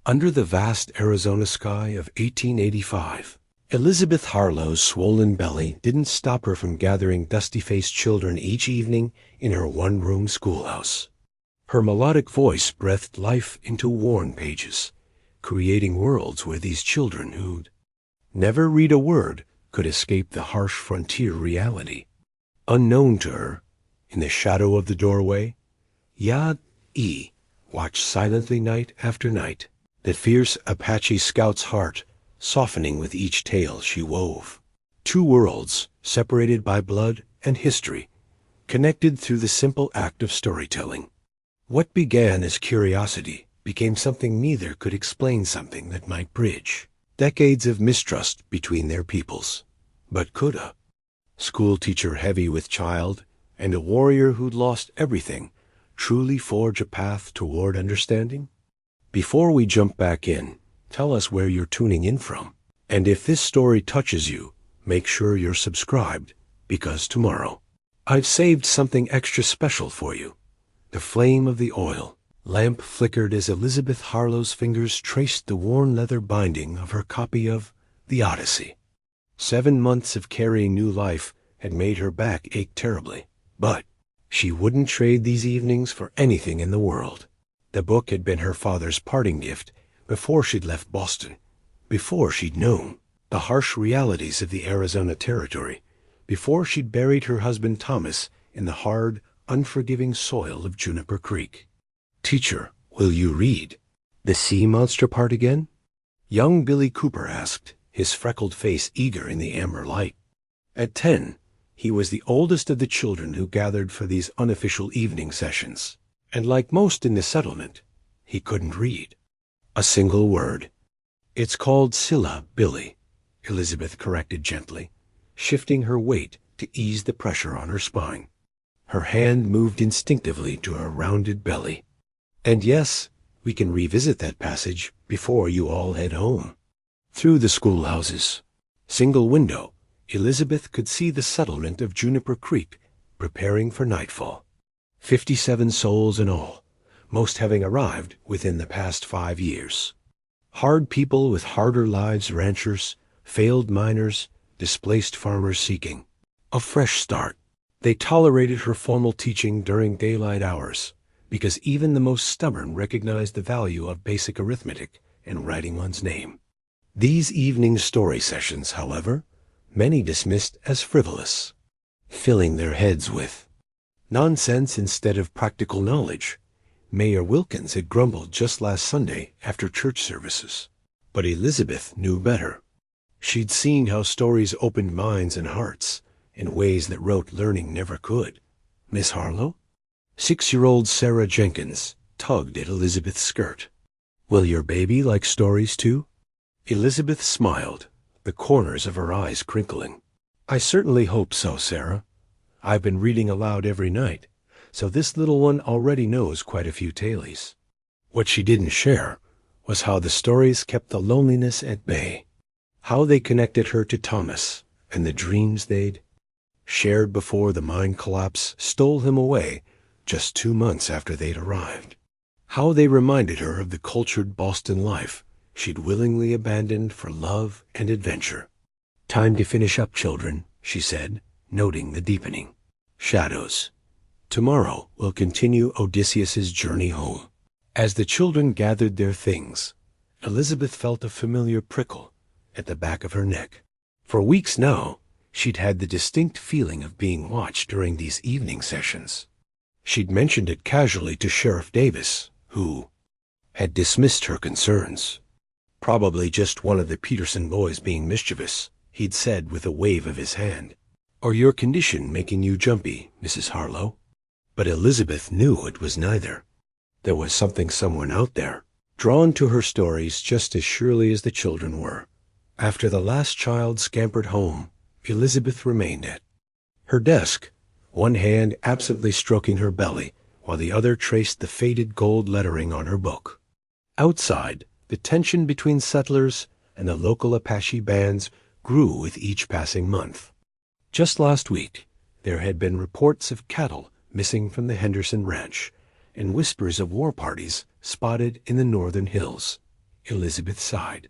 Under the vast Arizona sky of 1885, Elizabeth Harlow's swollen belly didn't stop her from gathering dusty-faced children each evening in her one-room schoolhouse. Her melodic voice breathed life into worn pages, creating worlds where these children who'd never read a word could escape the harsh frontier reality. Unknown to her, in the shadow of the doorway, Yá'át'ééh watched silently night after night, the fierce Apache scout's heart softening with each tale she wove. Two worlds, separated by blood and history, connected through the simple act of storytelling. What began as curiosity became something neither could explain, something that might bridge decades of mistrust between their peoples. But could a schoolteacher heavy with child and a warrior who'd lost everything truly forge a path toward understanding? Before we jump back in, tell us where you're tuning in from. And if this story touches you, make sure you're subscribed, because tomorrow I've saved something extra special for you. The flame of the oil lamp flickered as Elizabeth Harlow's fingers traced the worn leather binding of her copy of the Odyssey. 7 months of carrying new life had made her back ache terribly, but she wouldn't trade these evenings for anything in the world. The book had been her father's parting gift before she'd left Boston, before she'd known the harsh realities of the Arizona territory, before she'd buried her husband Thomas in the hard, unforgiving soil of Juniper Creek. "Teacher, will you read the sea monster part again?" Young Billy Cooper asked, his freckled face eager in the amber light. At 10, he was the oldest of the children who gathered for these unofficial evening sessions. And like most in the settlement, he couldn't read a single word. "It's called Scylla, Billy," Elizabeth corrected gently, shifting her weight to ease the pressure on her spine. Her hand moved instinctively to her rounded belly. "And yes, we can revisit that passage before you all head home." Through the schoolhouse's single window, Elizabeth could see the settlement of Juniper Creek preparing for nightfall. 57 souls in all, most having arrived within the past 5 years. Hard people with harder lives, ranchers, failed miners, displaced farmers seeking a fresh start. They tolerated her formal teaching during daylight hours, because even the most stubborn recognized the value of basic arithmetic and writing one's name. These evening story sessions, however, many dismissed as frivolous, filling their heads with nonsense instead of practical knowledge. Mayor Wilkins had grumbled just last Sunday after church services. But Elizabeth knew better. She'd seen how stories opened minds and hearts in ways that rote learning never could. "Miss Harlow?" 6-year-old Sarah Jenkins tugged at Elizabeth's skirt. "Will your baby like stories too?" Elizabeth smiled, the corners of her eyes crinkling. "I certainly hope so, Sarah. I've been reading aloud every night, so this little one already knows quite a few tales." What she didn't share was how the stories kept the loneliness at bay, how they connected her to Thomas and the dreams they'd shared before the mine collapse stole him away just 2 months after they'd arrived, how they reminded her of the cultured Boston life she'd willingly abandoned for love and adventure. "Time to finish up, children," she said, noting the deepening shadows. "Tomorrow we'll continue Odysseus's journey home." As the children gathered their things, Elizabeth felt a familiar prickle at the back of her neck. For weeks now, she'd had the distinct feeling of being watched during these evening sessions. She'd mentioned it casually to Sheriff Davis, who had dismissed her concerns. "Probably just one of the Peterson boys being mischievous," he'd said with a wave of his hand. "Or your condition making you jumpy, Mrs. Harlow." But Elizabeth knew it was neither. There was someone out there, drawn to her stories just as surely as the children were. After the last child scampered home, Elizabeth remained at her desk, one hand absently stroking her belly, while the other traced the faded gold lettering on her book. Outside, the tension between settlers and the local Apache bands grew with each passing month. Just last week, there had been reports of cattle missing from the Henderson Ranch, and whispers of war parties spotted in the northern hills. Elizabeth sighed.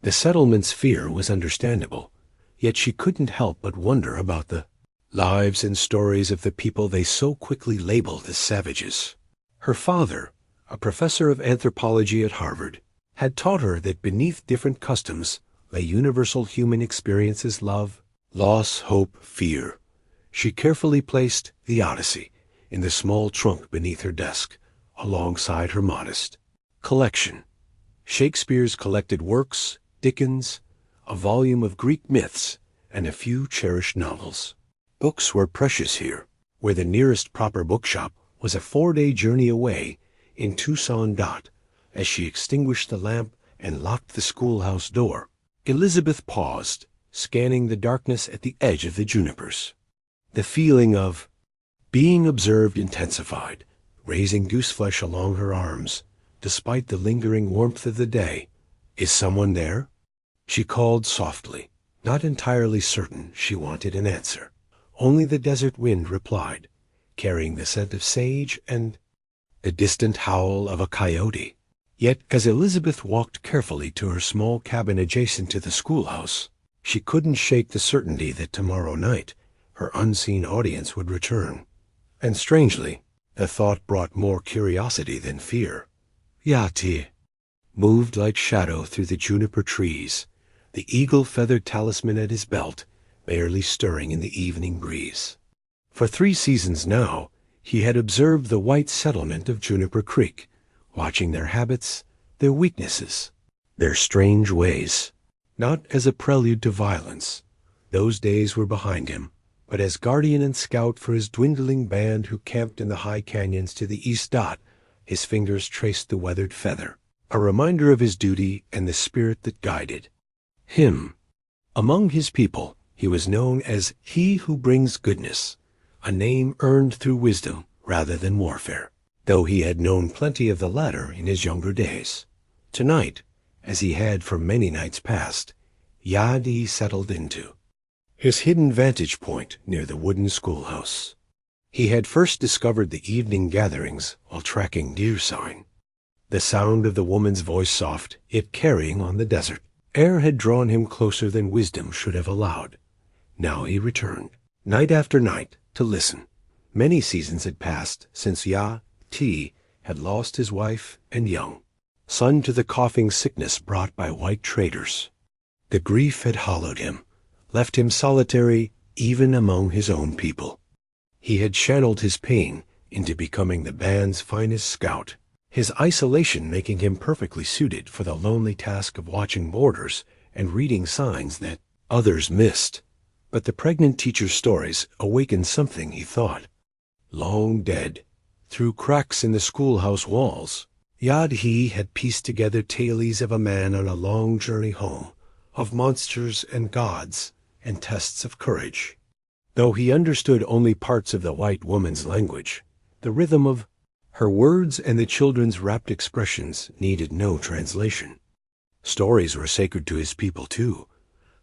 The settlement's fear was understandable, yet she couldn't help but wonder about the lives and stories of the people they so quickly labeled as savages. Her father, a professor of anthropology at Harvard, had taught her that beneath different customs lay universal human experiences: love, loss, hope, fear. She carefully placed the Odyssey in the small trunk beneath her desk, alongside her modest collection. Shakespeare's collected works, Dickens, a volume of Greek myths, and a few cherished novels. Books were precious here, where the nearest proper bookshop was a 4-day journey away in Tucson. As she extinguished the lamp and locked the schoolhouse door, Elizabeth paused, scanning the darkness at the edge of the junipers. The feeling of being observed intensified, raising gooseflesh along her arms, despite the lingering warmth of the day. "Is someone there?" She called softly, not entirely certain she wanted an answer. Only the desert wind replied, carrying the scent of sage and the distant howl of a coyote. Yet, as Elizabeth walked carefully to her small cabin adjacent to the schoolhouse, she couldn't shake the certainty that tomorrow night her unseen audience would return. And strangely, the thought brought more curiosity than fear. Yá'át'ééh moved like shadow through the juniper trees, the eagle-feathered talisman at his belt barely stirring in the evening breeze. For 3 seasons now, he had observed the white settlement of Juniper Creek, watching their habits, their weaknesses, their strange ways. Not as a prelude to violence, those days were behind him, but as guardian and scout for his dwindling band who camped in the high canyons to the east. His fingers traced the weathered feather, a reminder of his duty and the spirit that guided him. Among his people, he was known as he who brings goodness, a name earned through wisdom rather than warfare, though he had known plenty of the latter in his younger days. Tonight, as he had for many nights past, Yá'át'ééh settled into his hidden vantage point near the wooden schoolhouse. He had first discovered the evening gatherings while tracking deer sign. The sound of the woman's voice soft, yet carrying on the desert air had drawn him closer than wisdom should have allowed. Now he returned, night after night, to listen. Many seasons had passed since Yá'át'ééh had lost his wife and young son to the coughing sickness brought by white traders. The grief had hollowed him, left him solitary even among his own people. He had channeled his pain into becoming the band's finest scout, his isolation making him perfectly suited for the lonely task of watching boarders and reading signs that others missed. But the pregnant teacher's stories awakened something he thought long dead. Through cracks in the schoolhouse walls, Yá'át'ééh had pieced together tales of a man on a long journey home, of monsters and gods and tests of courage. Though he understood only parts of the white woman's language, the rhythm of her words and the children's rapt expressions needed no translation. Stories were sacred to his people, too,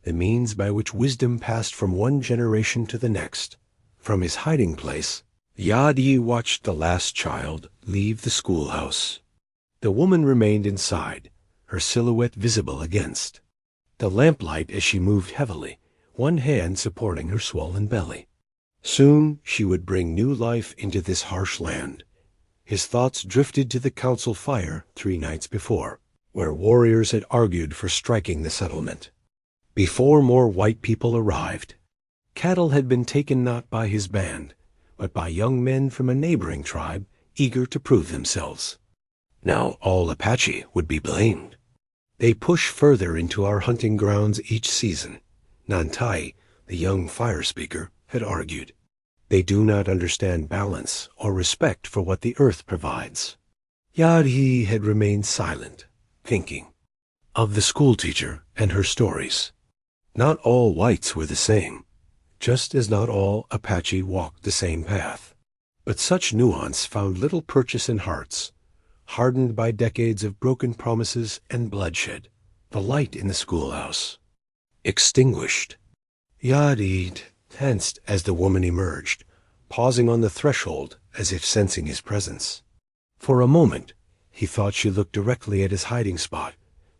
the means by which wisdom passed from one generation to the next. From his hiding place, Yá'át'ééh watched the last child leave the schoolhouse. The woman remained inside, her silhouette visible against the lamplight as she moved heavily, one hand supporting her swollen belly. Soon she would bring new life into this harsh land. His thoughts drifted to the council fire 3 nights before, where warriors had argued for striking the settlement. Before more white people arrived, cattle had been taken not by his band, but by young men from a neighboring tribe eager to prove themselves. Now all Apache would be blamed. They push further into our hunting grounds each season, Nantai, the young fire speaker, had argued. They do not understand balance or respect for what the earth provides. Yá'át'ééh had remained silent, thinking of the schoolteacher and her stories. Not all whites were the same, just as not all Apache walked the same path. But such nuance found little purchase in hearts hardened by decades of broken promises and bloodshed. The light in the schoolhouse extinguished. Yá'át'ééh tensed as the woman emerged, pausing on the threshold as if sensing his presence. For a moment, he thought she looked directly at his hiding spot,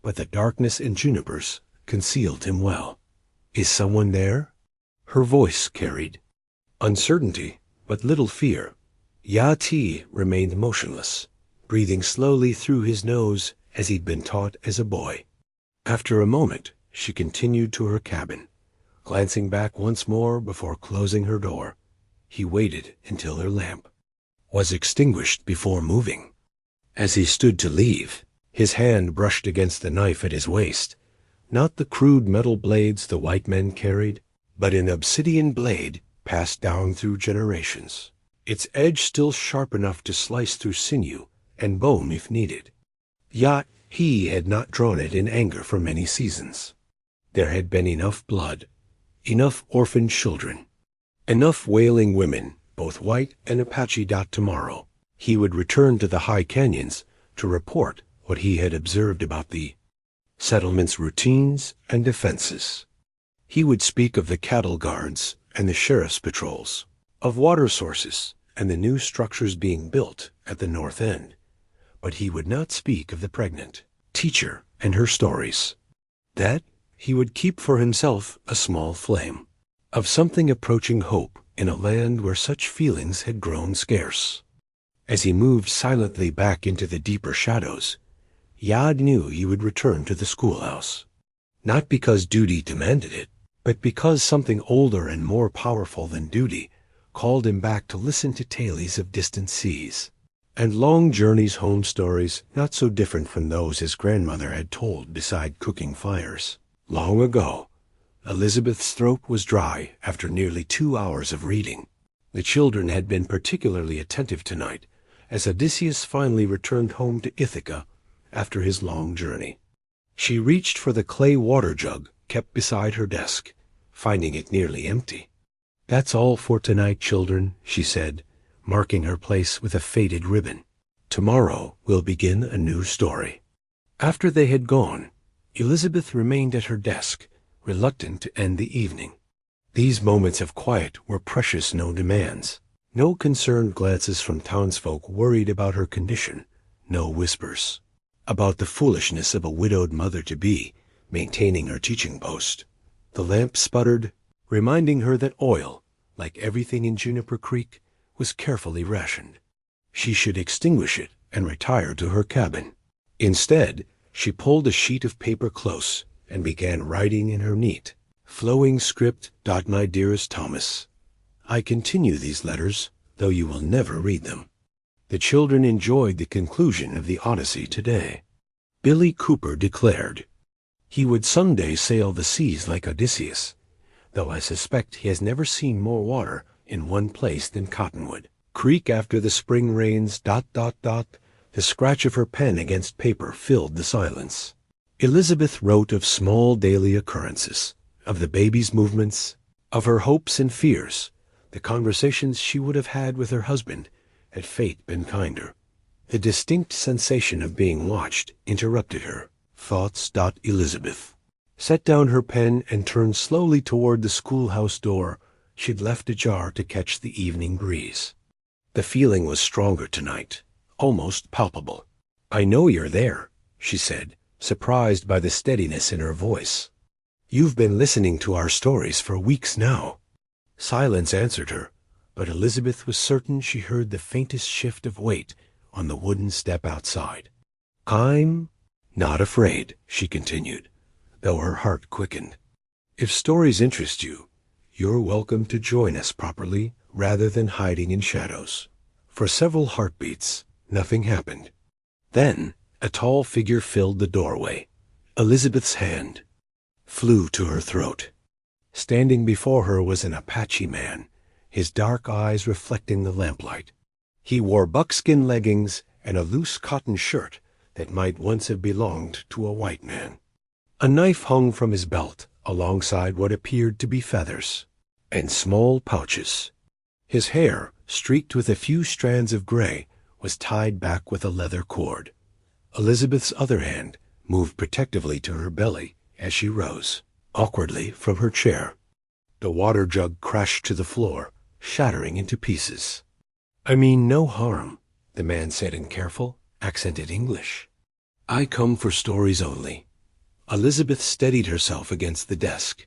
but the darkness and junipers concealed him well. "Is someone there?" Her voice carried uncertainty, but little fear. Yá'át'ééh remained motionless, breathing slowly through his nose as he'd been taught as a boy. After a moment, she continued to her cabin, glancing back once more before closing her door. He waited until her lamp was extinguished before moving. As he stood to leave, his hand brushed against the knife at his waist, not the crude metal blades the white men carried, but an obsidian blade passed down through generations, its edge still sharp enough to slice through sinew and bone if needed. Yet he had not drawn it in anger for many seasons. There had been enough blood, enough orphaned children, enough wailing women, both white and Apache. Tomorrow, he would return to the high canyons to report what he had observed about the settlement's routines and defenses. He would speak of the cattle guards and the sheriff's patrols, of water sources and the new structures being built at the north end. But he would not speak of the pregnant teacher and her stories. That he would keep for himself a small flame of something approaching hope in a land where such feelings had grown scarce. As he moved silently back into the deeper shadows, Yá'át'ééh knew he would return to the schoolhouse, not because duty demanded it, but because something older and more powerful than duty called him back to listen to tales of distant seas and long journeys home, stories not so different from those his grandmother had told beside cooking fires. Long ago, Elizabeth's throat was dry after nearly 2 hours of reading. The children had been particularly attentive tonight, as Odysseus finally returned home to Ithaca after his long journey. She reached for the clay water jug kept beside her desk, finding it nearly empty. "That's all for tonight, children," she said, marking her place with a faded ribbon. "Tomorrow we'll begin a new story." After they had gone, Elizabeth remained at her desk, reluctant to end the evening. These moments of quiet were precious. No demands, no concerned glances from townsfolk worried about her condition, no whispers about the foolishness of a widowed mother-to-be maintaining her teaching post. The lamp sputtered, reminding her that oil, like everything in Juniper Creek, was carefully rationed. She should extinguish it and retire to her cabin. Instead, she pulled a sheet of paper close and began writing in her neat, flowing script. "My dearest Thomas, I continue these letters, though you will never read them. The children enjoyed the conclusion of the Odyssey today. Billy Cooper declared he would someday sail the seas like Odysseus, though I suspect he has never seen more water in one place than Cottonwood Creek after the spring rains. The scratch of her pen against paper filled the silence. Elizabeth wrote of small daily occurrences, of the baby's movements, of her hopes and fears, the conversations she would have had with her husband had fate been kinder. The distinct sensation of being watched interrupted her thoughts. Elizabeth set down her pen and turned slowly toward the schoolhouse door she'd left ajar to catch the evening breeze. The feeling was stronger tonight, almost palpable. "I know you're there," she said, surprised by the steadiness in her voice. "You've been listening to our stories for weeks now." Silence answered her, but Elizabeth was certain she heard the faintest shift of weight on the wooden step outside. "I'm not afraid," she continued, though her heart quickened. "If stories interest you, you're welcome to join us properly rather than hiding in shadows." For several heartbeats, nothing happened. Then a tall figure filled the doorway. Elizabeth's hand flew to her throat. Standing before her was an Apache man, his dark eyes reflecting the lamplight. He wore buckskin leggings and a loose cotton shirt that might once have belonged to a white man. A knife hung from his belt alongside what appeared to be feathers and small pouches. His hair, streaked with a few strands of gray, was tied back with a leather cord. Elizabeth's other hand moved protectively to her belly as she rose, awkwardly, from her chair. The water jug crashed to the floor, shattering into pieces. "I mean no harm," the man said in careful, accented English. "I come for stories only. Elizabeth steadied herself against the desk.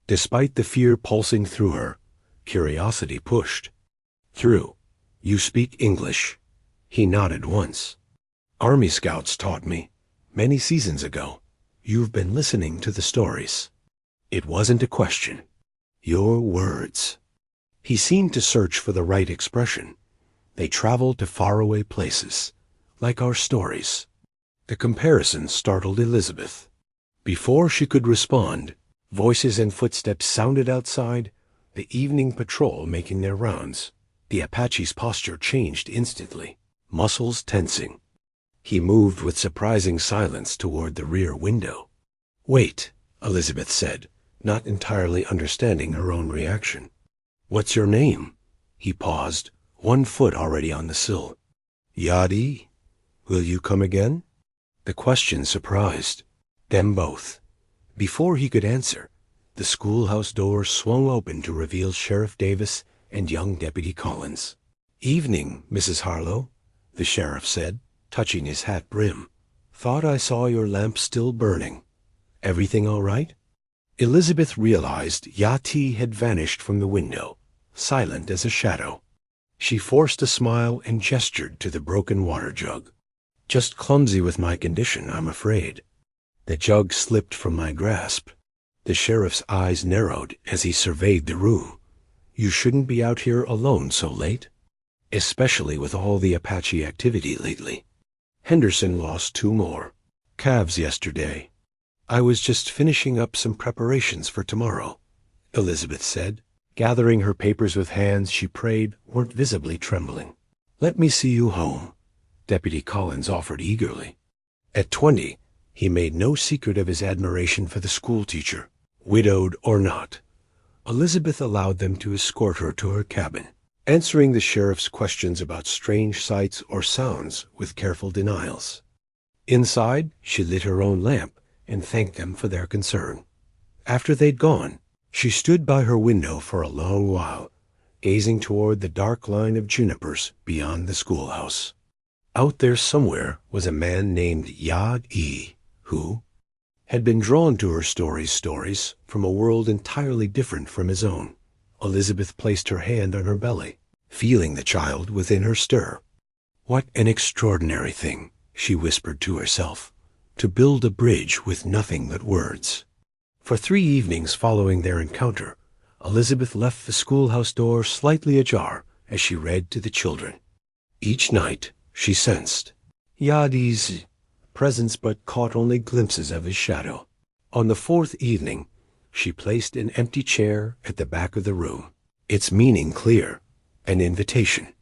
Despite the fear pulsing through her, curiosity pushed. Through. You speak English. He nodded once. Army Scouts taught me, many seasons ago. You've been listening to the stories. It wasn't a question. Your words. He seemed to search for the right expression. They traveled to faraway places, like our stories. The comparison startled Elizabeth. Before she could respond, voices and footsteps sounded outside, the evening patrol making their rounds. The Apache's posture changed instantly, muscles tensing. He moved with surprising silence toward the rear window. Wait, Elizabeth said, not entirely understanding her own reaction. What's your name? He paused, one foot already on the sill. Yá'át'ééh. Will you come again? The question surprised them both. Before he could answer, the schoolhouse door swung open to reveal Sheriff Davis and young Deputy Collins. Evening, Mrs. Harlow, the sheriff said, touching his hat brim. Thought I saw your lamp still burning. Everything all right? Elizabeth realized Yá'át'ééh had vanished from the window, silent as a shadow. She forced a smile and gestured to the broken water jug. Just clumsy with my condition, I'm afraid. The jug slipped from my grasp. The sheriff's eyes narrowed as he surveyed the room. You shouldn't be out here alone so late, especially with all the Apache activity lately. Henderson lost 2 more calves yesterday. I was just finishing up some preparations for tomorrow, Elizabeth said. Gathering her papers with hands she prayed weren't visibly trembling. Let me see you home, Deputy Collins offered eagerly. At 20, he made no secret of his admiration for the schoolteacher, widowed or not. Elizabeth allowed them to escort her to her cabin, answering the sheriff's questions about strange sights or sounds with careful denials. Inside, she lit her own lamp and thanked them for their concern. After they'd gone, she stood by her window for a long while, gazing toward the dark line of junipers beyond the schoolhouse. Out there somewhere was a man named Yá'át'ééh, who had been drawn to her stories from a world entirely different from his own. Elizabeth placed her hand on her belly, feeling the child within her stir. What an extraordinary thing, she whispered to herself, to build a bridge with nothing but words. For 3 evenings following their encounter, Elizabeth left the schoolhouse door slightly ajar as she read to the children. Each night, she sensed Yá'át'ééh's presence but caught only glimpses of his shadow. On the 4th evening, she placed an empty chair at the back of the room, its meaning clear, an invitation.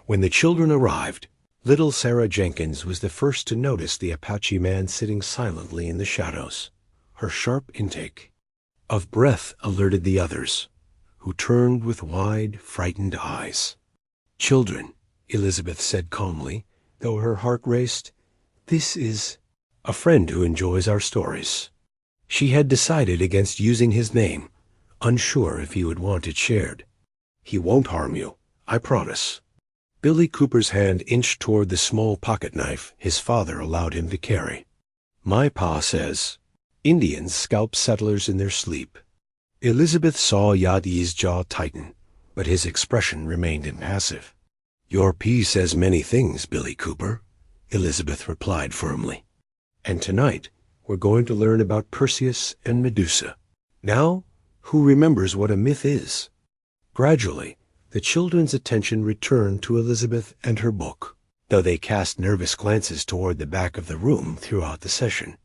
When the children arrived, little Sarah Jenkins was the first to notice the Apache man sitting silently in the shadows. Her sharp intake of breath alerted the others, who turned with wide, frightened eyes. Children, Elizabeth said calmly, though her heart raced, this is a friend who enjoys our stories. She had decided against using his name, unsure if he would want it shared. He won't harm you, I promise. Billy Cooper's hand inched toward the small pocket knife his father allowed him to carry. My pa says, Indians scalp settlers in their sleep. Elizabeth saw Yá'át'ééh's jaw tighten, but his expression remained impassive. Your P says many things, Billy Cooper, Elizabeth replied firmly. And tonight, we're going to learn about Perseus and Medusa. Now, who remembers what a myth is? Gradually, the children's attention returned to Elizabeth and her book, though they cast nervous glances toward the back of the room throughout the session.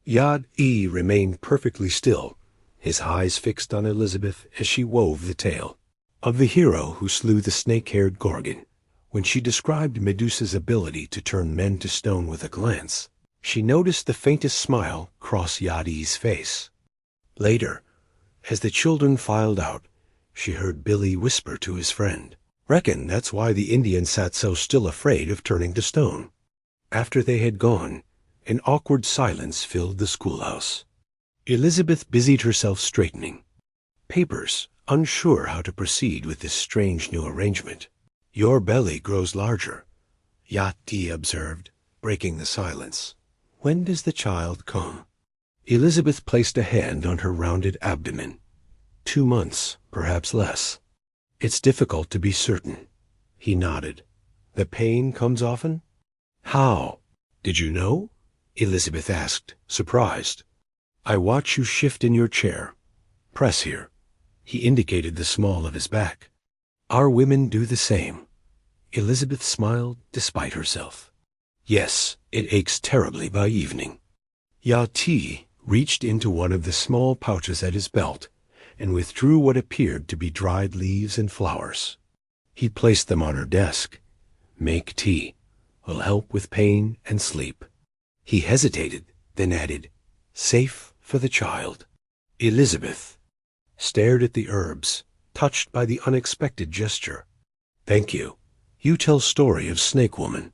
Yá'át'ééh remained perfectly still, his eyes fixed on Elizabeth as she wove the tale of the hero who slew the snake-haired Gorgon. When she described Medusa's ability to turn men to stone with a glance, she noticed the faintest smile cross Yá'át'ééh's face. Later, as the children filed out, she heard Billy whisper to his friend, Reckon that's why the Indian sat so still, afraid of turning to stone. After they had gone, an awkward silence filled the schoolhouse. Elizabeth busied herself straightening papers, unsure how to proceed with this strange new arrangement. Your belly grows larger, Yá'át'ééh observed, breaking the silence. When does the child come? Elizabeth placed a hand on her rounded abdomen. 2 months, perhaps less. It's difficult to be certain. He nodded. The pain comes often? How? Did you know? Elizabeth asked, surprised. I watch you shift in your chair. Press here. He indicated the small of his back. Our women do the same. Elizabeth smiled despite herself. Yes, it aches terribly by evening. Yá'át'ééh reached into one of the small pouches at his belt and withdrew what appeared to be dried leaves and flowers. He placed them on her desk. Make tea. Will help with pain and sleep. He hesitated, then added, safe for the child. Elizabeth stared at the herbs, touched by the unexpected gesture. Thank you. You tell story of Snake Woman.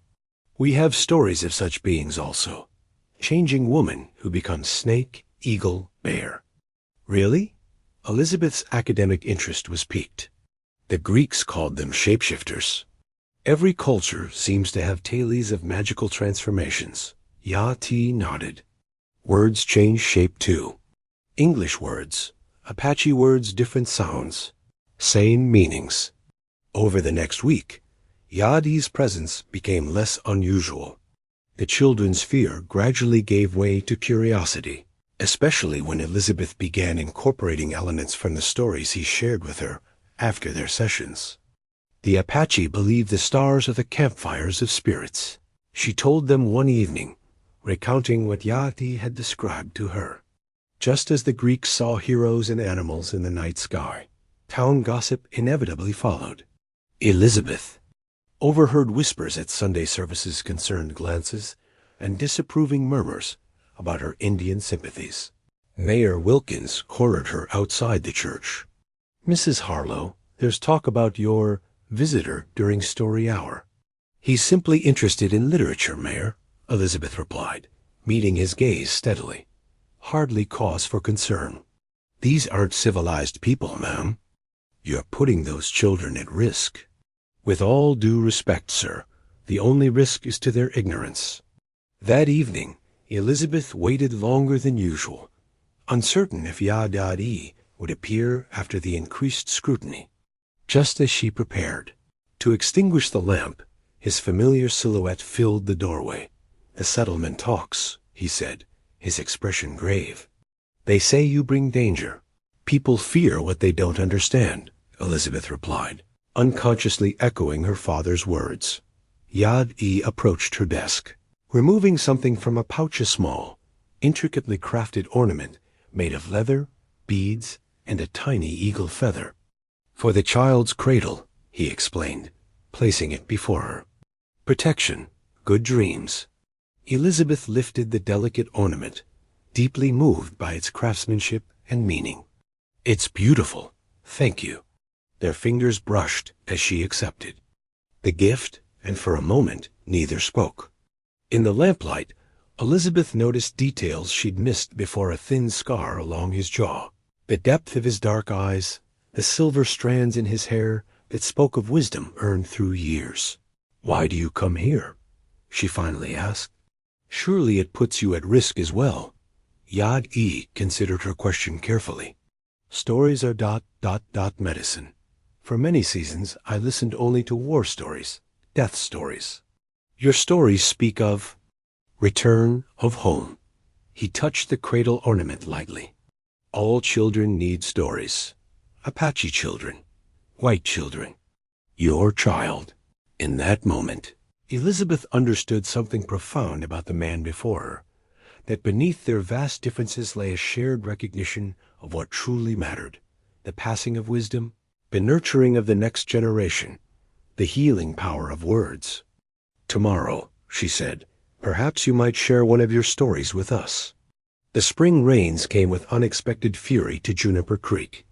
We have stories of such beings also. Changing woman who becomes snake, eagle, bear. Really? Elizabeth's academic interest was piqued. The Greeks called them shapeshifters. Every culture seems to have tales of magical transformations. Yá'át'ééh nodded. Words change shape too. English words, Apache words, different sounds, same meanings. Over the next week, Yá'át'ééh's presence became less unusual. The children's fear gradually gave way to curiosity, especially when Elizabeth began incorporating elements from the stories he shared with her after their sessions. The Apache believed the stars are the campfires of spirits. She told them one evening, recounting what Yá'át'ééh had described to her. Just as the Greeks saw heroes and animals in the night sky, town gossip inevitably followed. Elizabeth overheard whispers at Sunday services, concerned glances, and disapproving murmurs about her Indian sympathies. Mayor Wilkins cornered her outside the church. Mrs. Harlow, there's talk about your visitor during story hour. He's simply interested in literature, Mayor, Elizabeth replied, meeting his gaze steadily. Hardly cause for concern. These aren't civilized people, ma'am. You're putting those children at risk. With all due respect, sir, the only risk is to their ignorance. That evening, Elizabeth waited longer than usual, uncertain if Yá'át'ééh would appear after the increased scrutiny. Just as she prepared to extinguish the lamp, his familiar silhouette filled the doorway. The settlement talks, he said, his expression grave. They say you bring danger. People fear what they don't understand, Elizabeth replied, unconsciously echoing her father's words. Yá'át'ééh approached her desk, removing something from a pouch, a small, intricately crafted ornament made of leather, beads, and a tiny eagle feather. For the child's cradle, he explained, placing it before her. Protection, good dreams. Elizabeth lifted the delicate ornament, deeply moved by its craftsmanship and meaning. It's beautiful, thank you. Their fingers brushed as she accepted the gift, and for a moment neither spoke. In the lamplight, Elizabeth noticed details she'd missed before: a thin scar along his jaw, the depth of his dark eyes, the silver strands in his hair that spoke of wisdom earned through years. Why do you come here? She finally asked. Surely it puts you at risk as well. Yá'át'ééh considered her question carefully. Stories are ... medicine. For many seasons I listened only to war stories, death stories. Your stories speak of return of home. He touched the cradle ornament lightly. All children need stories. Apache children, white children, your child. In that moment, Elizabeth understood something profound about the man before her, that beneath their vast differences lay a shared recognition of what truly mattered: the passing of wisdom, the nurturing of the next generation, the healing power of words. Tomorrow, she said, perhaps you might share one of your stories with us. The spring rains came with unexpected fury to Juniper Creek.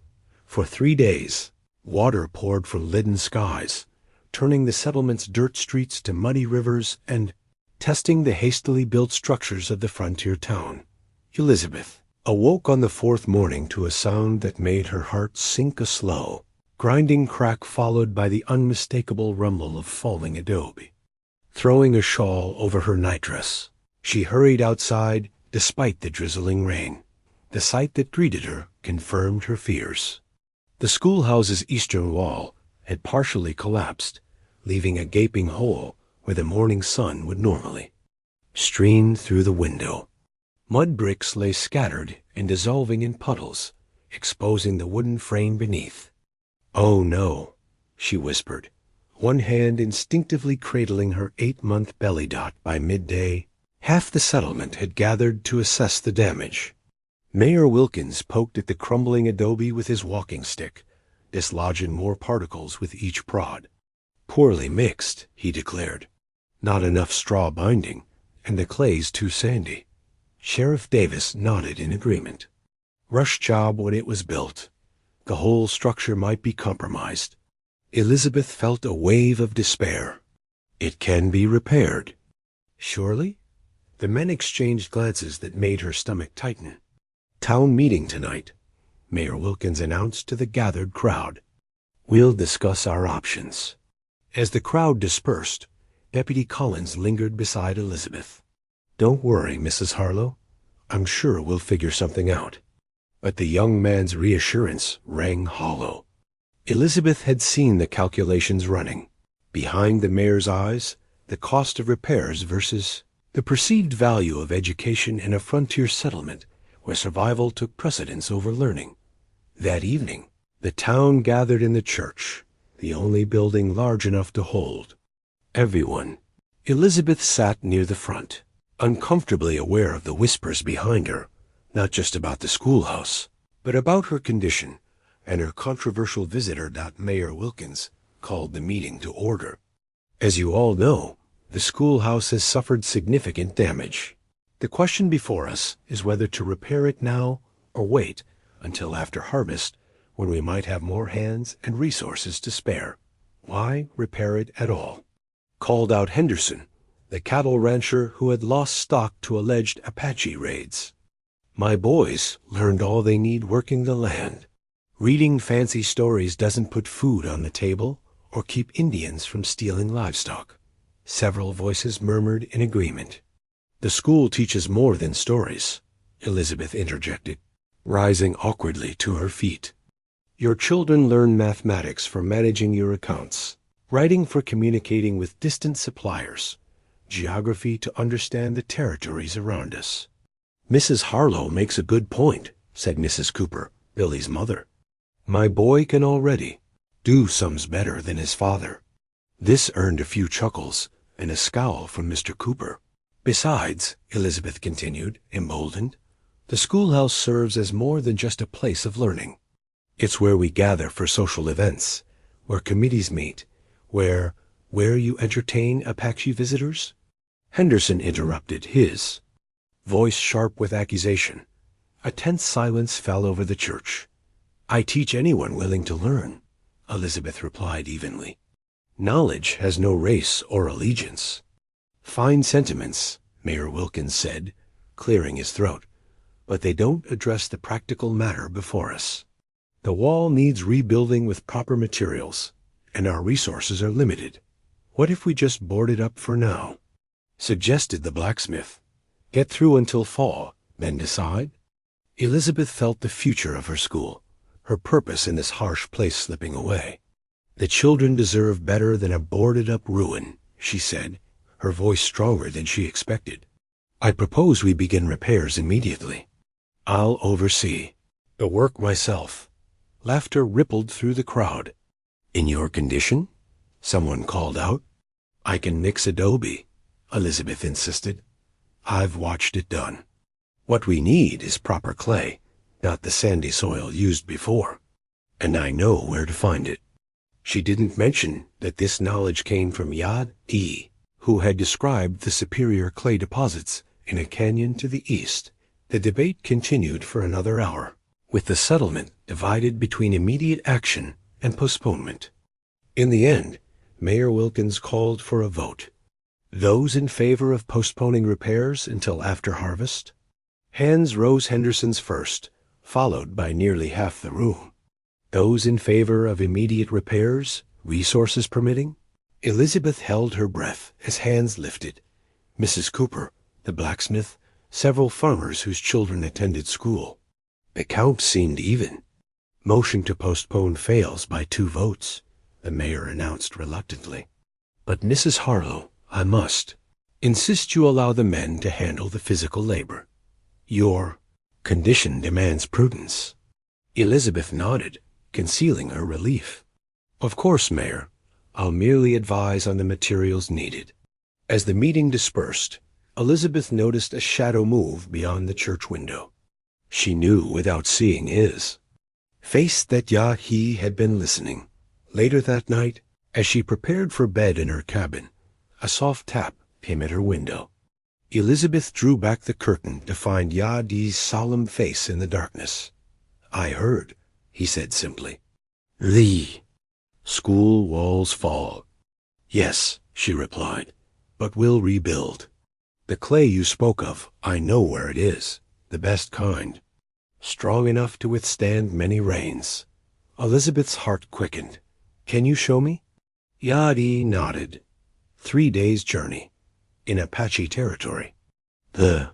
For 3 days, water poured from leaden skies, turning the settlement's dirt streets to muddy rivers and testing the hastily built structures of the frontier town. Elizabeth awoke on the 4th morning to a sound that made her heart sink, a slow, grinding crack followed by the unmistakable rumble of falling adobe. Throwing a shawl over her nightdress, she hurried outside despite the drizzling rain. The sight that greeted her confirmed her fears. The schoolhouse's eastern wall had partially collapsed, leaving a gaping hole where the morning sun would normally stream through the window. Mud bricks lay scattered and dissolving in puddles, exposing the wooden frame beneath. "Oh no," she whispered, one hand instinctively cradling her 8-month belly dot. By midday, half the settlement had gathered to assess the damage. Mayor Wilkins poked at the crumbling adobe with his walking stick, dislodging more particles with each prod. "Poorly mixed," he declared. "Not enough straw binding, and the clay's too sandy." Sheriff Davis nodded in agreement. Rush job when it was built. The whole structure might be compromised. Elizabeth felt a wave of despair. "It can be repaired." "Surely?" The men exchanged glances that made her stomach tighten. "Town meeting tonight," Mayor Wilkins announced to the gathered crowd. "We'll discuss our options." As the crowd dispersed, Deputy Collins lingered beside Elizabeth. "Don't worry, Mrs. Harlow. I'm sure we'll figure something out." But the young man's reassurance rang hollow. Elizabeth had seen the calculations running. Behind the mayor's eyes, the cost of repairs versus the perceived value of education in a frontier settlement where survival took precedence over learning. That evening, the town gathered in the church, the only building large enough to hold everyone. Elizabeth sat near the front, uncomfortably aware of the whispers behind her, not just about the schoolhouse, but about her condition and her controversial visitor. Mayor Wilkins called the meeting to order. "As you all know, the schoolhouse has suffered significant damage. The question before us is whether to repair it now or wait until after harvest, when we might have more hands and resources to spare." "Why repair it at all?" called out Henderson, the cattle rancher who had lost stock to alleged Apache raids. "My boys learned all they need working the land. Reading fancy stories doesn't put food on the table or keep Indians from stealing livestock." Several voices murmured in agreement. "The school teaches more than stories," Elizabeth interjected, rising awkwardly to her feet. "Your children learn mathematics for managing your accounts, writing for communicating with distant suppliers, geography to understand the territories around us." "Mrs. Harlow makes a good point," said Mrs. Cooper, Billy's mother. "My boy can already do sums better than his father." This earned a few chuckles and a scowl from Mr. Cooper. "Besides," Elizabeth continued, emboldened, "the schoolhouse serves as more than just a place of learning. It's where we gather for social events, where committees meet, where you entertain Apache visitors." Henderson interrupted, his voice sharp with accusation. A tense silence fell over the church. "I teach anyone willing to learn," Elizabeth replied evenly. "Knowledge has no race or allegiance." "Fine sentiments," Mayor Wilkins said, clearing his throat, "but they don't address the practical matter before us. The wall needs rebuilding with proper materials, and our resources are limited. What if we just board it up for now?" suggested the blacksmith. "Get through until fall, then decide." Elizabeth felt the future of her school, her purpose in this harsh place slipping away. "The children deserve better than a boarded-up ruin," she said, her voice stronger than she expected. "I propose we begin repairs immediately. I'll oversee the work myself." Laughter rippled through the crowd. "In your condition?" someone called out. "I can mix adobe," Elizabeth insisted. "I've watched it done. What we need is proper clay, not the sandy soil used before. And I know where to find it." She didn't mention that this knowledge came from Yá'át'ééh, who had described the superior clay deposits in a canyon to the east. The debate continued for another hour, with the settlement divided between immediate action and postponement. In the end, Mayor Wilkins called for a vote. Those in favor of postponing repairs until after harvest? Hands rose Henderson's first, followed by nearly half the room. Those in favor of immediate repairs, resources permitting? Elizabeth held her breath as hands lifted. Mrs. Cooper, the blacksmith, several farmers whose children attended school. The count seemed even. Motion to postpone fails by 2 votes, the mayor announced reluctantly. But Mrs. Harlow, I must insist you allow the men to handle the physical labor. Your condition demands prudence. Elizabeth nodded, concealing her relief. Of course, Mayor. I'll merely advise on the materials needed. As the meeting dispersed, Elizabeth noticed a shadow move beyond the church window. She knew without seeing his face that Yá'át'ééh had been listening. Later that night, as she prepared for bed in her cabin, a soft tap came at her window. Elizabeth drew back the curtain to find Yá'át'ééh's solemn face in the darkness. I heard, he said simply. The school walls fall. Yes, she replied, but we'll rebuild. The clay you spoke of, I know where it is, the best kind. Strong enough to withstand many rains. Elizabeth's heart quickened. Can you show me? Yá'át'ééh nodded. 3 days' journey, in Apache territory. The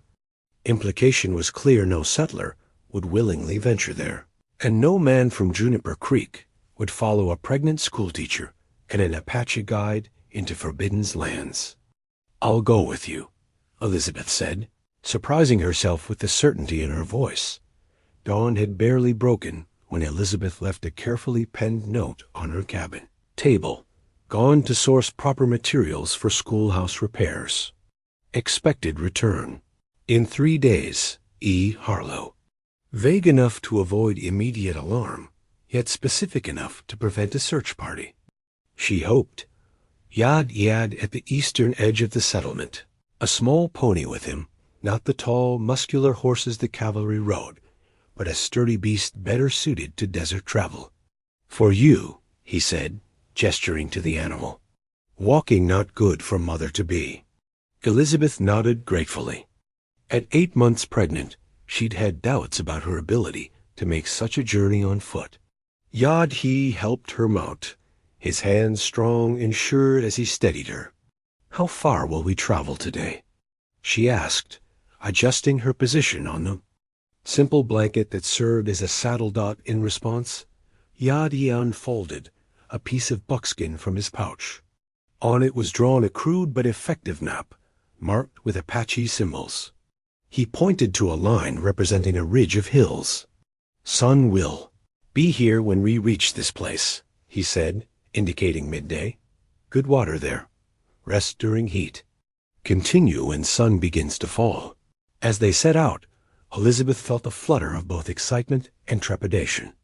implication was clear no settler would willingly venture there, and no man from Juniper Creek would follow a pregnant schoolteacher and an Apache guide into forbidden lands. I'll go with you, Elizabeth said, surprising herself with the certainty in her voice. Dawn had barely broken when Elizabeth left a carefully penned note on her cabin table. Gone to source proper materials for schoolhouse repairs. Expected return. In 3 days, E. Harlow. Vague enough to avoid immediate alarm, yet specific enough to prevent a search party. She hoped. Yá'át'ééh at the eastern edge of the settlement. A small pony with him, not the tall, muscular horses the cavalry rode, but a sturdy beast better suited to desert travel. For you, he said, gesturing to the animal. Walking not good for mother-to-be. Elizabeth nodded gratefully. At 8 months pregnant, she'd had doubts about her ability to make such a journey on foot. Yá'át'ééh helped her mount, his hands strong and sure as he steadied her. How far will we travel today? She asked, adjusting her position on the simple blanket that served as a saddle dot in response. Yá'át'ééh unfolded a piece of buckskin from his pouch. On it was drawn a crude but effective map, marked with Apache symbols. He pointed to a line representing a ridge of hills. Sun will be here when we reach this place, he said, indicating midday. Good water there. Rest during heat. Continue when sun begins to fall. As they set out, Elizabeth felt a flutter of both excitement and trepidation.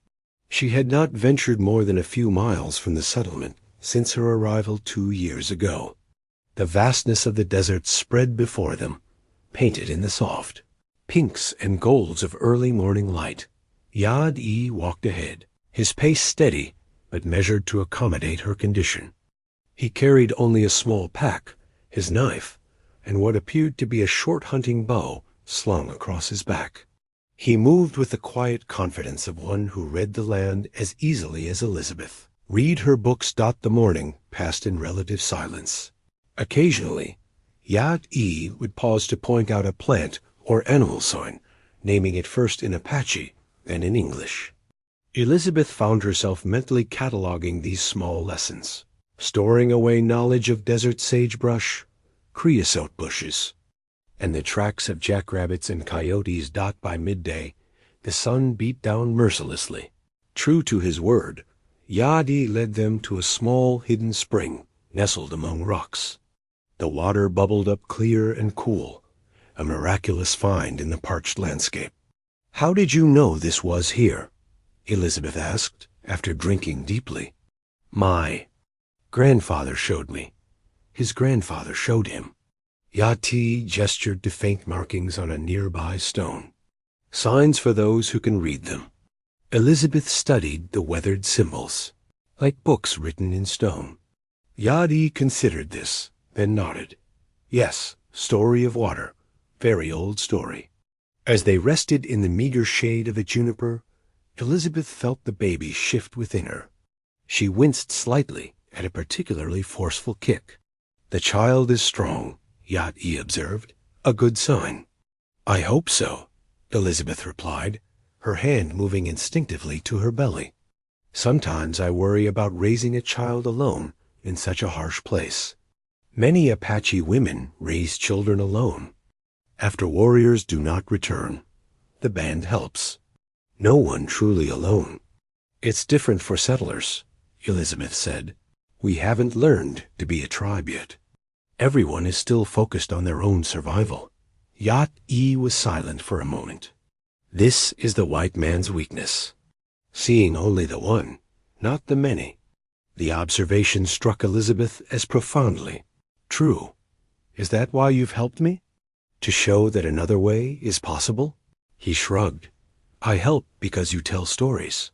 She had not ventured more than a few miles from the settlement since her arrival 2 years ago. The vastness of the desert spread before them, painted in the soft pinks and golds of early morning light. Yá'át'ééh walked ahead, his pace steady but measured to accommodate her condition. He carried only a small pack, his knife, and what appeared to be a short hunting bow slung across his back. He moved with the quiet confidence of one who read the land as easily as Elizabeth. Read her books. The morning passed in relative silence. Occasionally, Yá'át'ééh would pause to point out a plant or animal sign, naming it first in Apache, then in English. Elizabeth found herself mentally cataloging these small lessons, storing away knowledge of desert sagebrush, creosote bushes, and the tracks of jackrabbits and coyotes. By midday, the sun beat down mercilessly. True to his word, Yá'át'ééh led them to a small hidden spring nestled among rocks. The water bubbled up clear and cool, a miraculous find in the parched landscape. How did you know this was here? Elizabeth asked, after drinking deeply. My grandfather showed me. His grandfather showed him. Yá'át'ééh gestured to faint markings on a nearby stone. Signs for those who can read them. Elizabeth studied the weathered symbols, like books written in stone. Yá'át'ééh considered this, then nodded. Yes, story of water. Very old story. As they rested in the meager shade of a juniper, Elizabeth felt the baby shift within her. She winced slightly at a particularly forceful kick. The child is strong, Yá'át'ééh observed. A good sign. I hope so, Elizabeth replied, her hand moving instinctively to her belly. Sometimes I worry about raising a child alone in such a harsh place. Many Apache women raise children alone. After warriors do not return, the band helps. No one truly alone. It's different for settlers, Elizabeth said. We haven't learned to be a tribe yet. Everyone is still focused on their own survival. Yá'át'ééh was silent for a moment. This is the white man's weakness. Seeing only the one, not the many. The observation struck Elizabeth as profoundly true. Is that why you've helped me? To show that another way is possible? He shrugged. I help because you tell stories.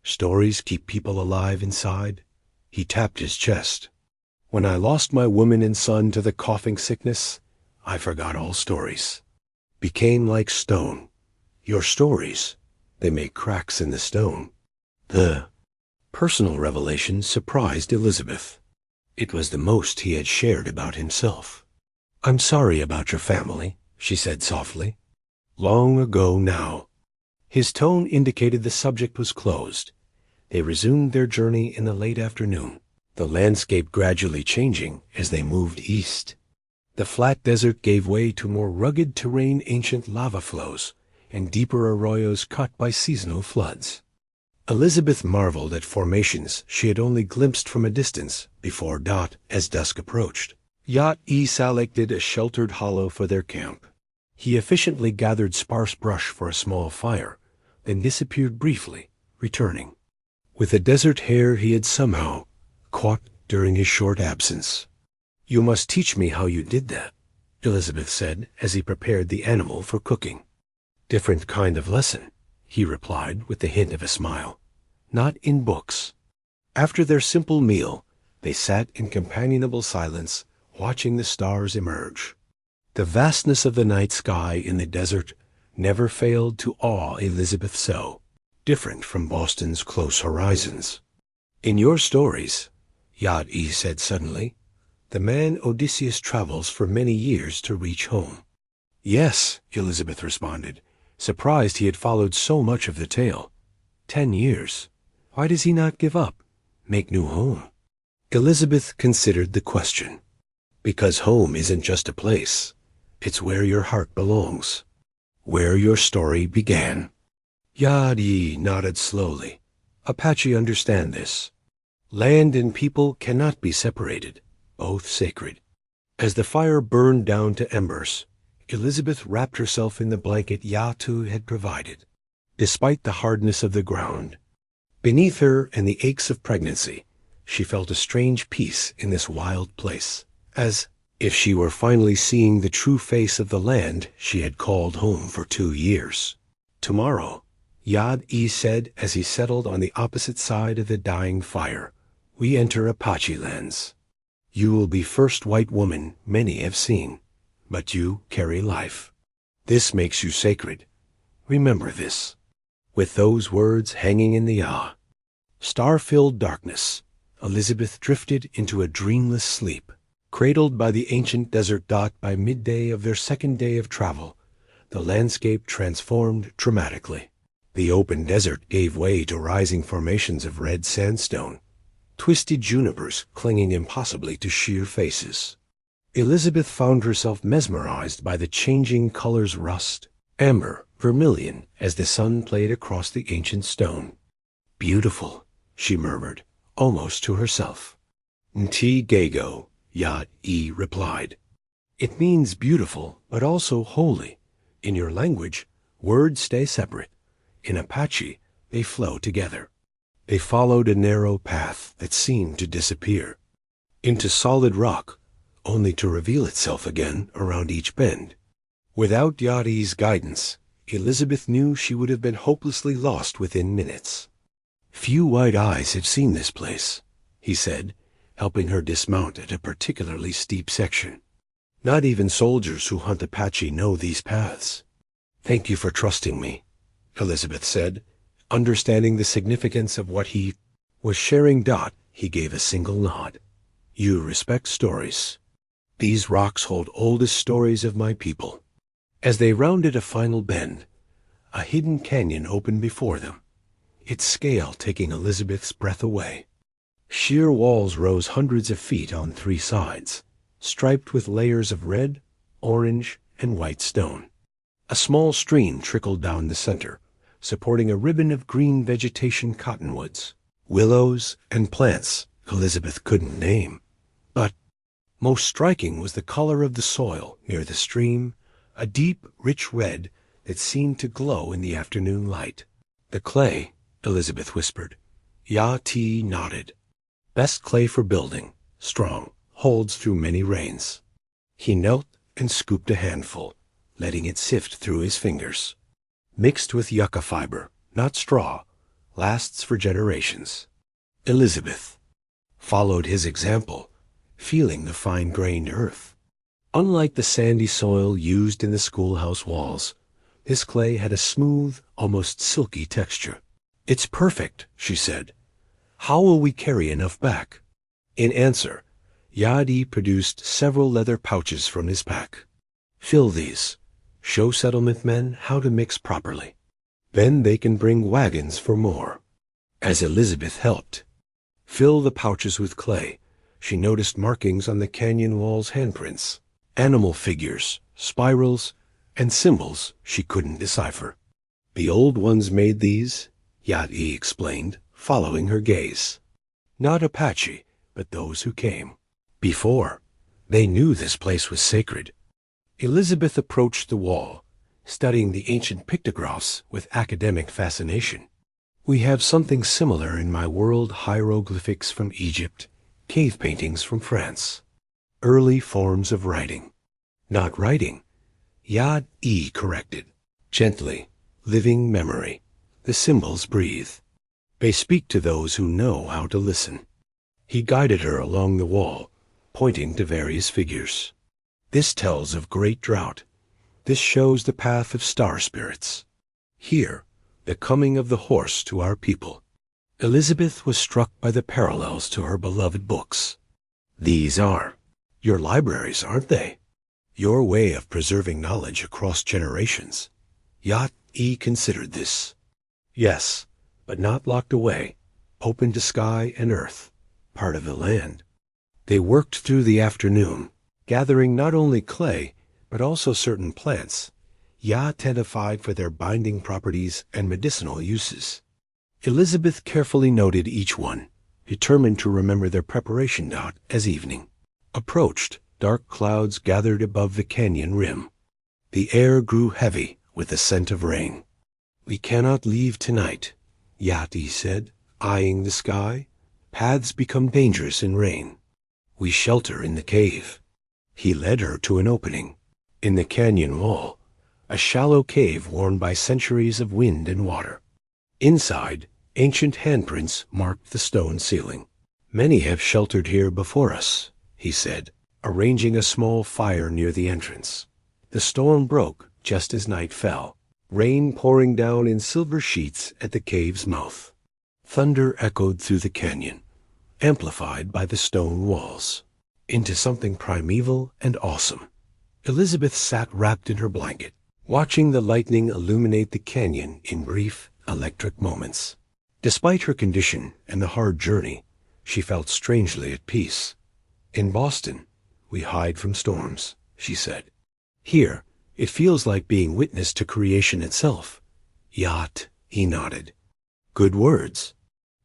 Stories keep people alive inside. He tapped his chest. When I lost my woman and son to the coughing sickness, I forgot all stories. Became like stone. Your stories, they make cracks in the stone. The personal revelation surprised Elizabeth. It was the most he had shared about himself. I'm sorry about your family, she said softly. Long ago now. His tone indicated the subject was closed. They resumed their journey in the late afternoon, the landscape gradually changing as they moved east. The flat desert gave way to more rugged terrain, ancient lava flows, and deeper arroyos cut by seasonal floods. Elizabeth marveled at formations she had only glimpsed from a distance before as dusk approached. Yá'át'ééh selected a sheltered hollow for their camp. He efficiently gathered sparse brush for a small fire, then disappeared briefly, returning with the desert hare he had somehow caught during his short absence. You must teach me how you did that, Elizabeth said as he prepared the animal for cooking. Different kind of lesson, he replied with the hint of a smile. Not in books. After their simple meal, they sat in companionable silence, watching the stars emerge. The vastness of the night sky in the desert never failed to awe Elizabeth so, different from Boston's close horizons. In your stories, Yá'át'ééh said suddenly, the man Odysseus travels for many years to reach home. Yes, Elizabeth responded, surprised he had followed so much of the tale. 10 years. Why does he not give up, make new home? Elizabeth considered the question. Because home isn't just a place. It's where your heart belongs. Where your story began. Yá'át'ééh nodded slowly. Apache understand this. Land and people cannot be separated, both sacred. As the fire burned down to embers, Elizabeth wrapped herself in the blanket Yá'át'ééh had provided. Despite the hardness of the ground, beneath her and the aches of pregnancy, she felt a strange peace in this wild place, as if she were finally seeing the true face of the land she had called home for 2 years. Tomorrow, Yá'át'ééh said as he settled on the opposite side of the dying fire, we enter Apache lands. You will be first white woman many have seen, but you carry life. This makes you sacred. Remember this. With those words hanging in the awe, star-filled darkness, Elizabeth drifted into a dreamless sleep. Cradled by the ancient desert by midday of their second day of travel, the landscape transformed dramatically. The open desert gave way to rising formations of red sandstone, twisted junipers clinging impossibly to sheer faces. Elizabeth found herself mesmerized by the changing colors: rust, amber, vermilion, as the sun played across the ancient stone. Beautiful, she murmured, almost to herself. Nti Gago, Yá'át'ééh replied. It means beautiful, but also holy. In your language, words stay separate. In Apache, they flow together. They followed a narrow path that seemed to disappear into solid rock, only to reveal itself again around each bend. Without Yá'át'ééh's guidance, Elizabeth knew she would have been hopelessly lost within minutes. Few white eyes have seen this place, he said, helping her dismount at a particularly steep section. Not even soldiers who hunt Apache know these paths. Thank you for trusting me, Elizabeth said, understanding the significance of what he was sharing. He gave a single nod. You respect stories. These rocks hold oldest stories of my people. As they rounded a final bend, a hidden canyon opened before them, its scale taking Elizabeth's breath away. Sheer walls rose hundreds of feet on three sides, striped with layers of red, orange, and white stone. A small stream trickled down the center, supporting a ribbon of green vegetation cottonwoods, willows, and plants Elizabeth couldn't name. But most striking was the color of the soil near the stream, a deep, rich red that seemed to glow in the afternoon light. "The clay," Elizabeth whispered. Yá'át'ééh nodded. "Best clay for building, strong, holds through many rains." He knelt and scooped a handful, letting it sift through his fingers. "Mixed with yucca fiber, not straw, lasts for generations." Elizabeth followed his example, feeling the fine-grained earth. Unlike the sandy soil used in the schoolhouse walls, this clay had a smooth, almost silky texture. "It's perfect," she said. "How will we carry enough back?" In answer, Yá'át'ééh produced several leather pouches from his pack. "Fill these. Show settlement men how to mix properly. Then they can bring wagons for more." As Elizabeth helped fill the pouches with clay, she noticed markings on the canyon wall's handprints, animal figures, spirals, and symbols she couldn't decipher. "The old ones made these," Yá'át'ééh explained, following her gaze. "Not Apache, but those who came before. They knew this place was sacred." Elizabeth approached the wall, studying the ancient pictographs with academic fascination. "We have something similar in my world: hieroglyphics from Egypt, cave paintings from France. Early forms of writing." "Not writing," Yá'át'ééh corrected. "Gently, living memory. The symbols breathe. They speak to those who know how to listen." He guided her along the wall, pointing to various figures. "This tells of great drought. This shows the path of star spirits. Here, the coming of the horse to our people." Elizabeth was struck by the parallels to her beloved books. "These are your libraries, aren't they? Your way of preserving knowledge across generations." Yá'át'ééh considered this. "Yes, but not locked away, open to sky and earth, part of the land." They worked through the afternoon, gathering not only clay, but also certain plants, identified for their binding properties and medicinal uses. Elizabeth carefully noted each one, determined to remember their preparation date as evening approached. Dark clouds gathered above the canyon rim. The air grew heavy with the scent of rain. "We cannot leave tonight," Yá'át'ééh said, eyeing the sky. "Paths become dangerous in rain. We shelter in the cave." He led her to an opening in the canyon wall, a shallow cave worn by centuries of wind and water. Inside, ancient handprints marked the stone ceiling. "Many have sheltered here before us," he said, arranging a small fire near the entrance. The storm broke just as night fell, rain pouring down in silver sheets at the cave's mouth. Thunder echoed through the canyon, amplified by the stone walls, into something primeval and awesome. Elizabeth sat wrapped in her blanket, watching the lightning illuminate the canyon in brief, electric moments. Despite her condition and the hard journey, she felt strangely at peace. "In Boston, we hide from storms," she said. "Here, it feels like being witness to creation itself." Yá'át'ééh nodded. "Good words.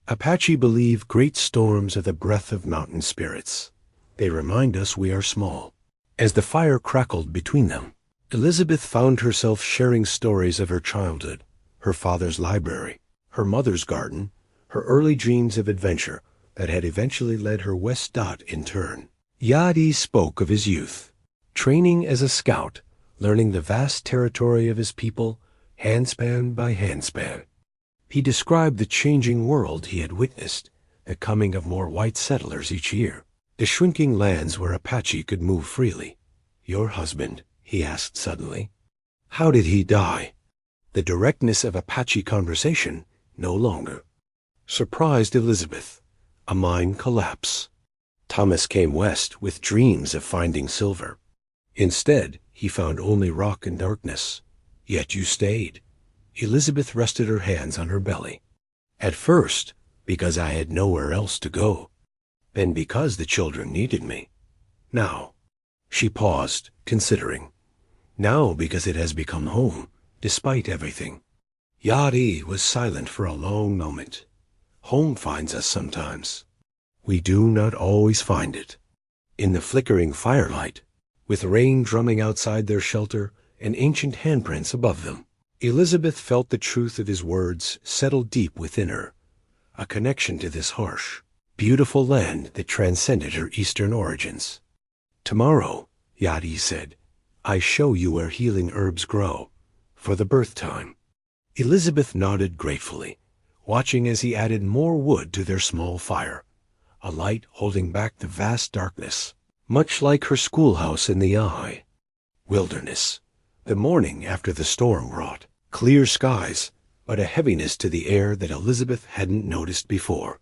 Apache believe great storms are the breath of mountain spirits. They remind us we are small." As the fire crackled between them, Elizabeth found herself sharing stories of her childhood, her father's library, her mother's garden, her early dreams of adventure that had eventually led her west in turn. Yá'át'ééh spoke of his youth, training as a scout, learning the vast territory of his people, handspan by handspan. He described the changing world he had witnessed, the coming of more white settlers each year, the shrinking lands where Apache could move freely. "Your husband," he asked suddenly, "how did he die?" The directness of Apache conversation no longer surprised Elizabeth. A mind collapse. Thomas came west with dreams of finding silver. Instead, he found only rock and darkness. Yet you stayed. Elizabeth rested her hands on her belly. At first, because I had nowhere else to go. Then because the children needed me. Now, she paused, considering. Now because it has become home, despite everything. Yá'át'ééh was silent for a long moment. Home finds us sometimes. We do not always find it. In the flickering firelight, with rain drumming outside their shelter and ancient handprints above them, Elizabeth felt the truth of his words settle deep within her, a connection to this harsh, beautiful land that transcended her Eastern origins. Tomorrow, Yá'át'ééh said, I show you where healing herbs grow, for the birth time. Elizabeth nodded gratefully, watching as he added more wood to their small fire, a light holding back the vast darkness, much like her schoolhouse in the Yá'át'ééh. Wilderness, the morning after the storm wrought, clear skies, but a heaviness to the air that Elizabeth hadn't noticed before.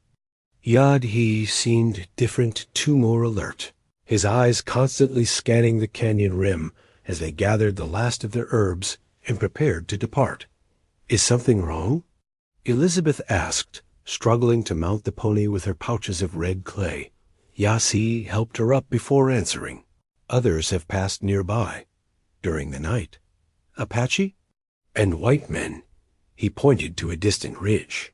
Yá'át'ééh seemed different, too more alert, his eyes constantly scanning the canyon rim as they gathered the last of their herbs and prepared to depart. Is something wrong? Elizabeth asked, struggling to mount the pony with her pouches of red clay. Yá'át'ééh helped her up before answering. Others have passed nearby, during the night. Apache? And white men. He pointed to a distant ridge.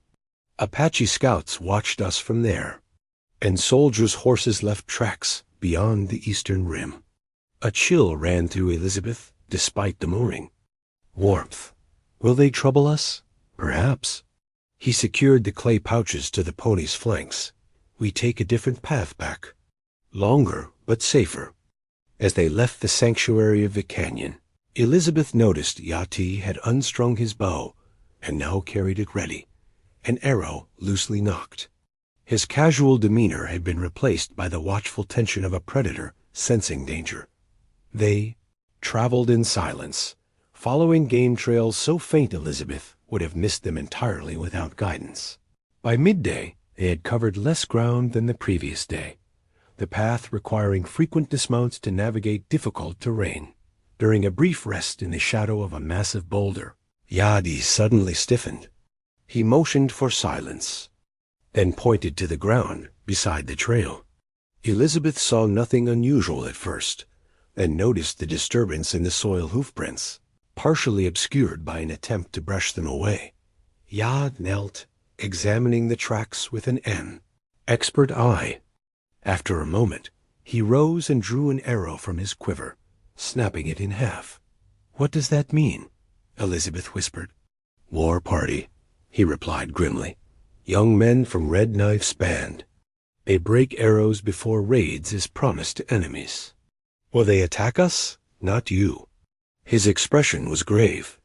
Apache scouts watched us from there, and soldiers' horses left tracks beyond the eastern rim. A chill ran through Elizabeth, despite the mooring. Warmth. Will they trouble us? Perhaps. He secured the clay pouches to the pony's flanks. We take a different path back. Longer, but safer. As they left the sanctuary of the canyon, Elizabeth noticed Yá'át'ééh had unstrung his bow and now carried it ready, an arrow loosely nocked. His casual demeanor had been replaced by the watchful tension of a predator sensing danger. They traveled in silence, following game trails so faint Elizabeth would have missed them entirely without guidance. By midday, they had covered less ground than the previous day, the path requiring frequent dismounts to navigate difficult terrain. During a brief rest in the shadow of a massive boulder, Yá'át'ééh suddenly stiffened. He motioned for silence, then pointed to the ground beside the trail. Elizabeth saw nothing unusual at first, then noticed the disturbance in the soil hoofprints, partially obscured by an attempt to brush them away. Yá'át'ééh knelt, examining the tracks with an expert eye. After a moment, he rose and drew an arrow from his quiver, snapping it in half. What does that mean? Elizabeth whispered. War party, he replied grimly. Young men from Red Knife's band. They break arrows before raids as promised to enemies. Will they attack us? Not you. His expression was grave.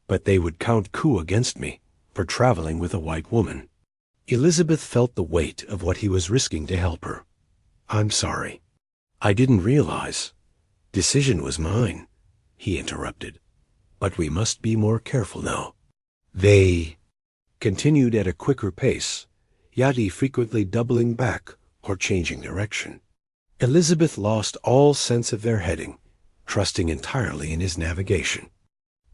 But they would count coup against me for traveling with a white woman. Elizabeth felt the weight of what he was risking to help her. I'm sorry. I didn't realize. Decision was mine, he interrupted. But we must be more careful now. They continued at a quicker pace, Yá'át'ééh frequently doubling back or changing direction. Elizabeth lost all sense of their heading, trusting entirely in his navigation.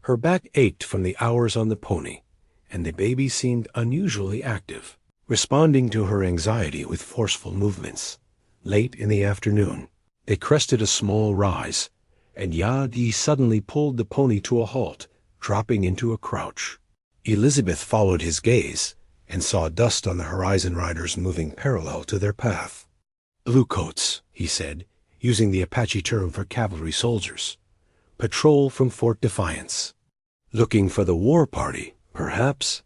Her back ached from the hours on the pony, and the baby seemed unusually active, responding to her anxiety with forceful movements. Late in the afternoon, they crested a small rise, and Yá'át'ééh suddenly pulled the pony to a halt, dropping into a crouch. Elizabeth followed his gaze and saw dust on the horizon riders moving parallel to their path. Bluecoats, he said, using the Apache term for cavalry soldiers. Patrol from Fort Defiance. Looking for the war party, perhaps?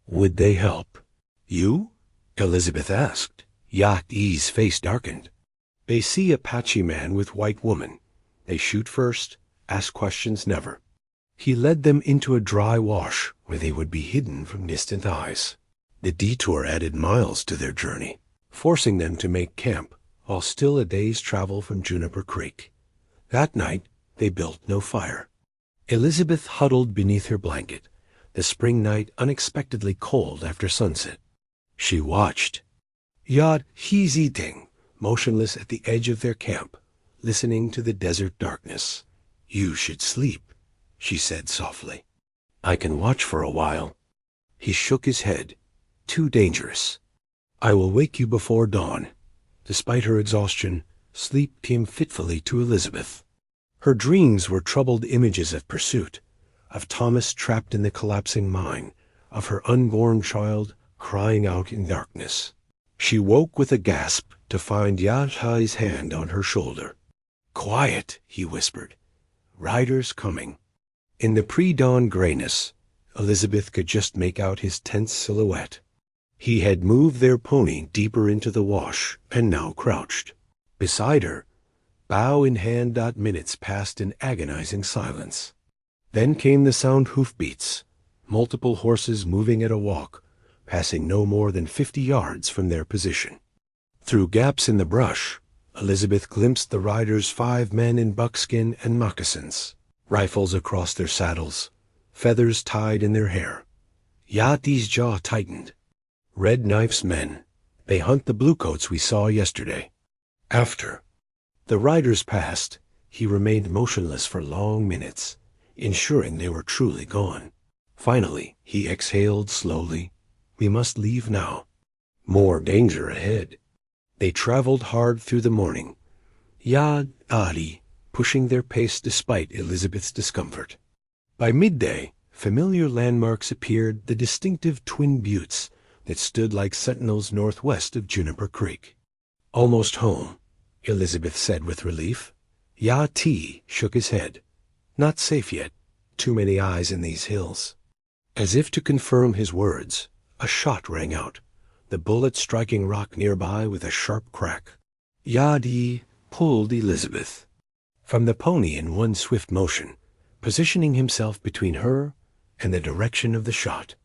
Would they help? You? Elizabeth asked. Yá'át'ééh's face darkened. They see Apache man with white woman. They shoot first, ask questions never. He led them into a dry wash where they would be hidden from distant eyes. The detour added miles to their journey, forcing them to make camp while still a day's travel from Juniper Creek. That night, they built no fire. Elizabeth huddled beneath her blanket, the spring night unexpectedly cold after sunset. She watched. Yá'át'ééh's eating, motionless at the edge of their camp, listening to the desert darkness. You should sleep, she said softly. I can watch for a while. He shook his head. Too dangerous. I will wake you before dawn. Despite her exhaustion, sleep came fitfully to Elizabeth. Her dreams were troubled images of pursuit, of Thomas trapped in the collapsing mine, of her unborn child crying out in darkness. She woke with a gasp to find Yá'át'ééh's hand on her shoulder. Quiet, he whispered. Riders coming. In the pre-dawn grayness, Elizabeth could just make out his tense silhouette. He had moved their pony deeper into the wash and now crouched. Beside her, bow in hand. Minutes passed in agonizing silence. Then came the sound hoofbeats, multiple horses moving at a walk, passing no more than 50 yards from their position. Through gaps in the brush, Elizabeth glimpsed the riders, 5 men in buckskin and moccasins, rifles across their saddles, feathers tied in their hair. Yá'át'ééh's jaw tightened. Red Knife's men. They hunt the bluecoats we saw yesterday. After the riders passed, he remained motionless for long minutes, ensuring they were truly gone. Finally, he exhaled slowly. We must leave now. More danger ahead. They traveled hard through the morning, Yá'át'ééh pushing their pace despite Elizabeth's discomfort. By midday, familiar landmarks appeared, the distinctive twin buttes that stood like sentinels northwest of Juniper Creek. Almost home, Elizabeth said with relief. Yá'át'ééh shook his head. Not safe yet. Too many eyes in these hills. As if to confirm his words, a shot rang out, the bullet striking rock nearby with a sharp crack. Yá'át'ééh pulled Elizabeth from the pony in one swift motion, positioning himself between her and the direction of the shot.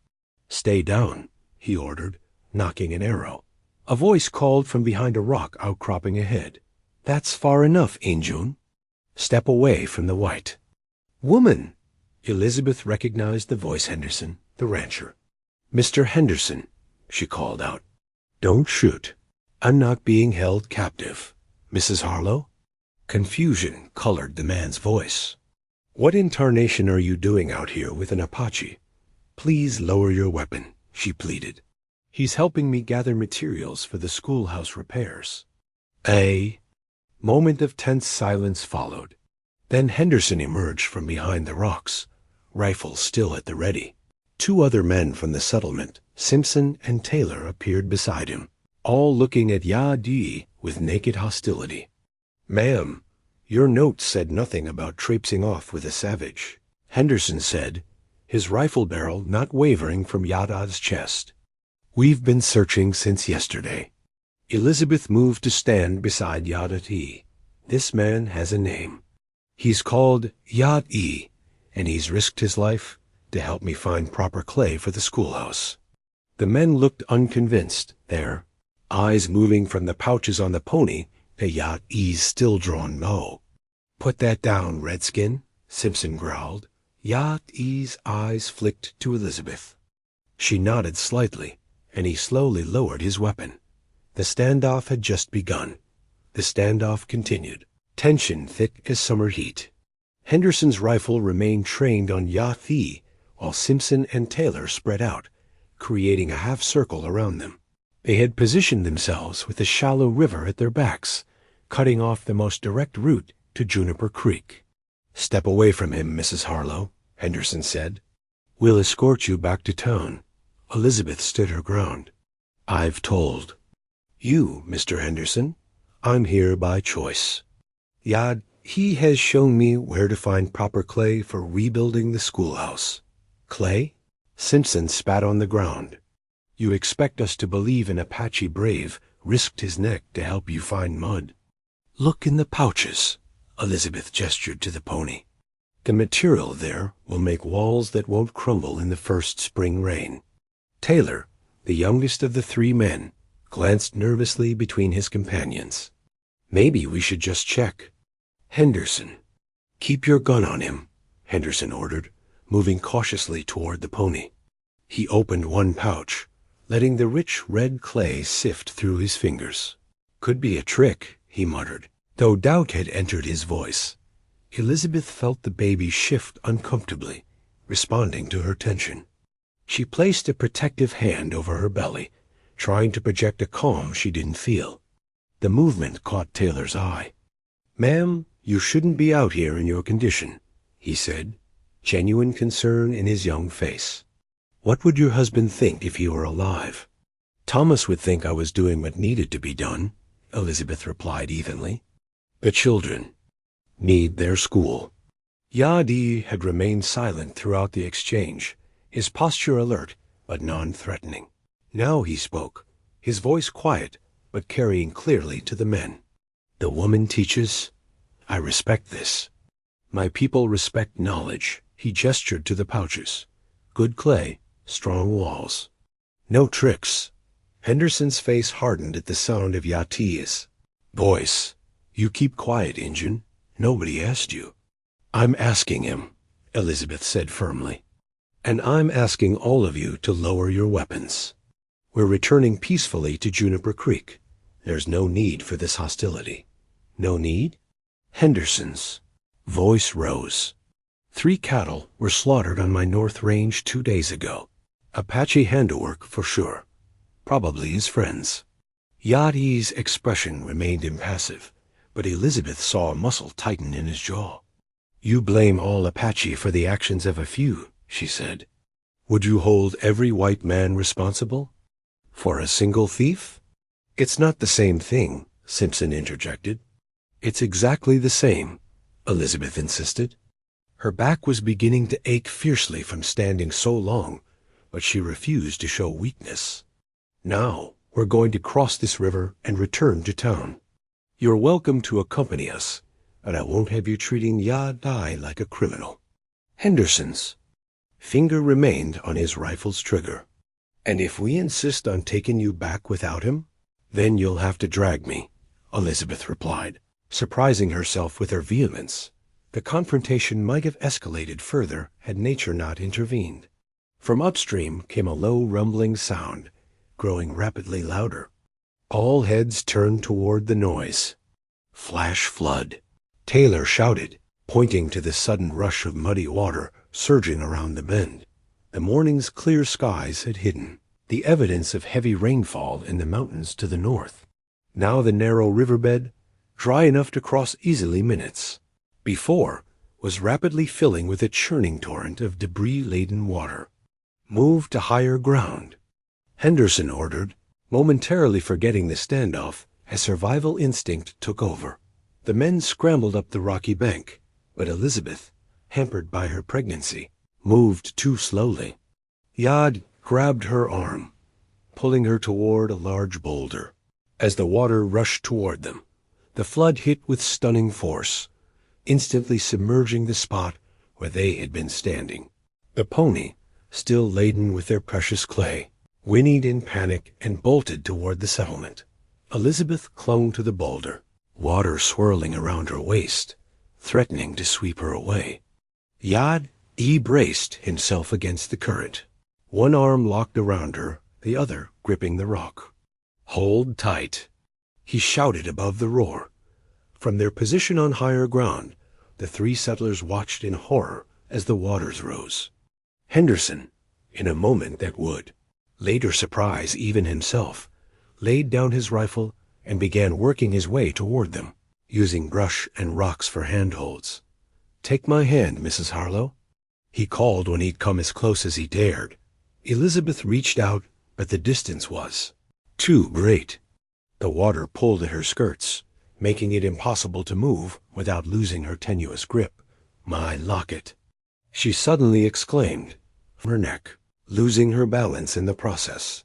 Stay down, he ordered, knocking an arrow. A voice called from behind a rock outcropping ahead. That's far enough, Injun. Step away from the white. Woman! Elizabeth recognized the voice. Henderson, the rancher. Mr. Henderson, she called out. Don't shoot. I'm not being held captive. Mrs. Harlow? Confusion colored the man's voice. What in tarnation are you doing out here with an Apache? Please lower your weapon, she pleaded. He's helping me gather materials for the schoolhouse repairs. A moment of tense silence followed. Then Henderson emerged from behind the rocks, rifle still at the ready. 2 other men from the settlement, Simpson and Taylor, appeared beside him, all looking at Yá'át'ééh with naked hostility. Ma'am, your note said nothing about traipsing off with a savage, Henderson said, his rifle barrel not wavering from Yá'át'ééh's chest. We've been searching since yesterday. Elizabeth moved to stand beside Yá'át'ééh. This man has a name. He's called Yá'át'ééh, and he's risked his life to help me find proper clay for the schoolhouse. The men looked unconvinced, their eyes moving from the pouches on the pony to Yá'át'ééh's still-drawn bow. Put that down, Redskin, Simpson growled. Yá'át'ééh's eyes flicked to Elizabeth. She nodded slightly, and he slowly lowered his weapon. The standoff had just begun. The standoff continued, tension thick as summer heat. Henderson's rifle remained trained on Yá'át'ééh, while Simpson and Taylor spread out, creating a half-circle around them. They had positioned themselves with the shallow river at their backs, cutting off the most direct route to Juniper Creek. Step away from him, Mrs. Harlow, Henderson said. We'll escort you back to town. Elizabeth stood her ground. I've told you, Mr. Henderson, I'm here by choice. He has shown me where to find proper clay for rebuilding the schoolhouse. Clay? Simpson spat on the ground. You expect us to believe an Apache brave risked his neck to help you find mud? Look in the pouches, Elizabeth gestured to the pony. The material there will make walls that won't crumble in the first spring rain. Taylor, the youngest of the 3 men, glanced nervously between his companions. Maybe we should just check. Henderson, keep your gun on him, Henderson ordered, moving cautiously toward the pony. He opened one pouch, letting the rich red clay sift through his fingers. Could be a trick, he muttered, though doubt had entered his voice. Elizabeth felt the baby shift uncomfortably, responding to her tension. She placed a protective hand over her belly, trying to project a calm she didn't feel. The movement caught Taylor's eye. "Ma'am, you shouldn't be out here in your condition," he said, genuine concern in his young face. "What would your husband think if he were alive?" "Thomas would think I was doing what needed to be done," Elizabeth replied evenly. "The children need their school." Yá'át'ééh had remained silent throughout the exchange, his posture alert but non-threatening. Now he spoke, his voice quiet but carrying clearly to the men. "The woman teaches. I respect this. My people respect knowledge." He gestured to the pouches. "Good clay, strong walls. No tricks." Henderson's face hardened at the sound of Yá'át'ééh's voice. "You keep quiet, Injun. Nobody asked you." "I'm asking him," Elizabeth said firmly. "And I'm asking all of you to lower your weapons. We're returning peacefully to Juniper Creek. There's no need for this hostility." "No need?" Henderson's voice rose. "3 cattle were slaughtered on my north range 2 days ago. Apache handiwork for sure. Probably his friends." Yá'át'ééh's expression remained impassive, but Elizabeth saw a muscle tighten in his jaw. "You blame all Apache for the actions of a few," she said. "Would you hold every white man responsible for a single thief?" "It's not the same thing," Simpson interjected. "It's exactly the same," Elizabeth insisted. Her back was beginning to ache fiercely from standing so long, but she refused to show weakness. "Now, we're going to cross this river and return to town. You're welcome to accompany us, but I won't have you treating Yá'át'ééh like a criminal." Henderson's finger remained on his rifle's trigger. "And if we insist on taking you back without him, then you'll have to drag me," Elizabeth replied, surprising herself with her vehemence. The confrontation might have escalated further had nature not intervened. From upstream came a low rumbling sound, growing rapidly louder. All heads turned toward the noise. "Flash flood," Taylor shouted, pointing to the sudden rush of muddy water surging around the bend. The morning's clear skies had hidden the evidence of heavy rainfall in the mountains to the north. Now the narrow riverbed, dry enough to cross easily minutes before, was rapidly filling with a churning torrent of debris-laden water. "Move to higher ground," Henderson ordered, momentarily forgetting the standoff as survival instinct took over. The men scrambled up the rocky bank, but Elizabeth, hampered by her pregnancy, moved too slowly. Yá'át'ééh grabbed her arm, pulling her toward a large boulder. As the water rushed toward them, the flood hit with stunning force, instantly submerging the spot where they had been standing. The pony, still laden with their precious clay, whinnied in panic and bolted toward the settlement. Elizabeth clung to the boulder, water swirling around her waist, threatening to sweep her away. Yá'át'ééh braced himself against the current, one arm locked around her, the other gripping the rock. "Hold tight," he shouted above the roar. From their position on higher ground, the 3 settlers watched in horror as the waters rose. Henderson, in a moment that would later surprise even himself, laid down his rifle and began working his way toward them, using brush and rocks for handholds. "Take my hand, Mrs. Harlow," he called when he'd come as close as he dared. Elizabeth reached out, but the distance was too great. The water pulled at her skirts, making it impossible to move without losing her tenuous grip. "My locket," she suddenly exclaimed from her neck, losing her balance in the process.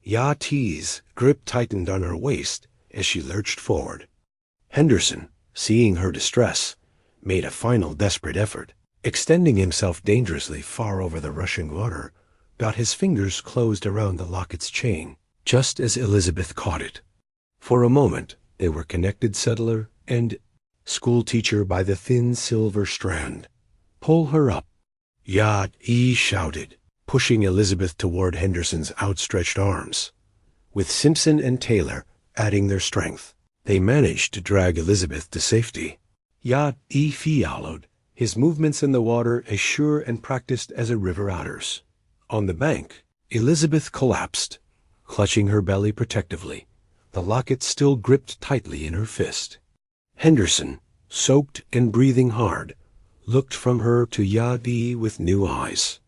Yá'át'ééh's grip tightened on her waist as she lurched forward. Henderson, seeing her distress, made a final desperate effort. Extending himself dangerously far over the rushing water, got his fingers closed around the locket's chain, just as Elizabeth caught it. For a moment they were connected, settler and schoolteacher, by the thin silver strand. "Pull her up," Yá'át'ééh shouted, pushing Elizabeth toward Henderson's outstretched arms. With Simpson and Taylor adding their strength, they managed to drag Elizabeth to safety. Yá'át'ééh followed, his movements in the water as sure and practiced as a river otter's. On the bank, Elizabeth collapsed, clutching her belly protectively, the locket still gripped tightly in her fist. Henderson, soaked and breathing hard, looked from her to Yá'át'ééh with new eyes.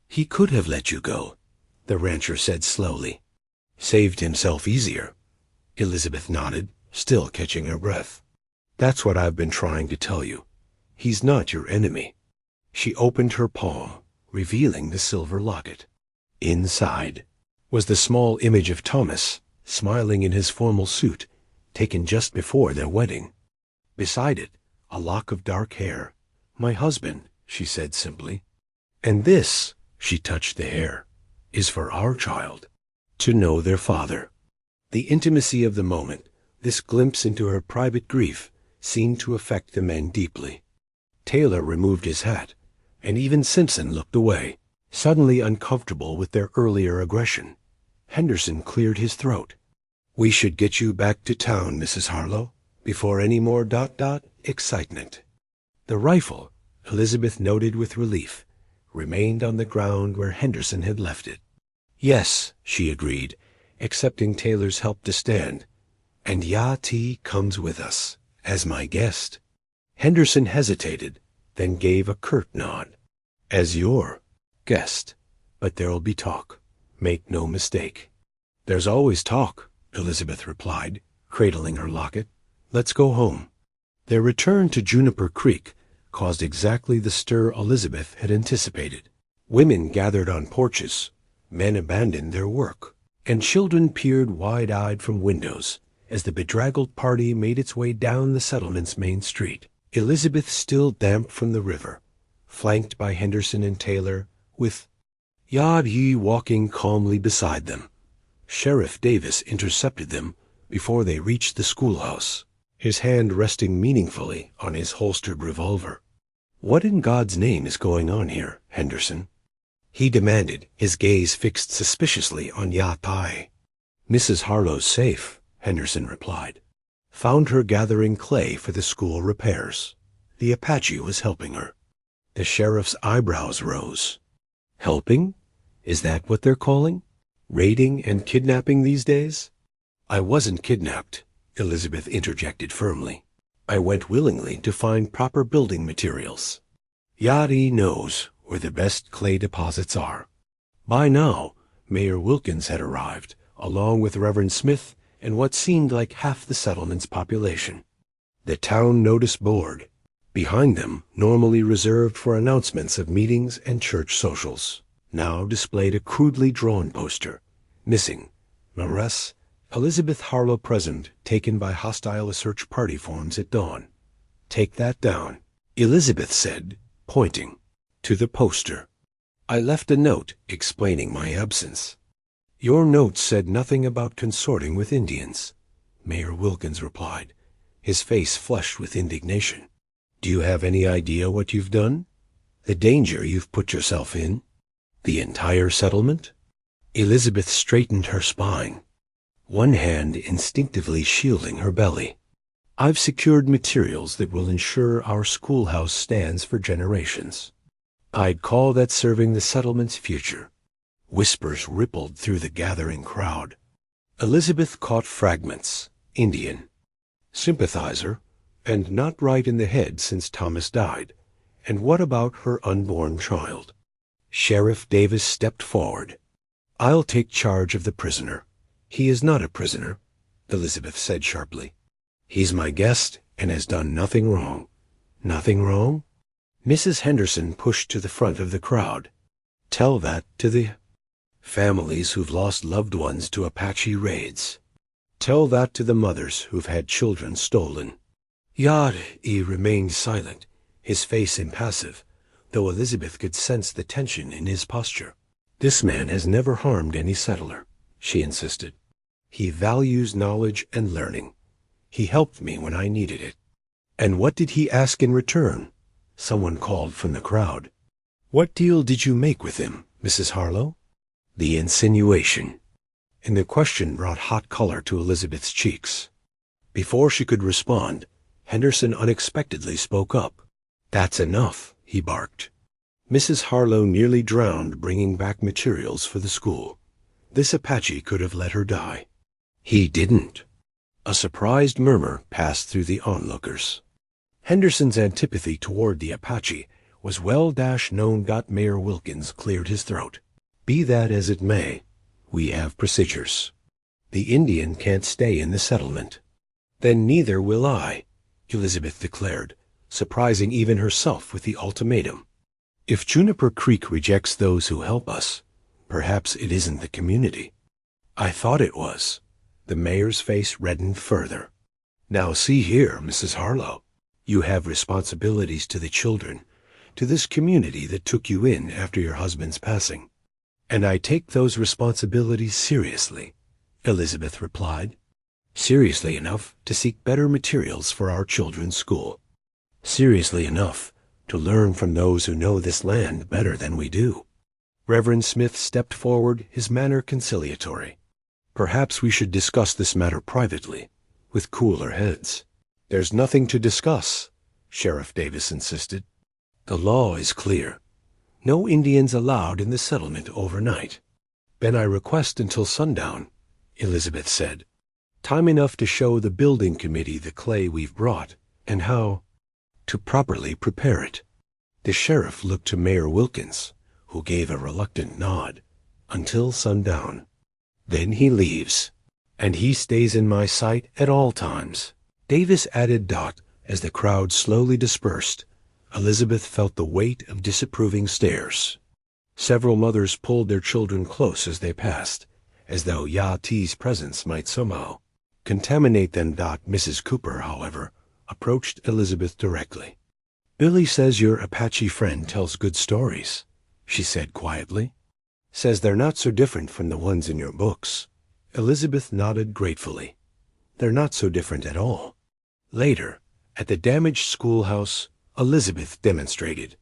"He could have let you go," the rancher said slowly. "Saved himself easier." Elizabeth nodded, still catching her breath. "That's what I've been trying to tell you. He's not your enemy." She opened her palm, revealing the silver locket. Inside was the small image of Thomas, smiling in his formal suit, taken just before their wedding. Beside it, a lock of dark hair. "My husband," she said simply. "And this," she touched the hair, "is for our child, to know their father." The intimacy of the moment, this glimpse into her private grief, seemed to affect the men deeply. Taylor removed his hat, and even Simpson looked away, suddenly uncomfortable with their earlier aggression. Henderson cleared his throat. "We should get you back to town, Mrs. Harlow, before any more excitement." The rifle, Elizabeth noted with relief, remained on the ground where Henderson had left it. "Yes," she agreed, accepting Taylor's help to stand. "And Yá'át'ééh comes with us, as my guest." Henderson hesitated, then gave a curt nod. "As your guest. But there'll be talk. Make no mistake." "There's always talk," Elizabeth replied, cradling her locket. "Let's go home." Their return to Juniper Creek caused exactly the stir Elizabeth had anticipated. Women gathered on porches, men abandoned their work, and children peered wide-eyed from windows as the bedraggled party made its way down the settlement's main street. Elizabeth still damp from the river, flanked by Henderson and Taylor, with Yá'át'ééh walking calmly beside them. Sheriff Davis intercepted them before they reached the schoolhouse, his hand resting meaningfully on his holstered revolver. "What in God's name is going on here, Henderson?" he demanded, his gaze fixed suspiciously on Yá'át'ééh. "Mrs. Harlow's safe," Henderson replied. "Found her gathering clay for the school repairs. The Apache was helping her." The sheriff's eyebrows rose. "Helping? Is that what they're calling raiding and kidnapping these days?" "I wasn't kidnapped," Elizabeth interjected firmly. "I went willingly to find proper building materials. Yá'át'ééh knows where the best clay deposits are." By now, Mayor Wilkins had arrived, along with Reverend Smith and what seemed like half the settlement's population. The town notice board, behind them normally reserved for announcements of meetings and church socials, now displayed a crudely drawn poster, missing Mares, Elizabeth Harlow present, taken by hostile search party forms at dawn. "Take that down," Elizabeth said, pointing to the poster. "I left a note explaining my absence." "Your note said nothing about consorting with Indians," Mayor Wilkins replied, his face flushed with indignation. "Do you have any idea what you've done? The danger you've put yourself in? The entire settlement?" Elizabeth straightened her spine, one hand instinctively shielding her belly. "I've secured materials that will ensure our schoolhouse stands for generations. I'd call that serving the settlement's future." Whispers rippled through the gathering crowd. Elizabeth caught fragments. Indian. Sympathizer, and not right in the head since Thomas died. And what about her unborn child? Sheriff Davis stepped forward. "I'll take charge of the prisoner." "He is not a prisoner," Elizabeth said sharply. "He's my guest and has done nothing wrong." "Nothing wrong?" Mrs. Henderson pushed to the front of the crowd. "Tell that to the families who've lost loved ones to Apache raids. Tell that to the mothers who've had children stolen." Yá'át'ééh remained silent, his face impassive, though Elizabeth could sense the tension in his posture. "This man has never harmed any settler," she insisted. "He values knowledge and learning. He helped me when I needed it." "And what did he ask in return?" someone called from the crowd. "What deal did you make with him, Mrs. Harlow?" The insinuation, and the question brought hot color to Elizabeth's cheeks. Before she could respond, Henderson unexpectedly spoke up. "That's enough," he barked. Mrs. Harlow nearly drowned bringing back materials for the school. This Apache could have let her die. He didn't. A surprised murmur passed through the onlookers. Henderson's antipathy toward the Apache was well-known. Mayor Wilkins cleared his throat. "Be that as it may, we have procedures. The Indian can't stay in the settlement." "Then neither will I," Elizabeth declared, surprising even herself with the ultimatum. "If Juniper Creek rejects those who help us, perhaps it isn't the community." "I thought it was." The mayor's face reddened further. "Now see here, Mrs. Harlow. You have responsibilities to the children, to this community that took you in after your husband's passing." "And I take those responsibilities seriously," Elizabeth replied. "Seriously enough to seek better materials for our children's school. Seriously enough to learn from those who know this land better than we do." Reverend Smith stepped forward, his manner conciliatory. "Perhaps we should discuss this matter privately, with cooler heads." "There's nothing to discuss," Sheriff Davis insisted. "The law is clear. No Indians allowed in the settlement overnight." "Then I request until sundown," Elizabeth said. "Time enough to show the building committee the clay we've brought, and how to properly prepare it." The sheriff looked to Mayor Wilkins, who gave a reluctant nod. "Until sundown. Then he leaves, and he stays in my sight at all times." Davis added. As the crowd slowly dispersed, Elizabeth felt the weight of disapproving stares. Several mothers pulled their children close as they passed, as though Yá'át'ééh's presence might somehow contaminate them. Mrs. Cooper, however, approached Elizabeth directly. "Billy says your Apache friend tells good stories," she said quietly. "Says they're not so different from the ones in your books." Elizabeth nodded gratefully. "They're not so different at all." Later, at the damaged schoolhouse, Elizabeth demonstrated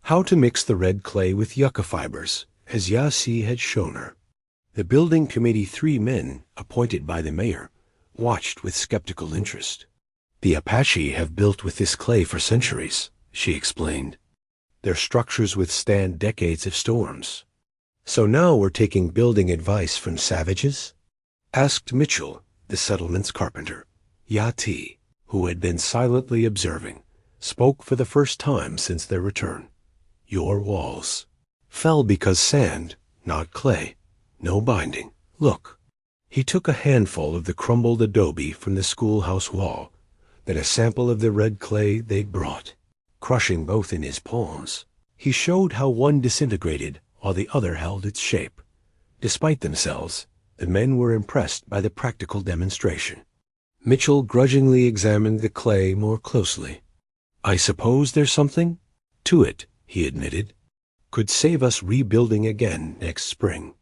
how to mix the red clay with yucca fibers, as Yá'át'ééh had shown her. The building committee, 3 men appointed by the mayor, watched with skeptical interest. "The Apache have built with this clay for centuries," she explained. "Their structures withstand decades of storms." "So now we're taking building advice from savages?" asked Mitchell, the settlement's carpenter. Yá'át'ééh, who had been silently observing, spoke for the first time since their return. "Your walls fell because sand, not clay. No binding. Look." He took a handful of the crumbled adobe from the schoolhouse wall, then a sample of the red clay they'd brought. Crushing both in his palms, he showed how one disintegrated while the other held its shape. Despite themselves, the men were impressed by the practical demonstration. Mitchell grudgingly examined the clay more closely. "I suppose there's something to it," he admitted. "Could save us rebuilding again next spring."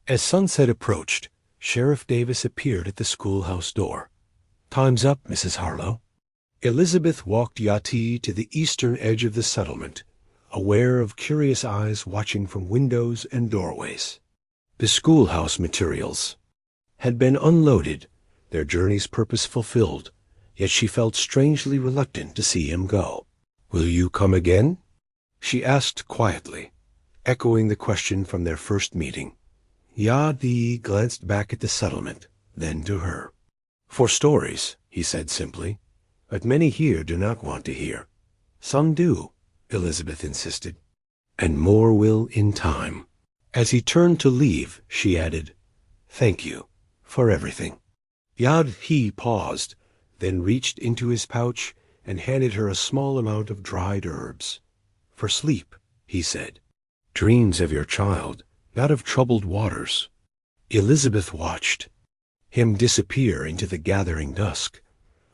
As sunset approached, Sheriff Davis appeared at the schoolhouse door. "Time's up, Mrs. Harlow." Elizabeth walked Yá'át'ééh to the eastern edge of the settlement, aware of curious eyes watching from windows and doorways. The schoolhouse materials had been unloaded, their journey's purpose fulfilled, yet she felt strangely reluctant to see him go. "Will you come again?" she asked quietly, echoing the question from their first meeting. Yá'át'ééh glanced back at the settlement, then to her. "For stories," he said simply, "but many here do not want to hear." "Some do," Elizabeth insisted. "And more will in time." As he turned to leave, she added, "Thank you for everything." Yá'át'ééh paused, then reached into his pouch and handed her a small amount of dried herbs. "For sleep," he said. "Dreams of your child, not of troubled waters." Elizabeth watched him disappear into the gathering dusk,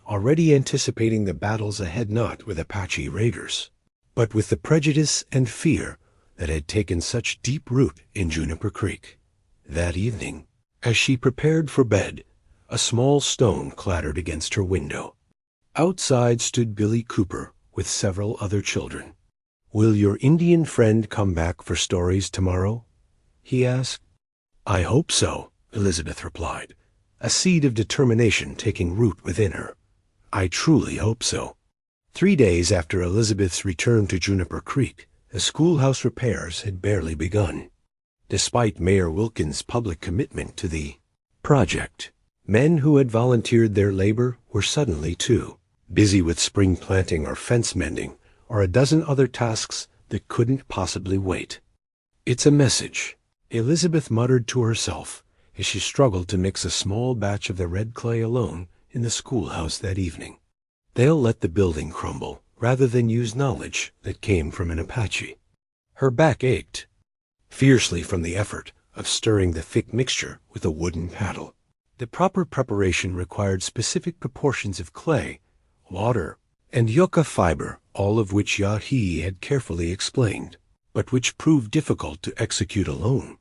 already anticipating the battles ahead, not with Apache raiders, but with the prejudice and fear that had taken such deep root in Juniper Creek. That evening, as she prepared for bed, a small stone clattered against her window. Outside stood Billy Cooper with several other children. "Will your Indian friend come back for stories tomorrow?" he asked. "I hope so," Elizabeth replied, a seed of determination taking root within her. I truly hope so. 3 days after Elizabeth's return to Juniper Creek, the schoolhouse repairs had barely begun. Despite Mayor Wilkins' public commitment to the project, men who had volunteered their labor were suddenly too busy with spring planting or fence mending or a dozen other tasks that couldn't possibly wait. "It's a message," Elizabeth muttered to herself as she struggled to mix a small batch of the red clay alone in the schoolhouse that evening. "They'll let the building crumble rather than use knowledge that came from an Apache." Her back ached fiercely from the effort of stirring the thick mixture with a wooden paddle. The proper preparation required specific proportions of clay, water, and yucca fiber, all of which Yá'át'ééh had carefully explained, but which proved difficult to execute alone,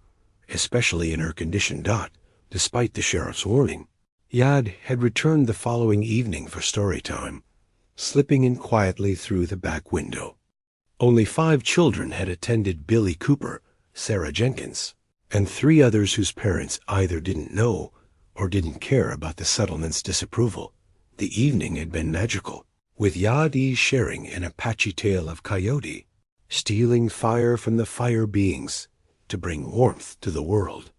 especially in her condition. Despite the sheriff's warning, Yá'át'ééh had returned the following evening for story time, slipping in quietly through the back window. Only 5 children had attended: Billy Cooper, Sarah Jenkins, and 3 others whose parents either didn't know or didn't care about the settlement's disapproval. The evening had been magical, with Yá'át'ééh sharing an Apache tale of Coyote stealing fire from the fire beings to bring warmth to the world.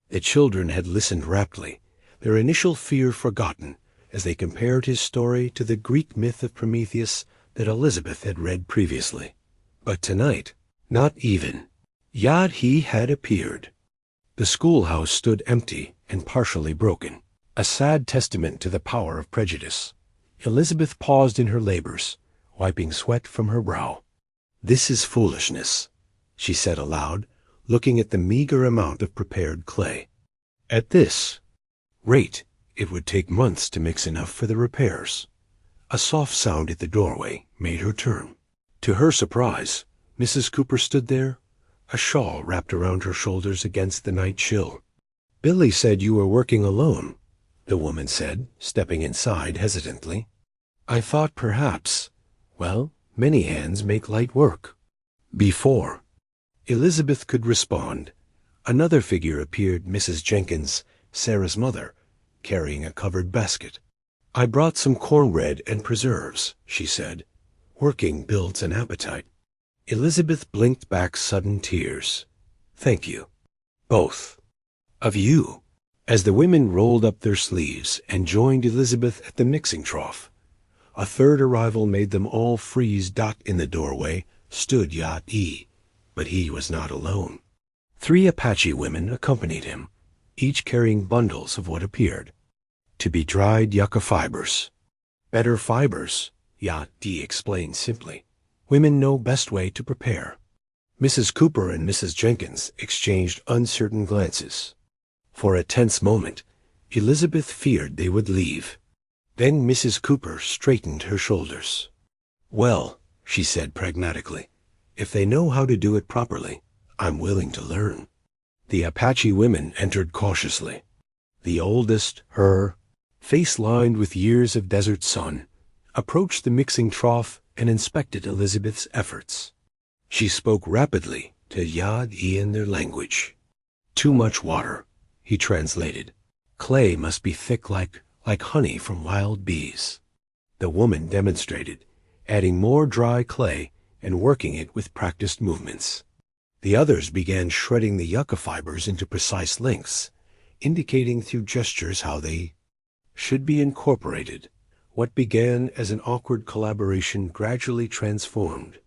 The children had listened raptly, their initial fear forgotten, as they compared his story to the Greek myth of Prometheus that Elizabeth had read previously. But tonight, not even Yá'át'ééh had appeared. The schoolhouse stood empty and partially broken, a sad testament to the power of prejudice. Elizabeth paused in her labors, wiping sweat from her brow. "This is foolishness," she said aloud, looking at the meager amount of prepared clay. "At this rate, it would take months to mix enough for the repairs." A soft sound at the doorway made her turn. To her surprise, Mrs. Cooper stood there, a shawl wrapped around her shoulders against the night chill. "Billy said you were working alone," the woman said, stepping inside hesitantly. "I thought perhaps, well, many hands make light work." Before Elizabeth could respond, another figure appeared: Mrs. Jenkins, Sarah's mother, carrying a covered basket. "I brought some cornbread and preserves," she said. "Working builds an appetite." Elizabeth blinked back sudden tears. "Thank you, both of you." As the women rolled up their sleeves and joined Elizabeth at the mixing trough, a third arrival made them all freeze. In the doorway stood Yá'át'ééh, but he was not alone. 3 Apache women accompanied him, each carrying bundles of what appeared to be dried yucca fibers. "Better fibers," Yá'át'ééh explained simply. "Women know best way to prepare." Mrs. Cooper and Mrs. Jenkins exchanged uncertain glances. For a tense moment, Elizabeth feared they would leave. Then Mrs. Cooper straightened her shoulders. "Well," she said pragmatically, "if they know how to do it properly, I'm willing to learn." The Apache women entered cautiously. The oldest, her face lined with years of desert sun, approached the mixing trough and inspected Elizabeth's efforts. She spoke rapidly to Yá'át'ééh in their language. "Too much water," he translated. "Clay must be thick like honey from wild bees." The woman demonstrated, adding more dry clay and working it with practiced movements. The others began shredding the yucca fibers into precise lengths, indicating through gestures how they should be incorporated. What began as an awkward collaboration gradually transformed.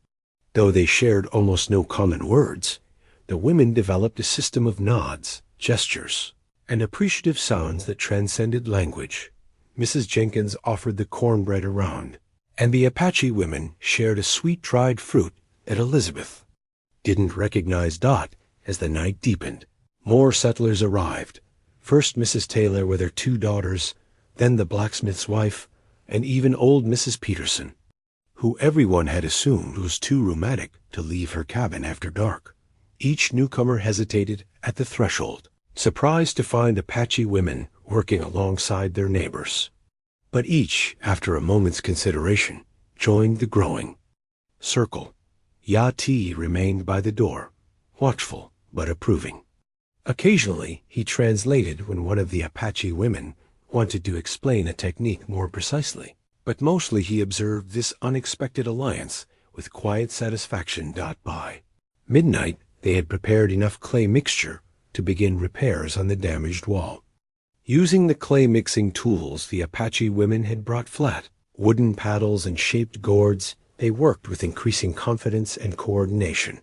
Though they shared almost no common words, the women developed a system of nods, gestures, and appreciative sounds that transcended language. Mrs. Jenkins offered the cornbread around, and the Apache women shared a sweet dried fruit that Elizabeth didn't recognize. As the night deepened, more settlers arrived. First Mrs. Taylor with her 2 daughters, then the blacksmith's wife, and even old Mrs. Peterson, who everyone had assumed was too rheumatic to leave her cabin after dark. Each newcomer hesitated at the threshold, surprised to find Apache women working alongside their neighbors. But each, after a moment's consideration, joined the growing circle. Yá'át'ééh remained by the door, watchful but approving. Occasionally, he translated when one of the Apache women wanted to explain a technique more precisely. But mostly he observed this unexpected alliance with quiet satisfaction. By midnight, they had prepared enough clay mixture to begin repairs on the damaged wall. Using the clay mixing tools the Apache women had brought flat, wooden paddles and shaped gourds, they worked with increasing confidence and coordination.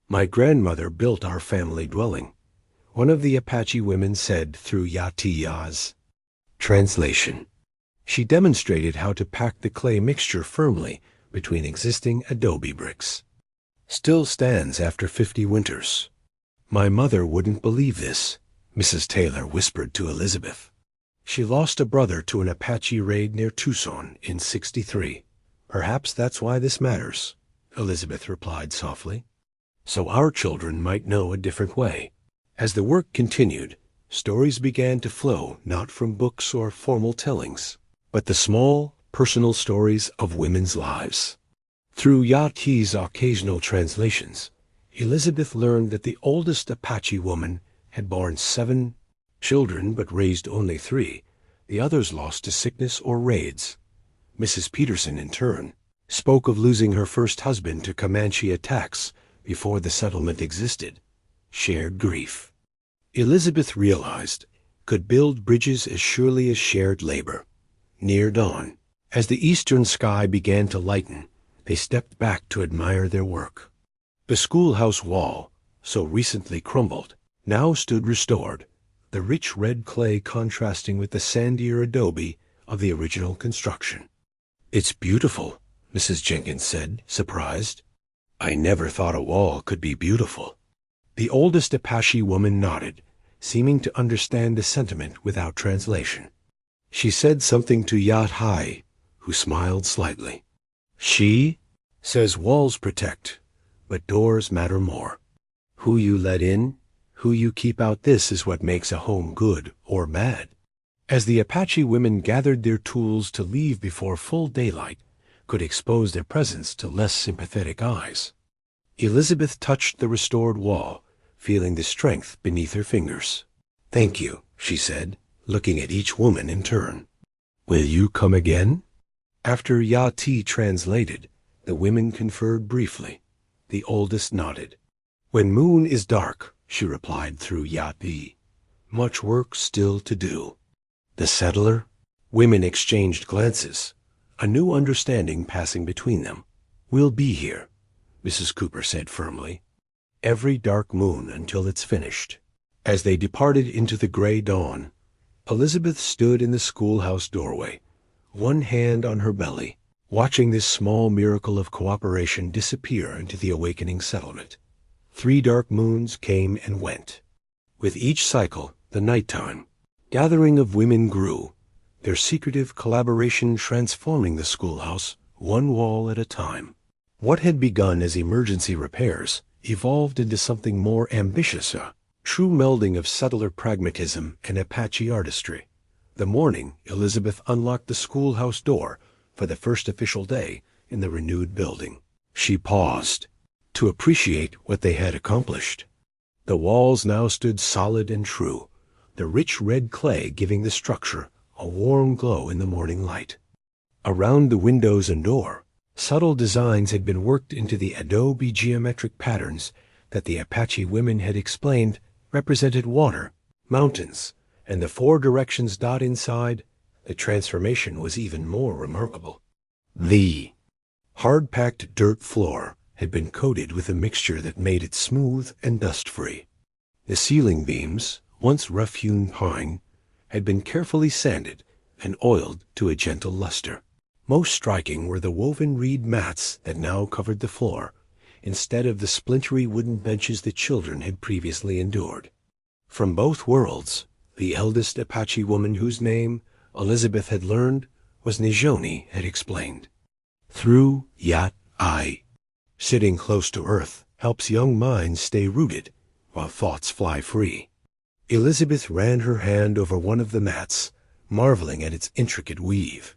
"My grandmother built our family dwelling," one of the Apache women said through Yá'át'ééh's translation. She demonstrated how to pack the clay mixture firmly between existing adobe bricks. "Still stands after 50 winters. My mother wouldn't believe this," Mrs. Taylor whispered to Elizabeth. "She lost a brother to an Apache raid near Tucson in '63. Perhaps that's why this matters," Elizabeth replied softly. "So our children might know a different way." As the work continued, stories began to flow not from books or formal tellings, but the small, personal stories of women's lives. Through Yá'át'ééh's occasional translations, Elizabeth learned that the oldest Apache woman had borne 7 children but raised only 3, the others lost to sickness or raids. Mrs. Peterson, in turn, spoke of losing her first husband to Comanche attacks before the settlement existed. Shared grief, Elizabeth realized, could build bridges as surely as shared labor. Near dawn, as the eastern sky began to lighten, they stepped back to admire their work. The schoolhouse wall, so recently crumbled, now stood restored, the rich red clay contrasting with the sandier adobe of the original construction. "It's beautiful," Mrs. Jenkins said, surprised. "I never thought a wall could be beautiful." The oldest Apache woman nodded, seeming to understand the sentiment without translation. She said something to Yá'át'ééh, who smiled slightly. "She says walls protect, but doors matter more. Who you let in, who you keep out, this is what makes a home good or bad." As the Apache women gathered their tools to leave before full daylight could expose their presence to less sympathetic eyes, Elizabeth touched the restored wall, feeling the strength beneath her fingers. "Thank you," she said, looking at each woman in turn. "Will you come again?" After Yá'át'ééh translated, the women conferred briefly. The oldest nodded. "When moon is dark," she replied through Yá'át'ééh. "Much work still to do." The settler? Women exchanged glances, a new understanding passing between them. "We'll be here," Mrs. Cooper said firmly. "Every dark moon until it's finished." As they departed into the gray dawn, Elizabeth stood in the schoolhouse doorway, one hand on her belly, watching this small miracle of cooperation disappear into the awakening settlement. 3 dark moons came and went. With each cycle, the nighttime gathering of women grew, their secretive collaboration transforming the schoolhouse one wall at a time. What had begun as emergency repairs evolved into something more ambitious, a true melding of settler pragmatism and Apache artistry. The morning Elizabeth unlocked the schoolhouse door for the first official day in the renewed building, she paused to appreciate what they had accomplished. The walls now stood solid and true, the rich red clay giving the structure a warm glow in the morning light. Around the windows and door, subtle designs had been worked into the adobe geometric patterns that the Apache women had explained represented water, mountains, and the 4 directions. Inside, the transformation was even more remarkable. The hard-packed dirt floor had been coated with a mixture that made it smooth and dust-free. The ceiling beams, once rough-hewn pine, had been carefully sanded and oiled to a gentle luster. Most striking were the woven reed mats that now covered the floor, instead of the splintery wooden benches the children had previously endured. From both worlds, the eldest Apache woman, whose name Elizabeth had learned was Nijoni, had explained. Through Yá'át'ééh, sitting close to earth helps young minds stay rooted while thoughts fly free. Elizabeth ran her hand over one of the mats, marveling at its intricate weave.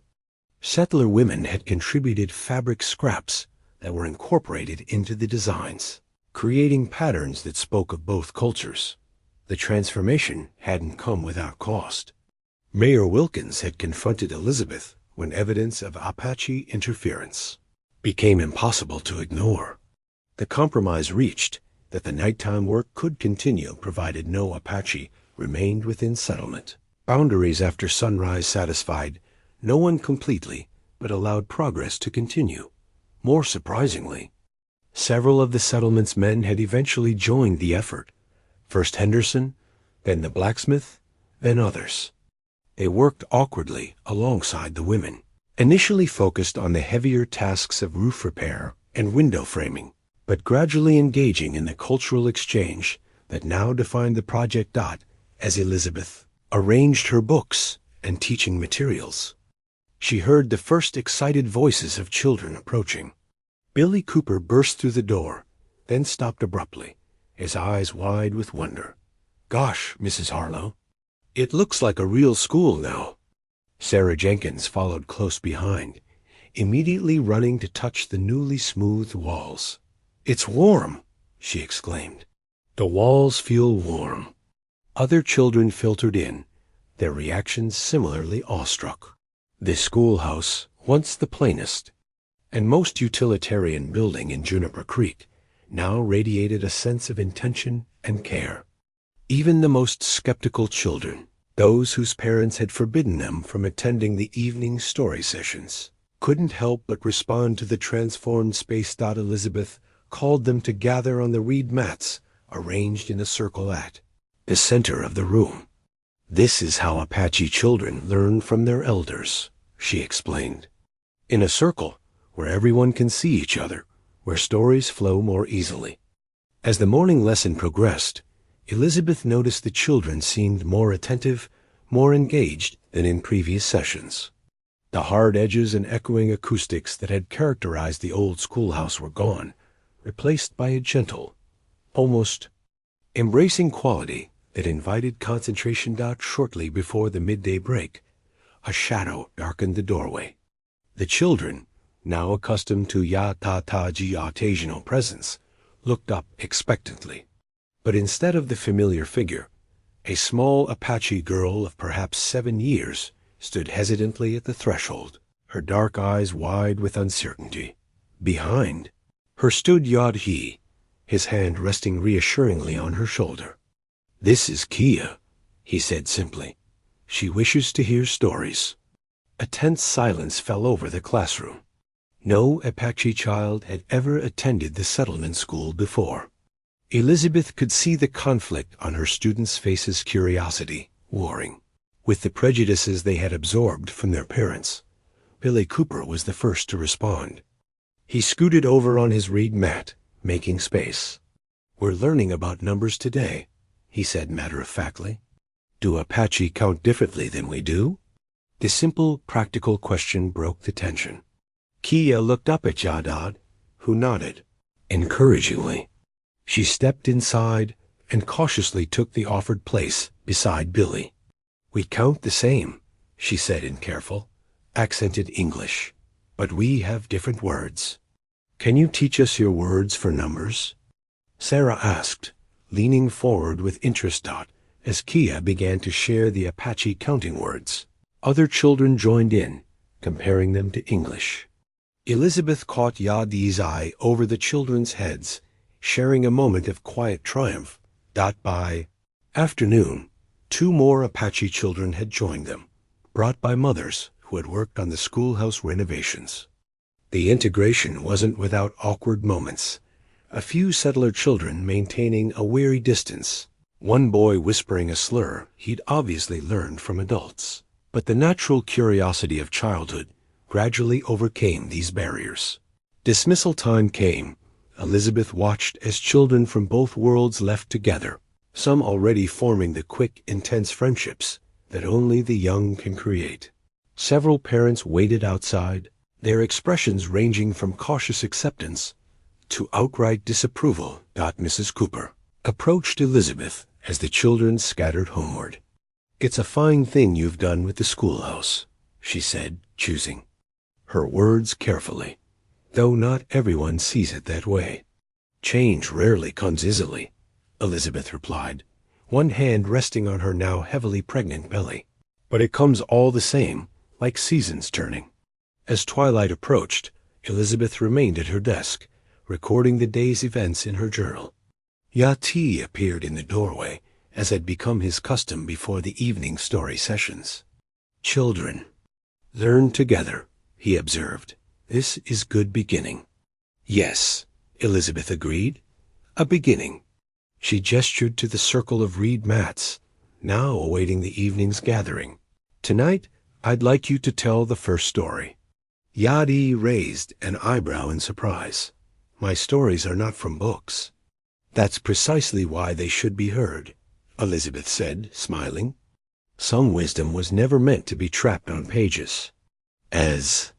Settler women had contributed fabric scraps that were incorporated into the designs, creating patterns that spoke of both cultures. The transformation hadn't come without cost. Mayor Wilkins had confronted Elizabeth when evidence of Apache interference became impossible to ignore. The compromise reached that the nighttime work could continue provided no Apache remained within settlement. Boundaries after sunrise satisfied no one completely, but allowed progress to continue. More surprisingly, several of the settlement's men had eventually joined the effort. First Henderson, then the blacksmith, then others. They worked awkwardly alongside the women, initially focused on the heavier tasks of roof repair and window framing, but gradually engaging in the cultural exchange that now defined the project. As Elizabeth arranged her books and teaching materials, she heard the first excited voices of children approaching. Billy Cooper burst through the door, then stopped abruptly, his eyes wide with wonder. "Gosh, Mrs. Harlow, it looks like a real school now." Sarah Jenkins followed close behind, immediately running to touch the newly smoothed walls. "It's warm," she exclaimed. "The walls feel warm." Other children filtered in, their reactions similarly awestruck. The schoolhouse, once the plainest and most utilitarian building in Juniper Creek, now radiated a sense of intention and care. Even the most skeptical children, those whose parents had forbidden them from attending the evening story sessions, couldn't help but respond to the transformed space. Elizabeth called them to gather on the reed mats arranged in a circle at the center of the room. "This is how Apache children learn from their elders," she explained. "In a circle where everyone can see each other, where stories flow more easily." As the morning lesson progressed, Elizabeth noticed the children seemed more attentive, more engaged than in previous sessions. The hard edges and echoing acoustics that had characterized the old schoolhouse were gone, replaced by a gentle, almost embracing quality that invited concentration. Shortly before the midday break, a shadow darkened the doorway. The children, now accustomed to Yá'át'ééh's occasional presence, looked up expectantly. But instead of the familiar figure, a small Apache girl of perhaps 7 years stood hesitantly at the threshold, her dark eyes wide with uncertainty. Behind her stood Yá'át'ééh, his hand resting reassuringly on her shoulder. "This is Kia," he said simply. "She wishes to hear stories." A tense silence fell over the classroom. No Apache child had ever attended the settlement school before. Elizabeth could see the conflict on her students' faces, curiosity warring with the prejudices they had absorbed from their parents. Billy Cooper was the first to respond. He scooted over on his reed mat, making space. "We're learning about numbers today," he said matter-of-factly. "Do Apache count differently than we do?" The simple, practical question broke the tension. Kia looked up at Yá'át'ééh, who nodded encouragingly. She stepped inside and cautiously took the offered place beside Billy. "We count the same," she said in careful, accented English, "but we have different words. Can you teach us your words for numbers?" Sarah asked, leaning forward with interest. As Kia began to share the Apache counting words, other children joined in, comparing them to English. Elizabeth caught Yá'át'ééh's eye over the children's heads, sharing a moment of quiet triumph. By afternoon, 2 more Apache children had joined them, brought by mothers who had worked on the schoolhouse renovations. The integration wasn't without awkward moments, a few settler children maintaining a wary distance, one boy whispering a slur he'd obviously learned from adults. But the natural curiosity of childhood gradually overcame these barriers. Dismissal time came. Elizabeth watched as children from both worlds left together, some already forming the quick, intense friendships that only the young can create. Several parents waited outside, their expressions ranging from cautious acceptance to outright disapproval. Mrs. Cooper approached Elizabeth as the children scattered homeward. "It's a fine thing you've done with the schoolhouse," she said, choosing her words carefully, though not everyone sees it that way. "Change rarely comes easily," Elizabeth replied, one hand resting on her now heavily pregnant belly. "But it comes all the same, like seasons turning." As twilight approached, Elizabeth remained at her desk, recording the day's events in her journal. Yá'át'ééh appeared in the doorway, as had become his custom before the evening story sessions. "Children, learn together," he observed. "This is good beginning." "Yes," Elizabeth agreed. "A beginning." She gestured to the circle of reed mats, now awaiting the evening's gathering. "Tonight, I'd like you to tell the first story." Yá'át'ééh raised an eyebrow in surprise. "My stories are not from books." "That's precisely why they should be heard," Elizabeth said, smiling. "Some wisdom was never meant to be trapped on pages." As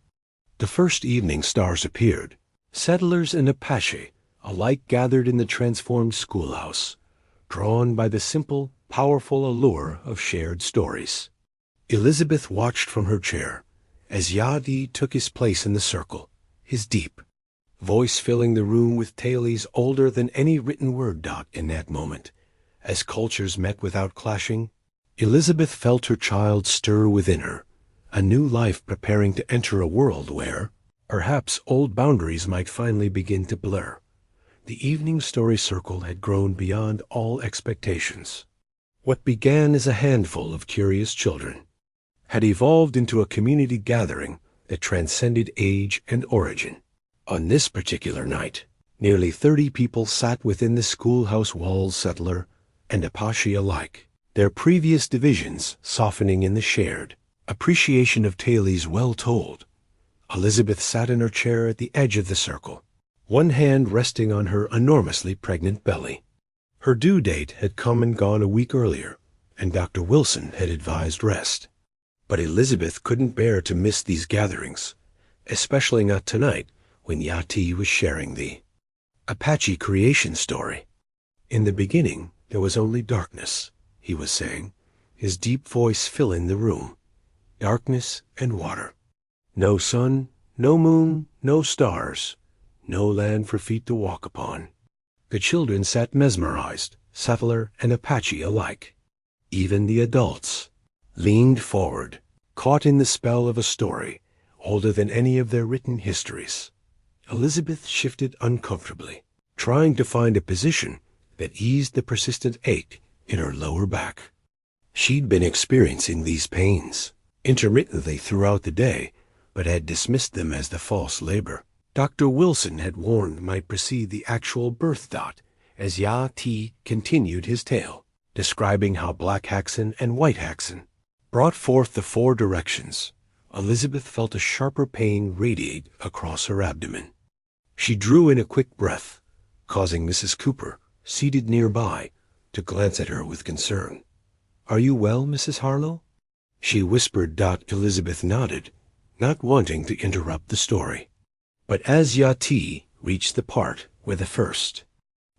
the first evening stars appeared, settlers and Apache alike gathered in the transformed schoolhouse, drawn by the simple, powerful allure of shared stories. Elizabeth watched from her chair as Yá'át'ééh took his place in the circle, his deep voice filling the room with tales older than any written word dot in that moment. As cultures met without clashing, Elizabeth felt her child stir within her, a new life preparing to enter a world where, perhaps, old boundaries might finally begin to blur. The evening story circle had grown beyond all expectations. What began as a handful of curious children had evolved into a community gathering that transcended age and origin. On this particular night, nearly 30 people sat within the schoolhouse walls, settler and Apache alike, their previous divisions softening in the shared appreciation of tales well told. Elizabeth sat in her chair at the edge of the circle, one hand resting on her enormously pregnant belly. Her due date had come and gone a week earlier, and Dr. Wilson had advised rest. But Elizabeth couldn't bear to miss these gatherings, especially not tonight when Yá'át'ééh was sharing the Apache creation story. "In the beginning, there was only darkness," he was saying, his deep voice filling the room. "Darkness and water. No sun, no moon, no stars, no land for feet to walk upon." The children sat mesmerized, settler and Apache alike. Even the adults leaned forward, caught in the spell of a story older than any of their written histories. Elizabeth shifted uncomfortably, trying to find a position that eased the persistent ache in her lower back. She'd been experiencing these pains intermittently throughout the day, but had dismissed them as the false labor Dr. Wilson had warned might precede the actual birth dot, as Yá'át'ééh continued his tale, describing how black Haxan and white Haxan brought forth the 4 directions. Elizabeth felt a sharper pain radiate across her abdomen. She drew in a quick breath, causing Mrs. Cooper, seated nearby, to glance at her with concern. "Are you well, Mrs. Harlow?" she whispered. Elizabeth nodded, not wanting to interrupt the story. But as Yá'át'ééh reached the part where the first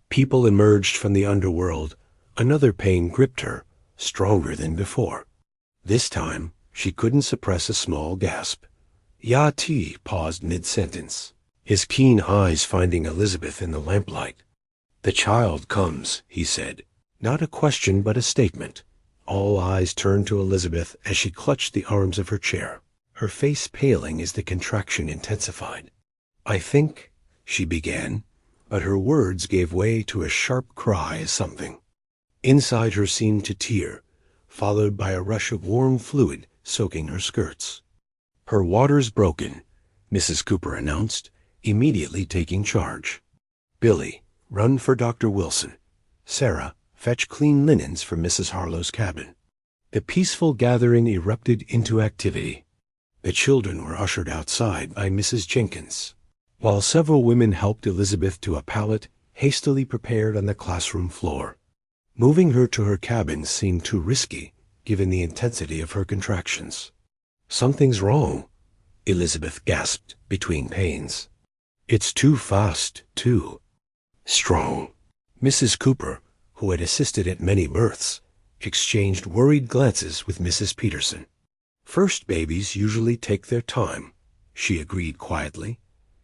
people emerged from the underworld, another pain gripped her, stronger than before. This time, she couldn't suppress a small gasp. Yá'át'ééh paused mid-sentence, his keen eyes finding Elizabeth in the lamplight. "The child comes," he said. Not a question, but a statement. All eyes turned to Elizabeth as she clutched the arms of her chair, her face paling as the contraction intensified. "I think," she began, but her words gave way to a sharp cry as something inside her seemed to tear, followed by a rush of warm fluid soaking her skirts. "Her water's broken," Mrs. Cooper announced, immediately taking charge. "Billy, run for Dr. Wilson. Sarah, fetch clean linens from Mrs. Harlow's cabin." The peaceful gathering erupted into activity. The children were ushered outside by Mrs. Jenkins, while several women helped Elizabeth to a pallet hastily prepared on the classroom floor. Moving her to her cabin seemed too risky, given the intensity of her contractions. "Something's wrong," Elizabeth gasped between pains. "It's too fast, too strong." Mrs. Cooper, who had assisted at many births, exchanged worried glances with Mrs. Peterson. "First babies usually take their time," she agreed quietly.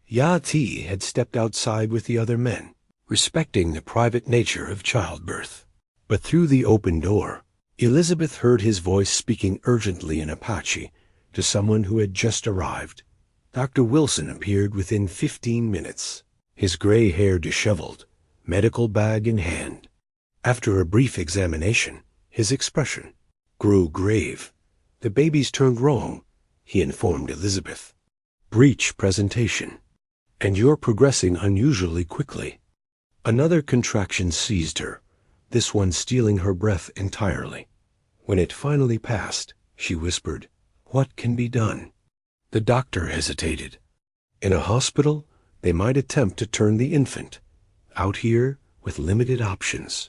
Yá'át'ééh had stepped outside with the other men, respecting the private nature of childbirth. But through the open door, Elizabeth heard his voice speaking urgently in Apache to someone who had just arrived. Dr. Wilson appeared within 15 minutes, his gray hair disheveled, medical bag in hand. After a brief examination, his expression grew grave. "The baby's turned wrong," he informed Elizabeth. "Breech presentation. And you're progressing unusually quickly." Another contraction seized her, this one stealing her breath entirely. When it finally passed, she whispered, "What can be done?" The doctor hesitated. In a hospital, they might attempt to turn the infant. Out here, with limited options.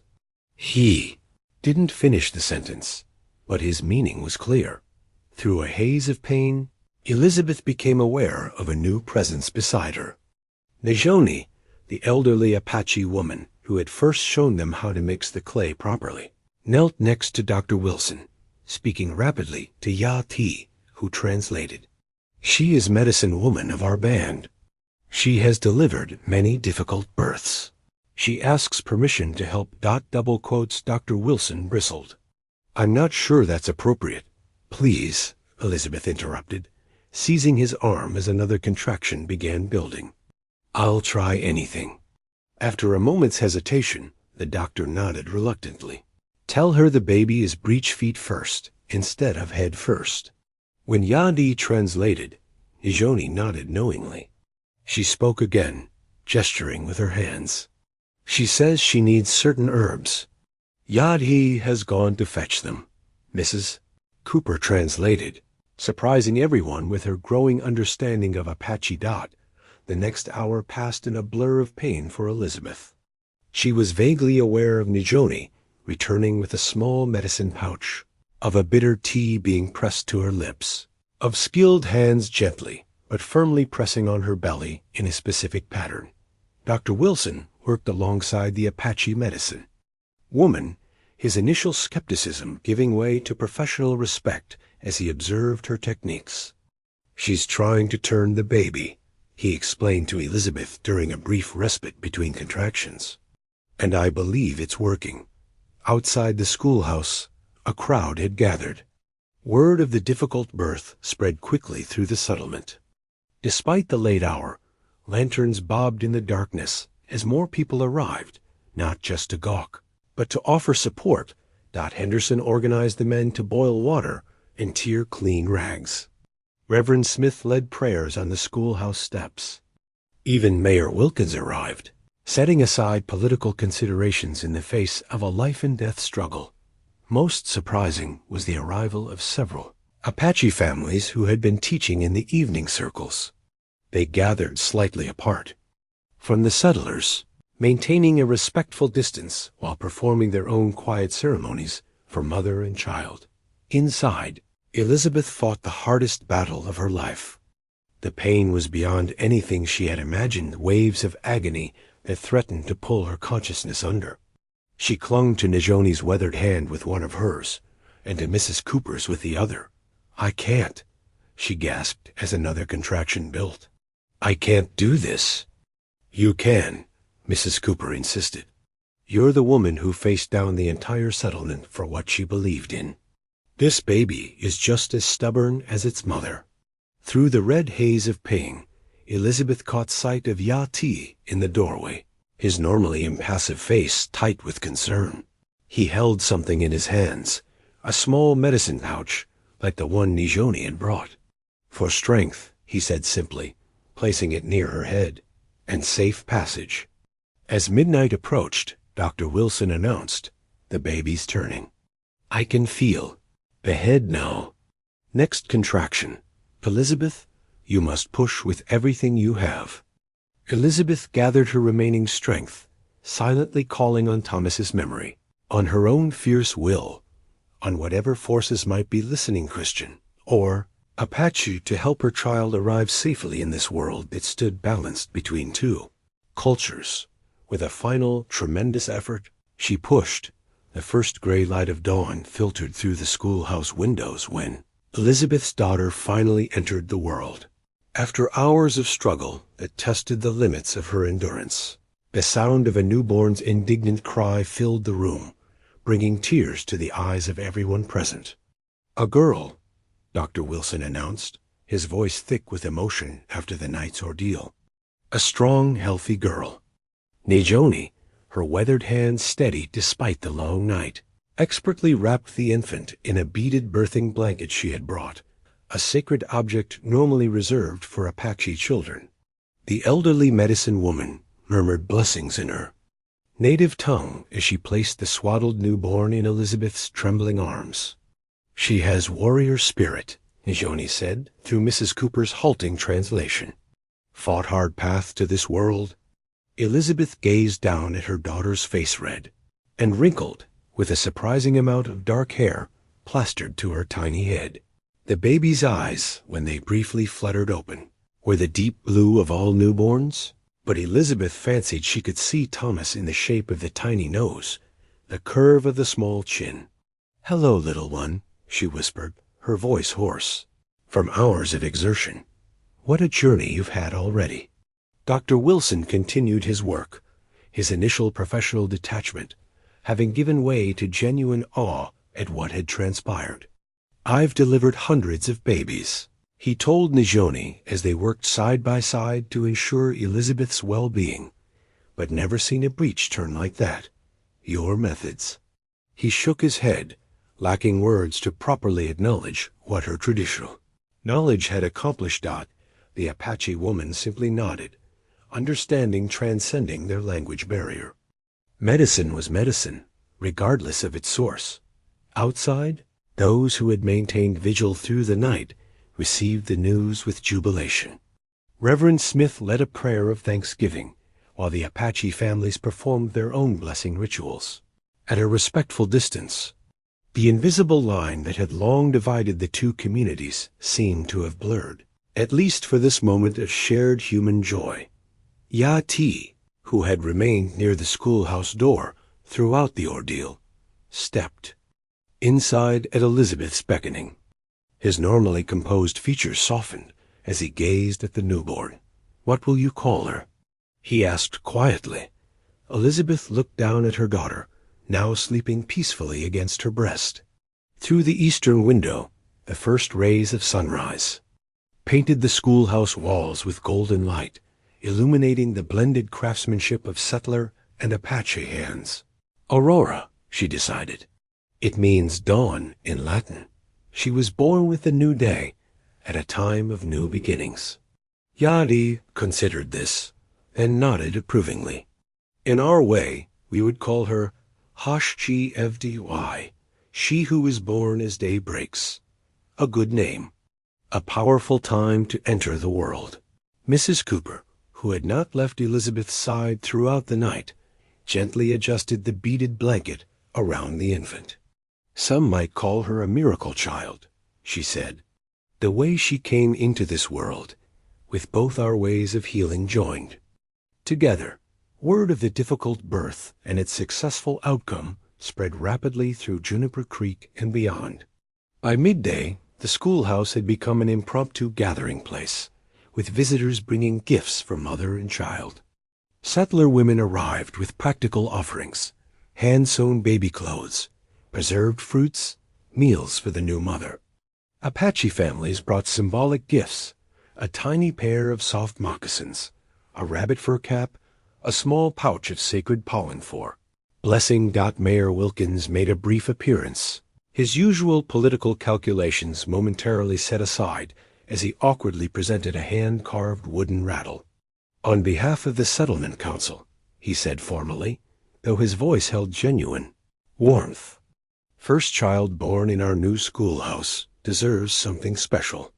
He didn't finish the sentence, but his meaning was clear. Through a haze of pain, Elizabeth became aware of a new presence beside her. Najoni, the elderly Apache woman who had first shown them how to mix the clay properly, knelt next to Dr. Wilson, speaking rapidly to Yá'át'ééh, who translated. "She is medicine woman of our band. She has delivered many difficult births. She asks permission to help. Dr. Wilson bristled. "I'm not sure that's appropriate. Please," Elizabeth interrupted, seizing his arm as another contraction began building. "I'll try anything." After a moment's hesitation, the doctor nodded reluctantly. "Tell her the baby is breech feet first, instead of head first." When Yá'át'ééh translated, Najoni nodded knowingly. She spoke again, gesturing with her hands. "She says she needs certain herbs. Yá'át'ééh has gone to fetch them." Mrs. Cooper translated, surprising everyone with her growing understanding of Apache. The next hour passed in a blur of pain for Elizabeth. She was vaguely aware of Najoni returning with a small medicine pouch, of a bitter tea being pressed to her lips, of skilled hands gently but firmly pressing on her belly in a specific pattern. Dr. Wilson worked alongside the Apache medicine woman, his initial skepticism giving way to professional respect as he observed her techniques. "She's trying to turn the baby," he explained to Elizabeth during a brief respite between contractions. "And I believe it's working." Outside the schoolhouse, a crowd had gathered. Word of the difficult birth spread quickly through the settlement. Despite the late hour, lanterns bobbed in the darkness as more people arrived, not just to gawk, but to offer support. Henderson organized the men to boil water and tear clean rags. Reverend Smith led prayers on the schoolhouse steps. Even Mayor Wilkins arrived, setting aside political considerations in the face of a life-and-death struggle. Most surprising was the arrival of several Apache families who had been teaching in the evening circles. They gathered slightly apart from the settlers, maintaining a respectful distance while performing their own quiet ceremonies for mother and child. Inside, Elizabeth fought the hardest battle of her life. The pain was beyond anything she had imagined, waves of agony that threatened to pull her consciousness under. She clung to Najoni's weathered hand with one of hers, and to Mrs. Cooper's with the other. "I can't," she gasped as another contraction built. "I can't do this." "You can," Mrs. Cooper insisted. "You're the woman who faced down the entire settlement for what she believed in. This baby is just as stubborn as its mother." Through the red haze of pain, Elizabeth caught sight of Yá'át'ééh in the doorway, his normally impassive face tight with concern. He held something in his hands, a small medicine pouch like the one Najoni had brought. "For strength," he said simply, placing it near her head, "and safe passage." As midnight approached, Dr. Wilson announced, "The baby's turning. I can feel the head now." Next contraction. "Elizabeth, you must push with everything you have." Elizabeth gathered her remaining strength, silently calling on Thomas's memory, on her own fierce will, on whatever forces might be listening Christian, or Apache, to help her child arrive safely in this world that stood balanced between two cultures. With a final, tremendous effort, she pushed. The first gray light of dawn filtered through the schoolhouse windows when Elizabeth's daughter finally entered the world. After hours of struggle that tested the limits of her endurance, the sound of a newborn's indignant cry filled the room, bringing tears to the eyes of everyone present. "A girl," Dr. Wilson announced, his voice thick with emotion after the night's ordeal. A strong, healthy girl. Nijoni, her weathered hands steady despite the long night, expertly wrapped the infant in a beaded birthing blanket she had brought, a sacred object normally reserved for Apache children. The elderly medicine woman murmured blessings in her native tongue as she placed the swaddled newborn in Elizabeth's trembling arms. "She has warrior spirit," Nijoni said through Mrs. Cooper's halting translation. "Fought hard path to this world." Elizabeth gazed down at her daughter's face red and wrinkled with a surprising amount of dark hair plastered to her tiny head. The baby's eyes, when they briefly fluttered open, were the deep blue of all newborns, but Elizabeth fancied she could see Thomas in the shape of the tiny nose, the curve of the small chin. "Hello, little one," she whispered, her voice hoarse. "From hours of exertion. What a journey you've had already." Dr. Wilson continued his work, his initial professional detachment having given way to genuine awe at what had transpired. "I've delivered hundreds of babies," he told Nijoni as they worked side by side to ensure Elizabeth's well-being, "but never seen a breech turn like that. Your methods." He shook his head, lacking words to properly acknowledge what her traditional knowledge had accomplished. The Apache woman simply nodded, understanding transcending their language barrier. Medicine was medicine, regardless of its source. Outside, those who had maintained vigil through the night received the news with jubilation. Reverend Smith led a prayer of thanksgiving, while the Apache families performed their own blessing rituals. At a respectful distance, the invisible line that had long divided the two communities seemed to have blurred, at least for this moment of shared human joy. Yá'át'ééh, who had remained near the schoolhouse door throughout the ordeal, stepped inside at Elizabeth's beckoning. His normally composed features softened as he gazed at the newborn. "What will you call her?" he asked quietly. Elizabeth looked down at her daughter, now sleeping peacefully against her breast. Through the eastern window, the first rays of sunrise painted the schoolhouse walls with golden light, illuminating the blended craftsmanship of settler and Apache hands. "Aurora," she decided. It means dawn in Latin. She was born with the new day, at a time of new beginnings. Yá'át'ééh considered this, and nodded approvingly. "In our way, we would call her Hashchi-Evdy, she who is born as day breaks. A good name. A powerful time to enter the world." Mrs. Cooper, who had not left Elizabeth's side throughout the night, gently adjusted the beaded blanket around the infant. "Some might call her a miracle child," she said. "The way she came into this world, with both our ways of healing joined together." Word of the difficult birth and its successful outcome spread rapidly through Juniper Creek and beyond. By midday, the schoolhouse had become an impromptu gathering place, with visitors bringing gifts for mother and child. Settler women arrived with practical offerings, hand-sewn baby clothes, preserved fruits, meals for the new mother. Apache families brought symbolic gifts, a tiny pair of soft moccasins, a rabbit fur cap, a small pouch of sacred pollen for. Blessing. Mayor Wilkins made a brief appearance, his usual political calculations momentarily set aside as he awkwardly presented a hand-carved wooden rattle. "On behalf of the Settlement Council," he said formally, though his voice held genuine warmth. "First child born in our new schoolhouse deserves something special."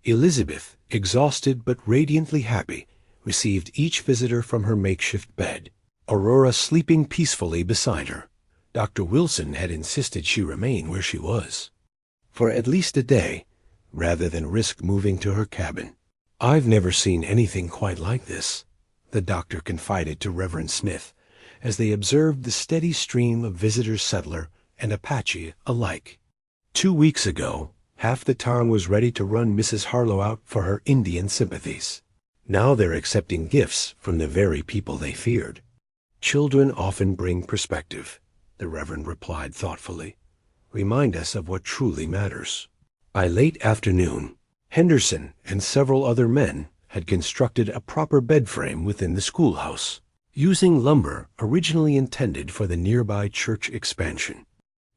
Elizabeth, exhausted but radiantly happy, received each visitor from her makeshift bed, Aurora sleeping peacefully beside her. Dr. Wilson had insisted she remain where she was for at least a day, rather than risk moving to her cabin. "I've never seen anything quite like this," the doctor confided to Reverend Smith, as they observed the steady stream of visitors, settler and Apache alike. 2 weeks ago, half the town was ready to run Mrs. Harlow out for her Indian sympathies. Now they're accepting gifts from the very people they feared. "Children often bring perspective," the Reverend replied thoughtfully. "Remind us of what truly matters." By late afternoon, Henderson and several other men had constructed a proper bed frame within the schoolhouse, using lumber originally intended for the nearby church expansion.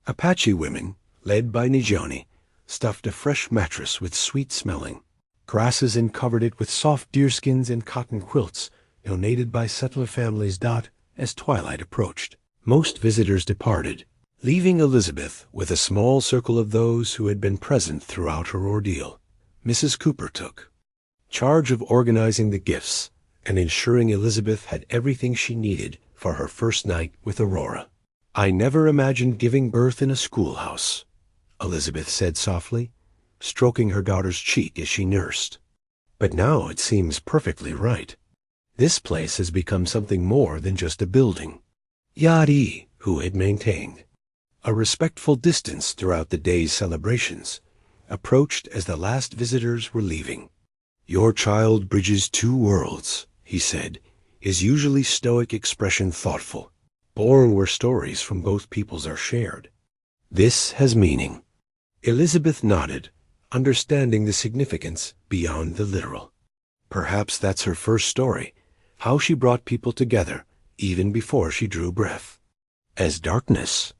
Apache women, led by Nijoni, stuffed a fresh mattress with sweet-smelling grasses and covered it with soft deerskins and cotton quilts donated by settler families. As twilight approached, most visitors departed, leaving Elizabeth with a small circle of those who had been present throughout her ordeal. Mrs. Cooper took charge of organizing the gifts and ensuring Elizabeth had everything she needed for her first night with Aurora. "I never imagined giving birth in a schoolhouse," Elizabeth said softly, stroking her daughter's cheek as she nursed. "But now it seems perfectly right. This place has become something more than just a building." Yá'át'ééh, who had maintained a respectful distance throughout the day's celebrations, approached as the last visitors were leaving. "Your child bridges two worlds," he said, his usually stoic expression thoughtful. "Born where stories from both peoples are shared. This has meaning." Elizabeth nodded, understanding the significance beyond the literal. Perhaps that's her first story, how she brought people together even before she drew breath. As darkness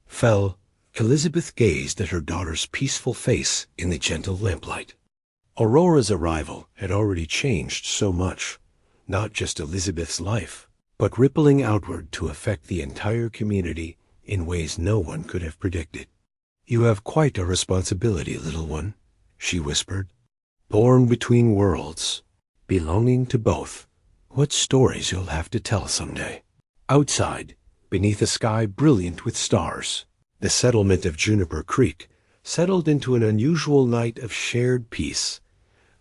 fell, Elizabeth gazed at her daughter's peaceful face in the gentle lamplight. Aurora's arrival had already changed so much, not just Elizabeth's life, but rippling outward to affect the entire community in ways no one could have predicted. "You have quite a responsibility, little one," she whispered. "Born between worlds, belonging to both. What stories you'll have to tell someday." Outside, beneath a sky brilliant with stars, the settlement of Juniper Creek settled into an unusual night of shared peace,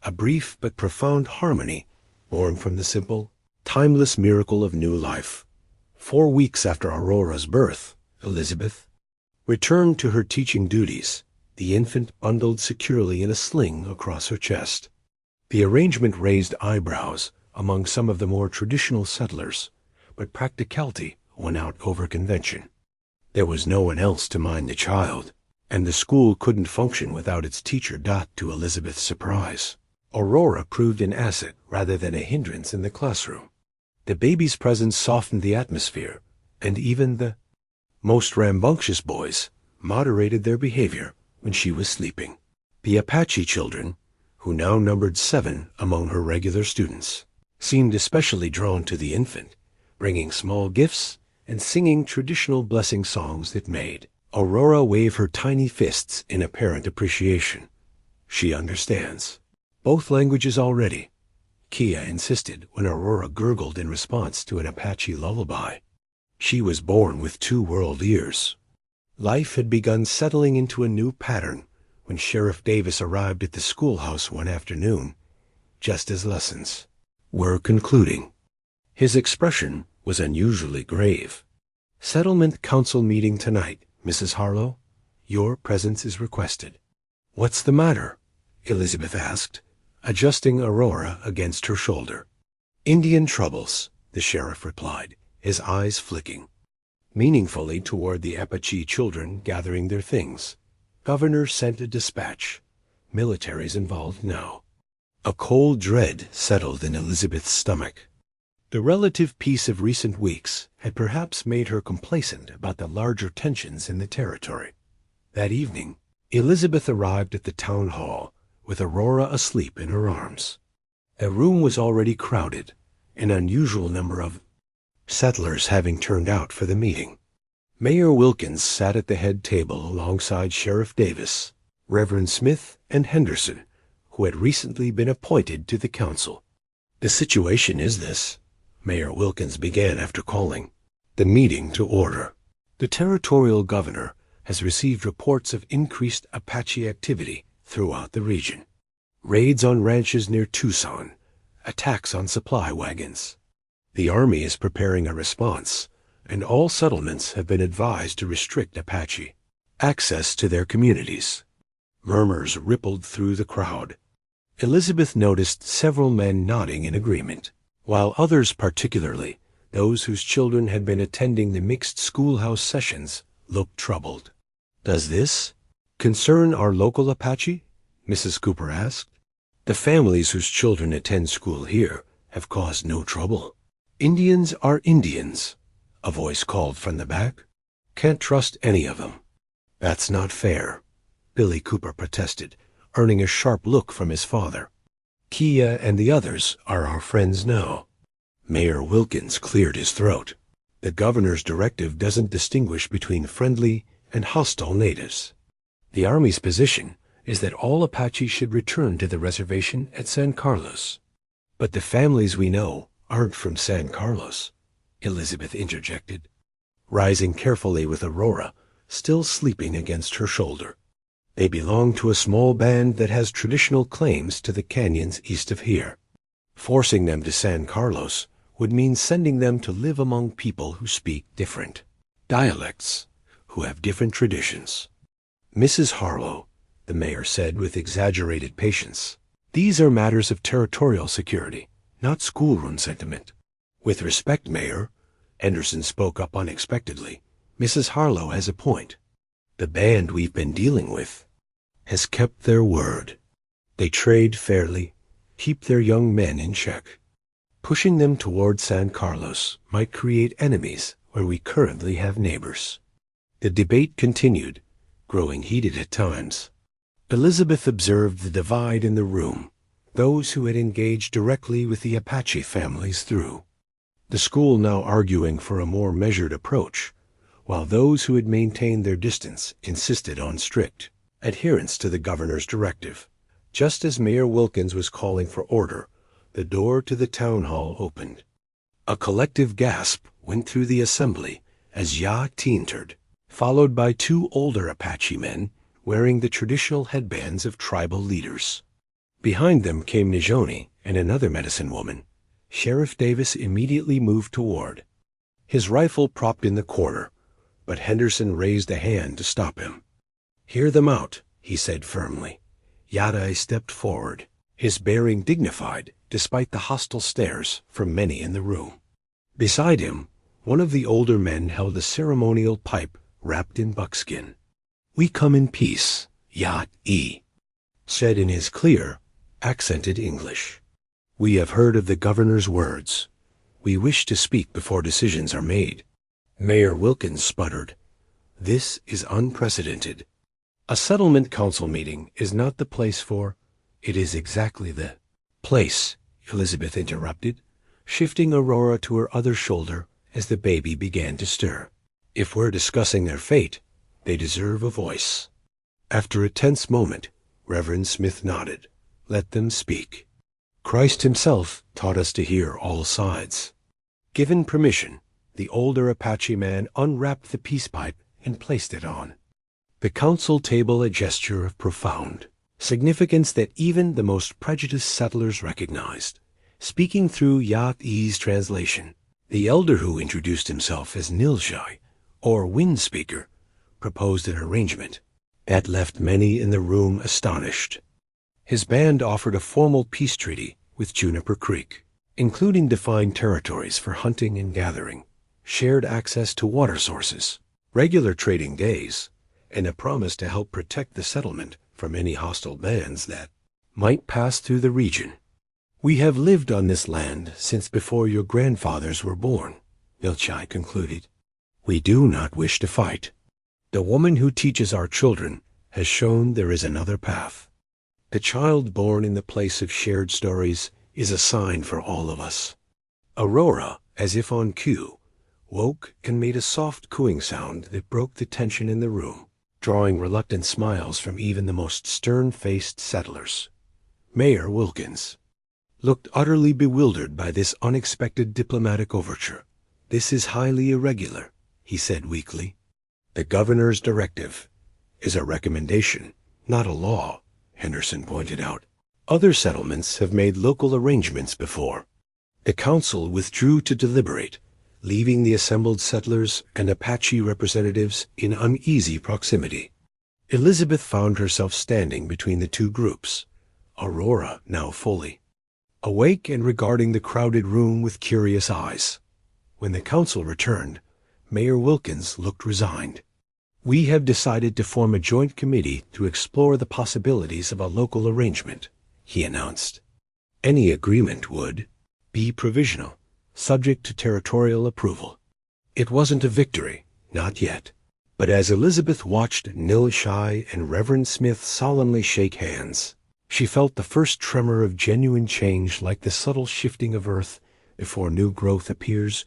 a brief but profound harmony born from the simple, timeless miracle of new life. 4 weeks after Aurora's birth, Elizabeth returned to her teaching duties, the infant bundled securely in a sling across her chest. The arrangement raised eyebrows among some of the more traditional settlers, but practicality won out over convention. There was no one else to mind the child, and the school couldn't function without its teacher. To Elizabeth's surprise, Aurora proved an asset rather than a hindrance in the classroom. The baby's presence softened the atmosphere, and even the most rambunctious boys moderated their behavior when she was sleeping. The Apache children, who now numbered 7 among her regular students, seemed especially drawn to the infant, bringing small gifts and singing traditional blessing songs that made Aurora wave her tiny fists in apparent appreciation. "She understands both languages already," Kia insisted when Aurora gurgled in response to an Apache lullaby. She was born with 2 world ears. Life had begun settling into a new pattern when Sheriff Davis arrived at the schoolhouse one afternoon, just as lessons were concluding. His expression was unusually grave. "Settlement council meeting tonight, Mrs. Harlow. Your presence is requested." "What's the matter?" Elizabeth asked, adjusting Aurora against her shoulder. "Indian troubles," the sheriff replied, his eyes flicking meaningfully toward the Apache children gathering their things. "Governor sent a dispatch. Military's involved now." A cold dread settled in Elizabeth's stomach. The relative peace of recent weeks had perhaps made her complacent about the larger tensions in the territory. That evening, Elizabeth arrived at the town hall with Aurora asleep in her arms. A room was already crowded, an unusual number of settlers having turned out for the meeting. Mayor Wilkins sat at the head table alongside Sheriff Davis, Reverend Smith, and Henderson, who had recently been appointed to the council. "The situation is this," Mayor Wilkins began after calling the meeting to order. "The territorial governor has received reports of increased Apache activity throughout the region. Raids on ranches near Tucson, attacks on supply wagons. The Army is preparing a response, and all settlements have been advised to restrict Apache access to their communities." Murmurs rippled through the crowd. Elizabeth noticed several men nodding in agreement, while others, particularly those whose children had been attending the mixed schoolhouse sessions, looked troubled. "Does this concern our local Apache?" Mrs. Cooper asked. "The families whose children attend school here have caused no trouble." "Indians are Indians," a voice called from the back. "Can't trust any of them." "That's not fair," Billy Cooper protested, earning a sharp look from his father. "Kia and the others are our friends now." Mayor Wilkins cleared his throat. "The governor's directive doesn't distinguish between friendly and hostile natives. The Army's position is that all Apaches should return to the reservation at San Carlos." "But the families we know aren't from San Carlos," Elizabeth interjected, rising carefully with Aurora still sleeping against her shoulder. "They belong to a small band that has traditional claims to the canyons east of here. Forcing them to San Carlos would mean sending them to live among people who speak different dialects, who have different traditions." "Mrs. Harlow," the mayor said with exaggerated patience, "these are matters of territorial security, not schoolroom sentiment." "With respect, Mayor," Anderson spoke up unexpectedly, "Mrs. Harlow has a point. The band we've been dealing with has kept their word. They trade fairly, keep their young men in check. Pushing them toward San Carlos might create enemies where we currently have neighbors." The debate continued, growing heated at times. Elizabeth observed the divide in the room, those who had engaged directly with the Apache families through the school now arguing for a more measured approach, while those who had maintained their distance insisted on strict adherence to the governor's directive. Just as Mayor Wilkins was calling for order, the door to the town hall opened. A collective gasp went through the assembly as Yá'át'ééh entered, followed by two older Apache men wearing the traditional headbands of tribal leaders. Behind them came Nijoni and another medicine woman. Sheriff Davis immediately moved toward, his rifle propped in the corner, but Henderson raised a hand to stop him. "Hear them out," he said firmly. Yá'át'ééh stepped forward, his bearing dignified despite the hostile stares from many in the room. Beside him, one of the older men held a ceremonial pipe wrapped in buckskin. "We come in peace," Yá'át'ééh said in his clear, accented English. "We have heard of the governor's words. We wish to speak before decisions are made." Mayor Wilkins sputtered, "This is unprecedented. A settlement council meeting is not the place for—" "It is exactly the place," Elizabeth interrupted, shifting Aurora to her other shoulder as the baby began to stir. "If we're discussing their fate, they deserve a voice." After a tense moment, Reverend Smith nodded. "Let them speak. Christ himself taught us to hear all sides." Given permission, the older Apache man unwrapped the peace pipe and placed it on the council table, a gesture of profound significance that even the most prejudiced settlers recognized. Speaking through Yá'át'ééh's translation, the elder, who introduced himself as Nilshai, or wind speaker, proposed an arrangement that left many in the room astonished. His band offered a formal peace treaty with Juniper Creek, including defined territories for hunting and gathering, shared access to water sources, regular trading days, and a promise to help protect the settlement from any hostile bands that might pass through the region. "We have lived on this land since before your grandfathers were born," Nilshai concluded. "We do not wish to fight. The woman who teaches our children has shown there is another path. The child born in the place of shared stories is a sign for all of us." Aurora, as if on cue, woke and made a soft cooing sound that broke the tension in the room, drawing reluctant smiles from even the most stern-faced settlers. Mayor Wilkins looked utterly bewildered by this unexpected diplomatic overture. "This is highly irregular," he said weakly. "The governor's directive is a recommendation, not a law," Henderson pointed out. "Other settlements have made local arrangements before." The council withdrew to deliberate, leaving the assembled settlers and Apache representatives in uneasy proximity. Elizabeth found herself standing between the two groups, Aurora now fully awake and regarding the crowded room with curious eyes. When the council returned, Mayor Wilkins looked resigned. We have decided to form a joint committee to explore the possibilities of a local arrangement, he announced. Any agreement would be provisional, subject to territorial approval. It wasn't a victory, not yet. But as Elizabeth watched Nil Shai and Reverend Smith solemnly shake hands, she felt the first tremor of genuine change, like the subtle shifting of earth before new growth appears.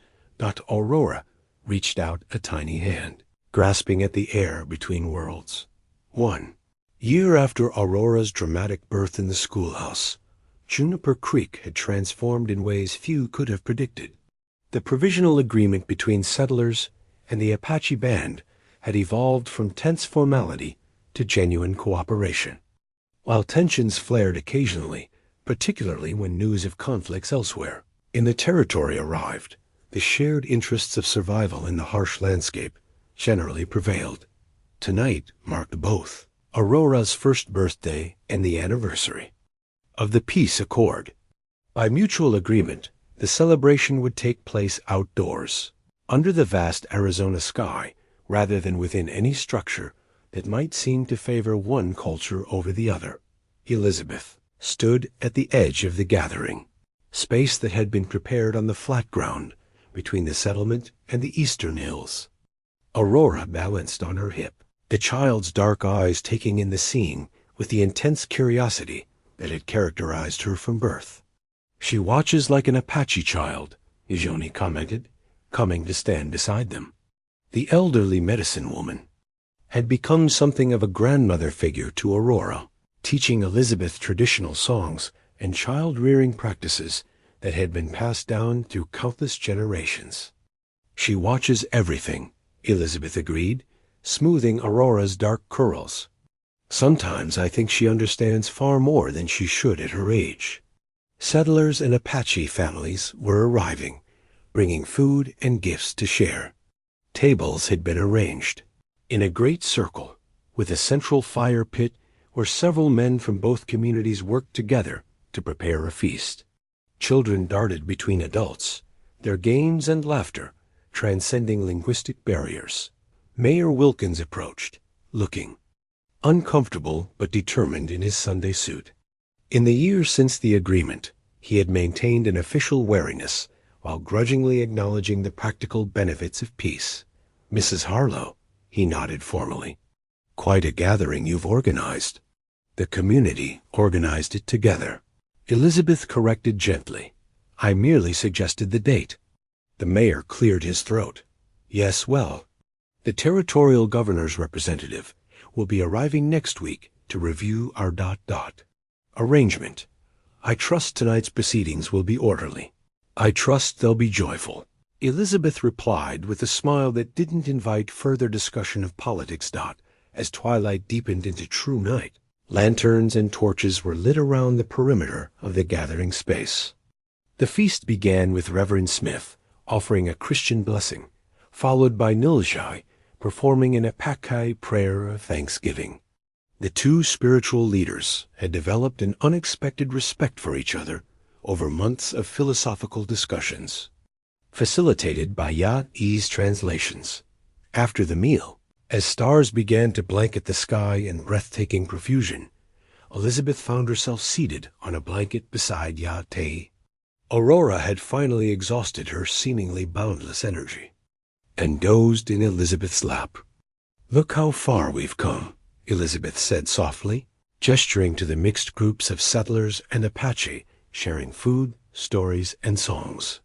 Aurora reached out a tiny hand, grasping at the air between worlds. 1 year after Aurora's dramatic birth in the schoolhouse, Juniper Creek had transformed in ways few could have predicted. The provisional agreement between settlers and the Apache band had evolved from tense formality to genuine cooperation. While tensions flared occasionally, particularly when news of conflicts elsewhere in the territory arrived, the shared interests of survival in the harsh landscape generally prevailed. Tonight marked both Aurora's first birthday and the anniversary of the peace accord. By mutual agreement, the celebration would take place outdoors, under the vast Arizona sky, rather than within any structure that might seem to favor one culture over the other. Elizabeth stood at the edge of the gathering, space that had been prepared on the flat ground between the settlement and the eastern hills. Aurora balanced on her hip, the child's dark eyes taking in the scene with the intense curiosity that had characterized her from birth. She watches like an Apache child, Ijoni commented, coming to stand beside them. The elderly medicine woman had become something of a grandmother figure to Aurora, teaching Elizabeth traditional songs and child-rearing practices that had been passed down through countless generations. She watches everything, Elizabeth agreed, smoothing Aurora's dark curls. Sometimes I think she understands far more than she should at her age. Settlers and Apache families were arriving, bringing food and gifts to share. Tables had been arranged in a great circle, with a central fire pit where several men from both communities worked together to prepare a feast. Children darted between adults, their games and laughter transcending linguistic barriers. Mayor Wilkins approached, looking uncomfortable but determined in his Sunday suit. In the years since the agreement, he had maintained an official wariness while grudgingly acknowledging the practical benefits of peace. Mrs. Harlow, he nodded formally. Quite a gathering you've organized. The community organized it together. Elizabeth corrected gently. I merely suggested the date. The mayor cleared his throat. Yes, well, the territorial governor's representative will be arriving next week to review our arrangement. I trust tonight's proceedings will be orderly. I trust they'll be joyful. Elizabeth replied with a smile that didn't invite further discussion of politics. As twilight deepened into true night, lanterns and torches were lit around the perimeter of the gathering space. The feast began with Reverend Smith offering a Christian blessing, followed by Nil Shai performing an Apache prayer of thanksgiving. The two spiritual leaders had developed an unexpected respect for each other over months of philosophical discussions, facilitated by Yá'át'ééh's translations. After the meal, as stars began to blanket the sky in breathtaking profusion, Elizabeth found herself seated on a blanket beside Yá'át'ééh. Aurora had finally exhausted her seemingly boundless energy and dozed in Elizabeth's lap. Look how far we've come, Elizabeth said softly, gesturing to the mixed groups of settlers and Apache sharing food, stories, and songs.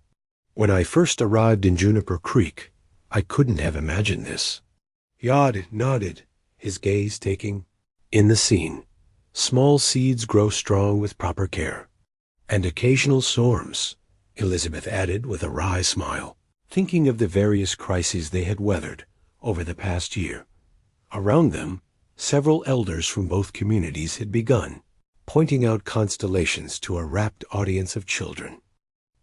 When I first arrived in Juniper Creek, I couldn't have imagined this. Yod nodded, his gaze taking in the scene. Small seeds grow strong with proper care. And occasional storms, Elizabeth added with a wry smile, thinking of the various crises they had weathered over the past year. Around them, several elders from both communities had begun, pointing out constellations to a rapt audience of children.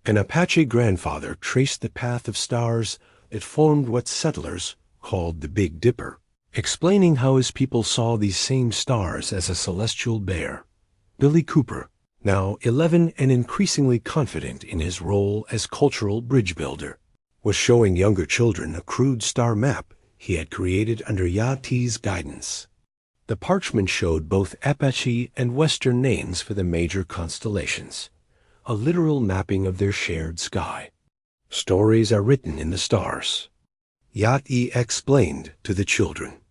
An Apache grandfather traced the path of stars that formed what settlers called the Big Dipper, explaining how his people saw these same stars as a celestial bear. Billy Cooper, now 11 and increasingly confident in his role as cultural bridge builder, was showing younger children a crude star map he had created under Yá'át'ééh's guidance. The parchment showed both Apache and Western names for the major constellations, a literal mapping of their shared sky. Stories are written in the stars, Yá'át'ééh explained to the children.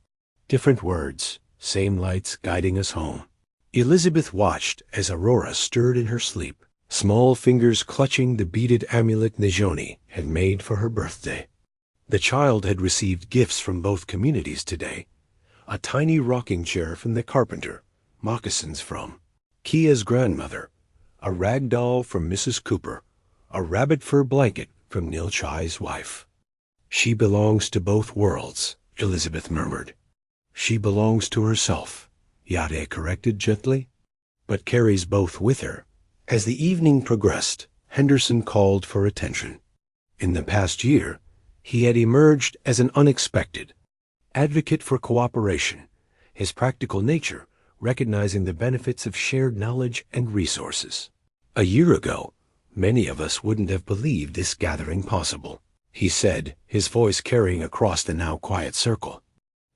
Different words, same lights guiding us home. Elizabeth watched as Aurora stirred in her sleep, small fingers clutching the beaded amulet Najoni had made for her birthday. The child had received gifts from both communities today: a tiny rocking chair from the carpenter, moccasins from Kia's grandmother, a rag doll from Mrs. Cooper, a rabbit fur blanket from Nilchai's wife. She belongs to both worlds, Elizabeth murmured. She belongs to herself, Yá'át'ééh corrected gently, but carries both with her. As the evening progressed, Henderson called for attention. In the past year, he had emerged as an unexpected advocate for cooperation, his practical nature recognizing the benefits of shared knowledge and resources. A year ago, many of us wouldn't have believed this gathering possible, he said, his voice carrying across the now quiet circle.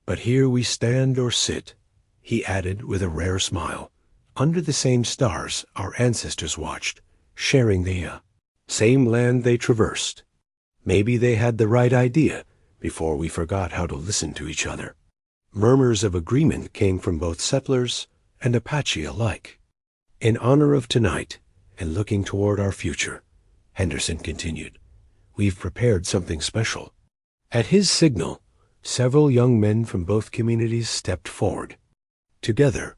But here we stand or sit, he added with a rare smile, under the same stars our ancestors watched, sharing the same land they traversed. Maybe they had the right idea before we forgot how to listen to each other. Murmurs of agreement came from both settlers and Apache alike. In honor of tonight, and looking toward our future, Henderson continued, we've prepared something special. At his signal, several young men from both communities stepped forward. Together,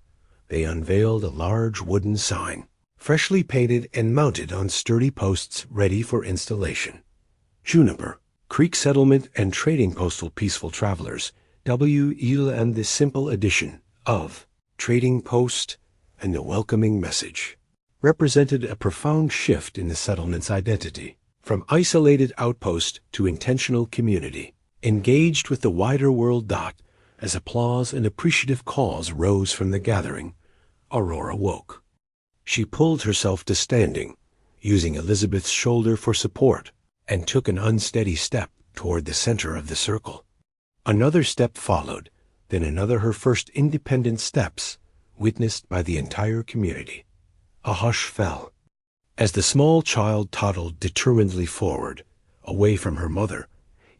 they unveiled a large wooden sign, freshly painted and mounted on sturdy posts ready for installation. Juniper, Creek Settlement and Trading Postal Peaceful Travelers, W. and the simple addition of Trading Post and the welcoming message represented a profound shift in the settlement's identity, from isolated outpost to intentional community, engaged with the wider world. As applause and appreciative calls rose from the gathering, Aurora woke. She pulled herself to standing, using Elizabeth's shoulder for support, and took an unsteady step toward the center of the circle. Another step followed, then another, her first independent steps, witnessed by the entire community. A hush fell as the small child toddled determinedly forward, away from her mother,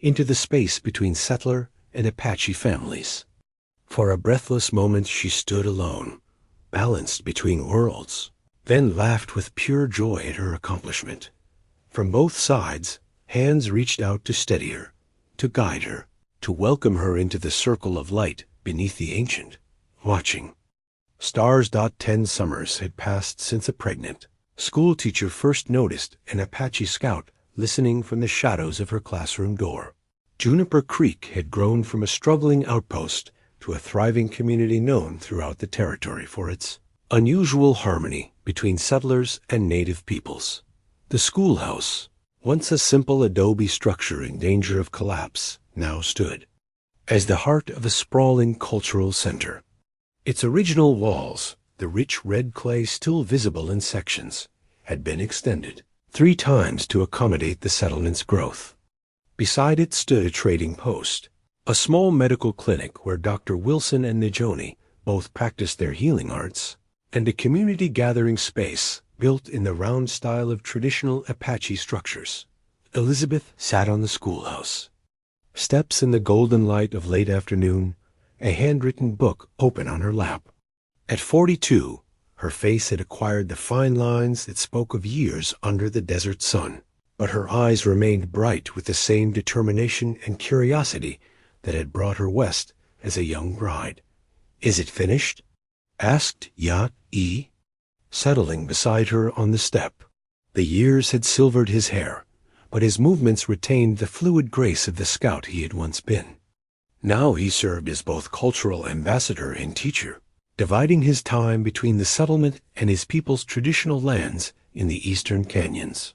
into the space between settler and Apache families. For a breathless moment she stood alone, balanced between worlds, then laughed with pure joy at her accomplishment. From both sides, hands reached out to steady her, to guide her, to welcome her into the circle of light beneath the ancient, watching stars. 10 summers had passed since a pregnant schoolteacher first noticed an Apache scout listening from the shadows of her classroom door. Juniper Creek had grown from a struggling outpost to a thriving community known throughout the territory for its unusual harmony between settlers and native peoples. The schoolhouse, once a simple adobe structure in danger of collapse, now stood as the heart of a sprawling cultural center. Its original walls, the rich red clay still visible in sections, had been extended 3 times to accommodate the settlement's growth. Beside it stood a trading post, a small medical clinic where Dr. Wilson and Najoni both practiced their healing arts, and a community gathering space built in the round style of traditional Apache structures. Elizabeth sat on the schoolhouse, steps in the golden light of late afternoon, a handwritten book open on her lap. At 42, her face had acquired the fine lines that spoke of years under the desert sun, but her eyes remained bright with the same determination and curiosity that had brought her west as a young bride. "Is it finished?" asked Yá'át'ééh, settling beside her on the step. The years had silvered his hair, but his movements retained the fluid grace of the scout he had once been. Now he served as both cultural ambassador and teacher, dividing his time between the settlement and his people's traditional lands in the eastern canyons.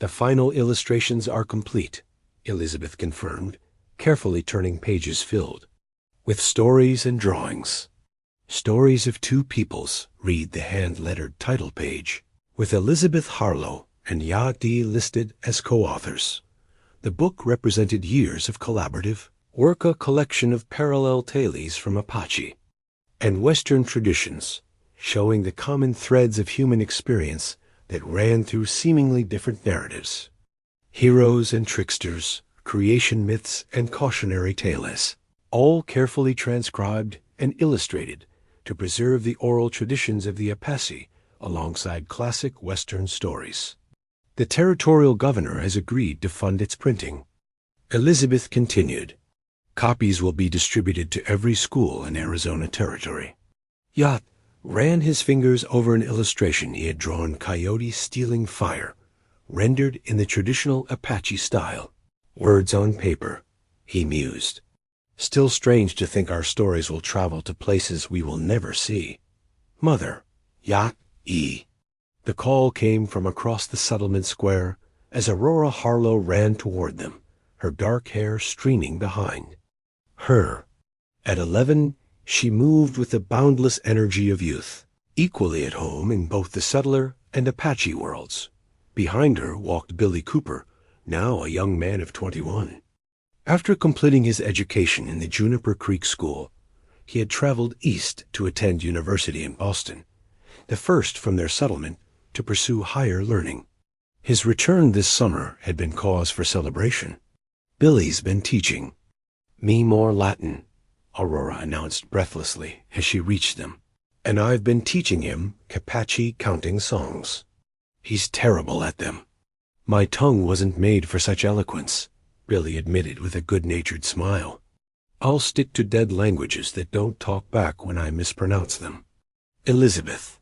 "The final illustrations are complete," Elizabeth confirmed, carefully turning pages filled with stories and drawings. "Stories of Two Peoples," read the hand-lettered title page, with Elizabeth Harlow and Yá'át'ééh listed as co-authors. The book represented years of collaborative work a collection of parallel tales from Apache and Western traditions, showing the common threads of human experience that ran through seemingly different narratives. Heroes and tricksters, creation myths and cautionary tales, all carefully transcribed and illustrated to preserve the oral traditions of the Apache alongside classic Western stories. The territorial governor has agreed to fund its printing. Elizabeth continued. Copies will be distributed to every school in Arizona Territory. Yá'át'ééh ran his fingers over an illustration he had drawn coyotes stealing fire, rendered in the traditional Apache style. Words on paper, he mused. Still strange to think our stories will travel to places we will never see. Mother, Yá'át'ééh. The call came from across the settlement square as Aurora Harlow ran toward them, her dark hair streaming behind. At 11, she moved with the boundless energy of youth, equally at home in both the settler and Apache worlds. Behind her walked Billy Cooper, now a young man of 21. After completing his education in the Juniper Creek School, he had traveled east to attend university in Boston, the first from their settlement to pursue higher learning. His return this summer had been cause for celebration. Billy's been teaching. Me more Latin, Aurora announced breathlessly as she reached them. And I've been teaching him Apache counting songs. He's terrible at them. My tongue wasn't made for such eloquence, Billy admitted with a good-natured smile. I'll stick to dead languages that don't talk back when I mispronounce them. Elizabeth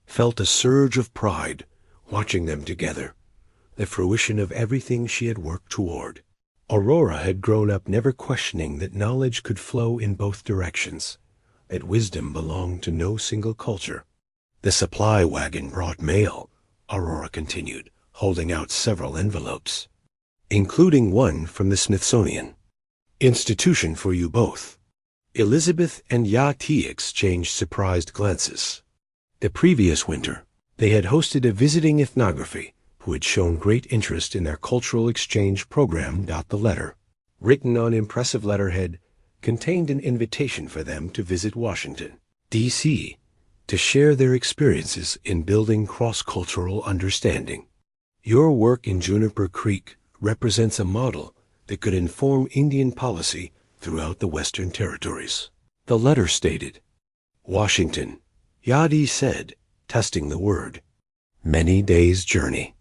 felt a surge of pride watching them together, the fruition of everything she had worked toward. Aurora had grown up never questioning that knowledge could flow in both directions, that wisdom belonged to no single culture. The supply wagon brought mail, Aurora continued, holding out several envelopes, including one from the Smithsonian Institution for you both. Elizabeth and Yá'át'ééh exchanged surprised glances. The previous winter, they had hosted a visiting ethnography who had shown great interest in their cultural exchange program. The letter, written on impressive letterhead, contained an invitation for them to visit Washington, D.C., to share their experiences in building cross-cultural understanding. Your work in Juniper Creek represents a model that could inform Indian policy throughout the Western Territories. The letter stated. Washington, Yá'át'ééh said, testing the word. Many days' journey.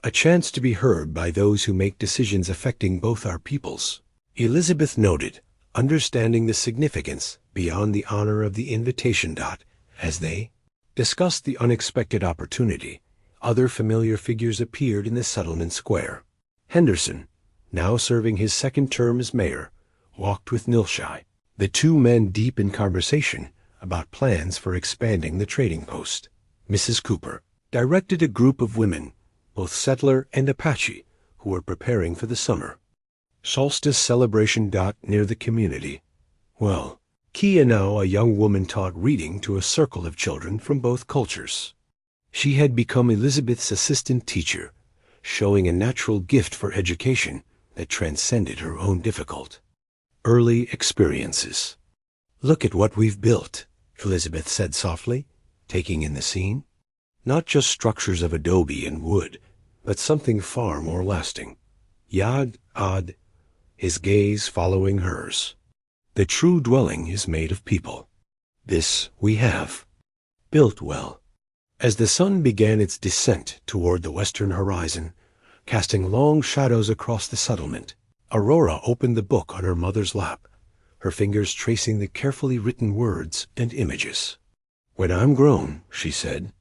A chance to be heard by those who make decisions affecting both our peoples. Elizabeth noted, understanding the significance beyond the honor of the invitation. As they discussed the unexpected opportunity, other familiar figures appeared in the settlement square. Henderson, now serving his second term as mayor, walked with Nilshai, the two men deep in conversation about plans for expanding the trading post. Mrs. Cooper directed a group of women, both settler and Apache, who were preparing for the summer solstice celebration. Near the community. Well, Kia, now a young woman, taught reading to a circle of children from both cultures. She had become Elizabeth's assistant teacher, showing a natural gift for education that transcended her own difficult early experiences. Look at what we've built, Elizabeth said softly, taking in the scene. Not just structures of adobe and wood, but something far more lasting. Yá'át'ééh, his gaze following hers. The true dwelling is made of people. This we have. Built well. As the sun began its descent toward the western horizon, casting long shadows across the settlement, Aurora opened the book on her mother's lap, her fingers tracing the carefully written words and images. When I'm grown, she said,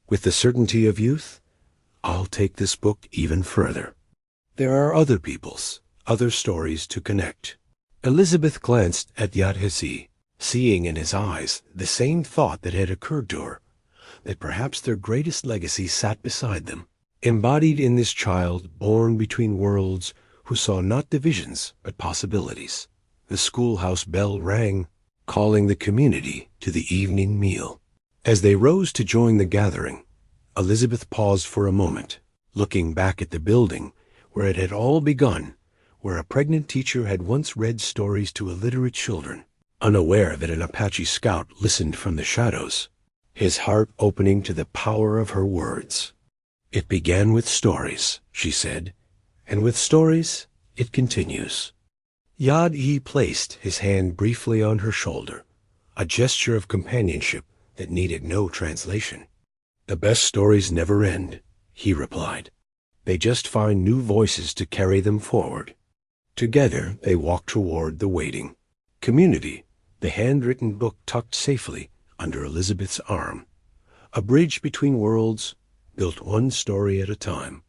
with the certainty of youth, I'll take this book even further. There are other peoples, other stories to connect. Elizabeth glanced at Yá'át'ééh, seeing in his eyes the same thought that had occurred to her, that perhaps their greatest legacy sat beside them, embodied in this child born between worlds who saw not divisions but possibilities. The schoolhouse bell rang, calling the community to the evening meal. As they rose to join the gathering, Elizabeth paused for a moment, looking back at the building where it had all begun, where a pregnant teacher had once read stories to illiterate children, unaware that an Apache scout listened from the shadows, his heart opening to the power of her words. "It began with stories," she said, "and with stories it continues." Yá'át'ééh placed his hand briefly on her shoulder, a gesture of companionship that needed no translation. "The best stories never end," he replied. "They just find new voices to carry them forward." Together they walked toward the waiting community, the handwritten book tucked safely under Elizabeth's arm. A bridge between worlds, built one story at a time.